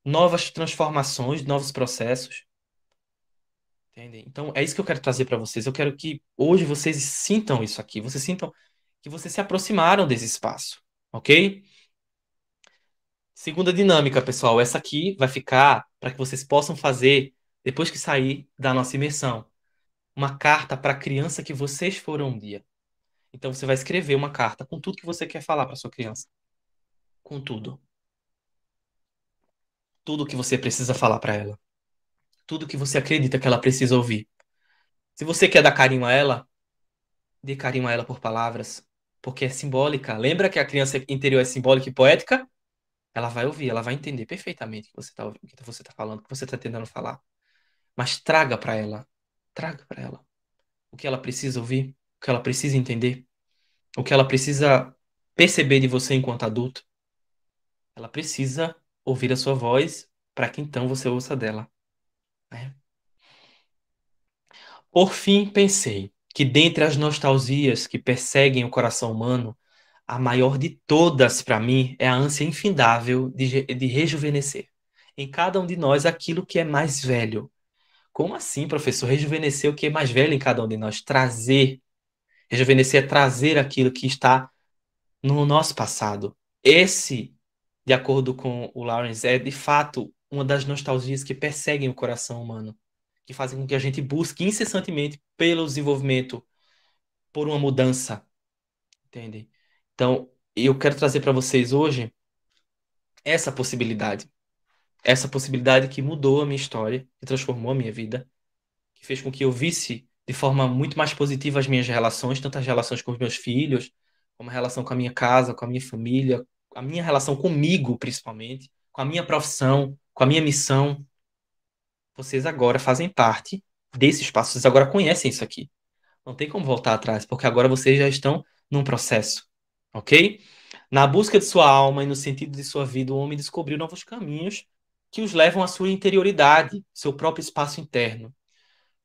novas transformações, de novos processos. Entende? Então, é isso que eu quero trazer para vocês. Eu quero que hoje vocês sintam isso aqui, vocês sintam que vocês se aproximaram desse espaço, ok? Segunda dinâmica, pessoal. Essa aqui vai ficar para que vocês possam fazer depois que sair da nossa imersão. Uma carta para a criança que vocês foram um dia. Então você vai escrever uma carta com tudo que você quer falar para sua criança. Com tudo. Tudo que você precisa falar para ela. Tudo que você acredita que ela precisa ouvir. Se você quer dar carinho a ela, dê carinho a ela por palavras, porque é simbólica. Lembra que a criança interior é simbólica e poética? Ela vai ouvir, ela vai entender perfeitamente o que você está ouvindo, o que você está falando, o que você está tentando falar. Mas traga para ela o que ela precisa ouvir, o que ela precisa entender, o que ela precisa perceber de você enquanto adulto. Ela precisa ouvir a sua voz para que então você ouça dela, né? Por fim, pensei que dentre as nostalgias que perseguem o coração humano, a maior de todas para mim é a ânsia infindável de rejuvenescer em cada um de nós aquilo que é mais velho. Como assim, professor? Rejuvenescer o que é mais velho em cada um de nós? Trazer. Rejuvenescer é trazer aquilo que está no nosso passado. Esse, de acordo com o Lawrence, é de fato uma das nostalgias que perseguem o coração humano, que fazem com que a gente busque incessantemente pelo desenvolvimento, por uma mudança, entende? Então, eu quero trazer para vocês hoje essa possibilidade. Essa possibilidade que mudou a minha história, que transformou a minha vida, que fez com que eu visse de forma muito mais positiva as minhas relações, tanto as relações com os meus filhos, como a relação com a minha casa, com a minha família, a minha relação comigo, principalmente, com a minha profissão, com a minha missão. Vocês agora fazem parte desse espaço, vocês agora conhecem isso aqui. Não tem como voltar atrás, porque agora vocês já estão num processo, ok? Na busca de sua alma e no sentido de sua vida, o homem descobriu novos caminhos que os levam à sua interioridade, seu próprio espaço interno.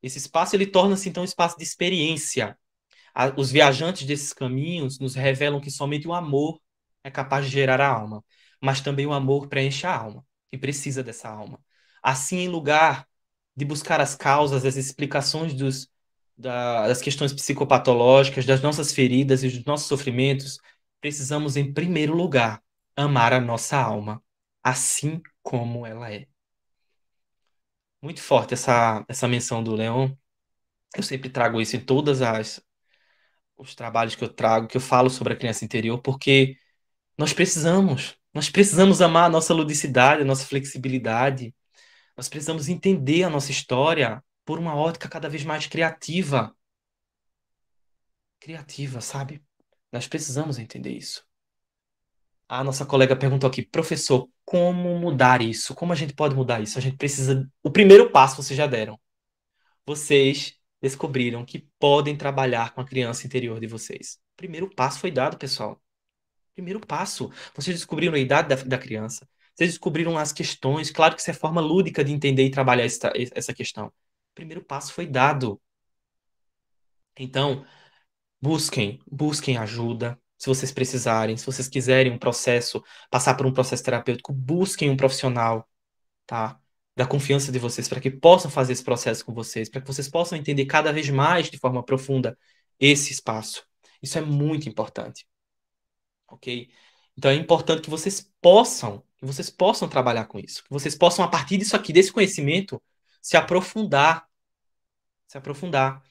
Esse espaço ele torna-se então um espaço de experiência. Os viajantes desses caminhos nos revelam que somente o amor é capaz de gerar a alma, mas também o amor preenche a alma e precisa dessa alma. Assim, em lugar de buscar as causas, as explicações das questões psicopatológicas, das nossas feridas e dos nossos sofrimentos, precisamos, em primeiro lugar, amar a nossa alma, assim como ela é. Muito forte essa menção do Leon. Eu sempre trago isso em todas os trabalhos que eu trago, que eu falo sobre a criança interior, porque nós precisamos amar a nossa ludicidade, a nossa flexibilidade, nós precisamos entender a nossa história por uma ótica cada vez mais criativa, criativa, sabe? Nós precisamos entender isso. A nossa colega perguntou aqui, professor, como mudar isso? Como a gente pode mudar isso? A gente precisa. O primeiro passo vocês já deram. Vocês descobriram que podem trabalhar com a criança interior de vocês. O primeiro passo foi dado, pessoal. Primeiro passo. Vocês descobriram a idade da criança. Vocês descobriram as questões. Claro que isso é forma lúdica de entender e trabalhar essa questão. O primeiro passo foi dado. Então, busquem ajuda. Se vocês precisarem, se vocês quiserem um processo, passar por um processo terapêutico, busquem um profissional, tá? Da confiança de vocês, para que possam fazer esse processo com vocês, para que vocês possam entender cada vez mais de forma profunda esse espaço. Isso é muito importante, ok? Então é importante que vocês possam trabalhar com isso, que vocês possam, a partir disso aqui, desse conhecimento, se aprofundar, se aprofundar.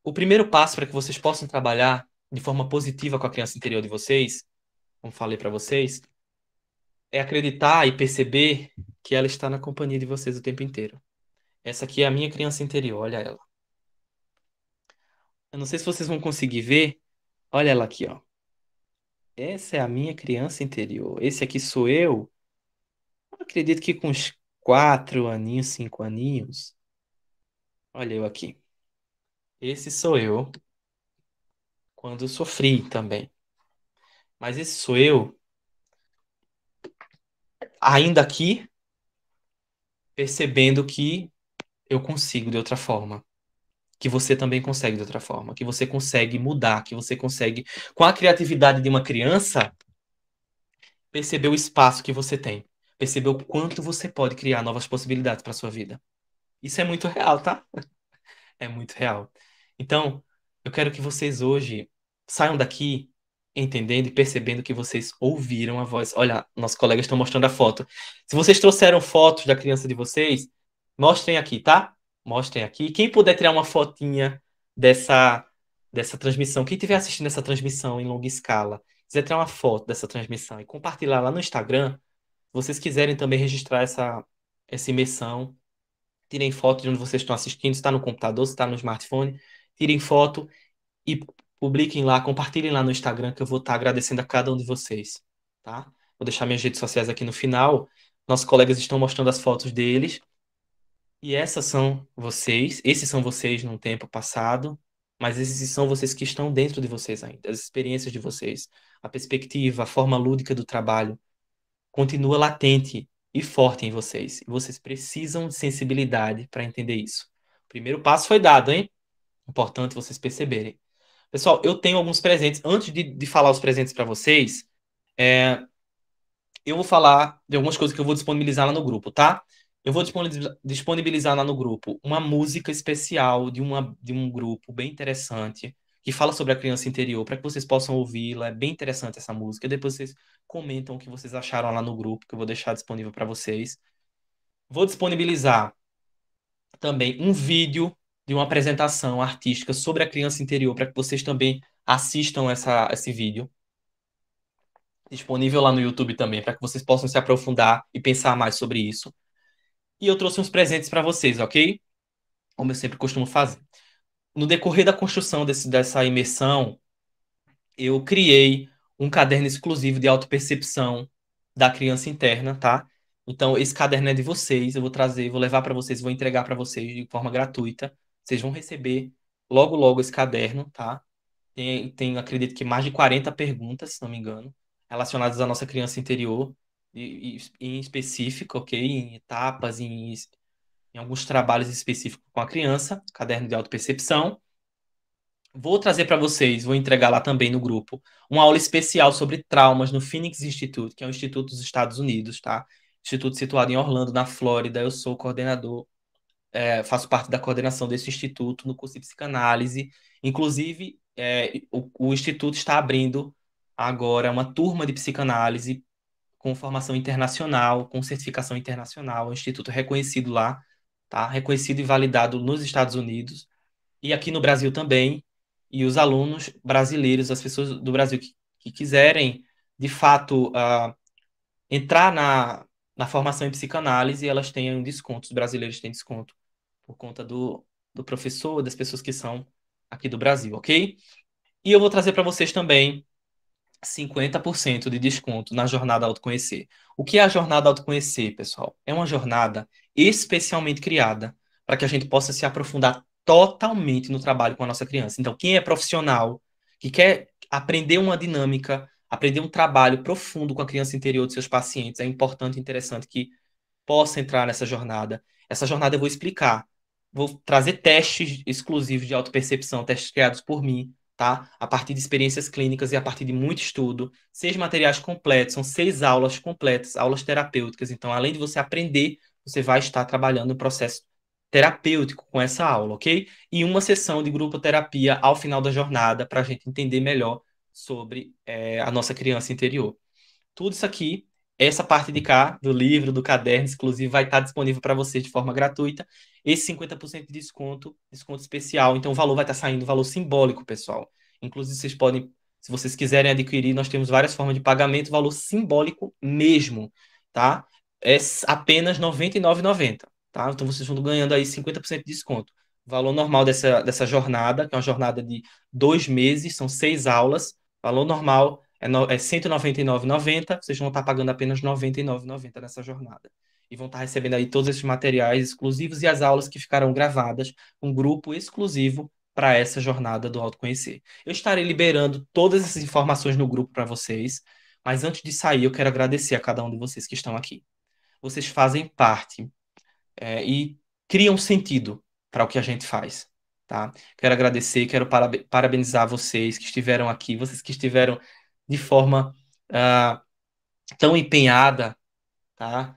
O primeiro passo para que vocês possam trabalhar de forma positiva com a criança interior de vocês, como falei para vocês, é acreditar e perceber que ela está na companhia de vocês o tempo inteiro. Essa aqui é a minha criança interior, olha ela. Eu não sei se vocês vão conseguir ver, olha ela aqui, ó. Essa é a minha criança interior. Esse aqui sou eu. Eu acredito que com uns 4 aninhos, 5 aninhos. Olha eu aqui. Esse sou eu quando sofri também. Mas esse sou eu ainda aqui, percebendo que eu consigo de outra forma. Que você também consegue de outra forma. Que você consegue mudar. Que você consegue, com a criatividade de uma criança, perceber o espaço que você tem. Perceber o quanto você pode criar novas possibilidades para sua vida. Isso é muito real, tá? É muito real. Então, eu quero que vocês hoje saiam daqui entendendo e percebendo que vocês ouviram a voz. Olha, nossos colegas estão mostrando a foto. Se vocês trouxeram fotos da criança de vocês, mostrem aqui, tá? Mostrem aqui. Quem puder tirar uma fotinha dessa, dessa transmissão, quem estiver assistindo essa transmissão em longa escala, quiser tirar uma foto dessa transmissão e compartilhar lá no Instagram, se vocês quiserem também registrar essa imersão, tirem foto de onde vocês estão assistindo, se está no computador, se está no smartphone, tirem foto e publiquem lá, compartilhem lá no Instagram, que eu vou estar agradecendo a cada um de vocês, tá? Vou deixar minhas redes sociais aqui no final. Nossos colegas estão mostrando as fotos deles. E esses são vocês num tempo passado, mas esses são vocês que estão dentro de vocês ainda, as experiências de vocês, a perspectiva, a forma lúdica do trabalho continua latente e forte em vocês. E vocês precisam de sensibilidade para entender isso. O primeiro passo foi dado, hein? Importante vocês perceberem. Pessoal, eu tenho alguns presentes. Antes de falar os presentes para vocês, eu vou falar de algumas coisas que eu vou disponibilizar lá no grupo, tá? Eu vou disponibilizar lá no grupo uma música especial de um grupo bem interessante que fala sobre a criança interior, para que vocês possam ouvi-la. É bem interessante essa música. Depois vocês comentam o que vocês acharam lá no grupo, que eu vou deixar disponível para vocês. Vou disponibilizar também um vídeo de uma apresentação artística sobre a criança interior, para que vocês também assistam esse vídeo disponível lá no YouTube também, para que vocês possam se aprofundar e pensar mais sobre isso. E eu trouxe uns presentes para vocês, ok? Como eu sempre costumo fazer. No decorrer da construção dessa imersão, eu criei um caderno exclusivo de autopercepção da criança interna, tá? Então, esse caderno é de vocês, eu vou trazer, vou levar para vocês, vou entregar para vocês de forma gratuita. Vocês vão receber logo, logo esse caderno, tá? Tem, acredito que mais de 40 perguntas, se não me engano, relacionadas à nossa criança interior, em específico, ok? Em etapas, em alguns trabalhos específicos com a criança, caderno de autopercepção. Vou trazer para vocês, vou entregar lá também no grupo, uma aula especial sobre traumas no Phoenix Institute, que é um instituto dos Estados Unidos, tá? Instituto situado em Orlando, na Flórida. Eu sou coordenador, faço parte da coordenação desse instituto no curso de psicanálise. Inclusive, o instituto está abrindo agora uma turma de psicanálise com formação internacional, com certificação internacional. É um instituto reconhecido lá, tá? Reconhecido e validado nos Estados Unidos e aqui no Brasil também. E os alunos brasileiros, as pessoas do Brasil que quiserem, de fato, entrar na formação em psicanálise, elas têm um desconto. Os brasileiros têm desconto por conta do professor, das pessoas que são aqui do Brasil, ok? E eu vou trazer para vocês também 50% de desconto na jornada Autoconhecer. O que é a jornada Autoconhecer, pessoal? É uma jornada especialmente criada para que a gente possa se aprofundar totalmente no trabalho com a nossa criança. Então, quem é profissional, que quer aprender uma dinâmica, aprender um trabalho profundo com a criança interior de seus pacientes, é importante e interessante que possa entrar nessa jornada. Essa jornada eu vou explicar. Vou trazer testes exclusivos de autopercepção, testes criados por mim, tá? A partir de experiências clínicas e a partir de muito estudo. 6 materiais completos, são 6 aulas completas, aulas terapêuticas. Então, além de você aprender, você vai estar trabalhando no processo terapêutico com essa aula, ok? E uma sessão de grupo terapia ao final da jornada para a gente entender melhor sobre a nossa criança interior. Tudo isso aqui, essa parte de cá, do livro, do caderno exclusivo, vai estar disponível para vocês de forma gratuita. Esse 50% de desconto, desconto especial. Então, o valor vai estar saindo, valor simbólico, pessoal. Inclusive, vocês podem, se vocês quiserem adquirir, nós temos várias formas de pagamento, valor simbólico mesmo, tá? É apenas R$ 99,90, tá? Então, vocês vão ganhando aí 50% de desconto. O valor normal dessa jornada, que é uma jornada de 2 meses, são 6 aulas. Valor normal é R$ 199,90, vocês vão estar pagando apenas R$ 99,90 nessa jornada. E vão estar recebendo aí todos esses materiais exclusivos e as aulas que ficarão gravadas, um grupo exclusivo para essa jornada do autoconhecer. Eu estarei liberando todas essas informações no grupo para vocês, mas antes de sair, eu quero agradecer a cada um de vocês que estão aqui. Vocês fazem parte, e criam sentido para o que a gente faz, tá? Quero agradecer, quero parabenizar vocês que estiveram aqui, vocês que estiveram de forma tão empenhada, tá?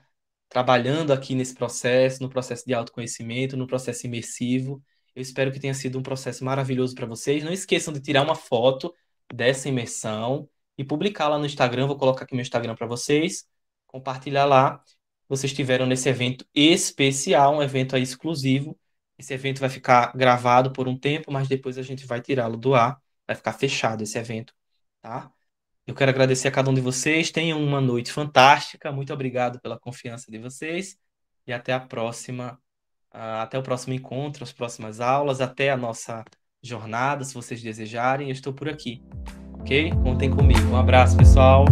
Trabalhando aqui nesse processo, no processo de autoconhecimento, no processo imersivo. Eu espero que tenha sido um processo maravilhoso para vocês. Não esqueçam de tirar uma foto dessa imersão e publicar lá no Instagram. Vou colocar aqui meu Instagram para vocês, compartilhar lá. Vocês estiveram nesse evento especial, um evento aí exclusivo. Esse evento vai ficar gravado por um tempo, mas depois a gente vai tirá-lo do ar. Vai ficar fechado esse evento, tá? Eu quero agradecer a cada um de vocês. Tenham uma noite fantástica. Muito obrigado pela confiança de vocês. E até a próxima, até o próximo encontro, as próximas aulas, até a nossa jornada, se vocês desejarem, eu estou por aqui, ok? Contem comigo. Um abraço, pessoal.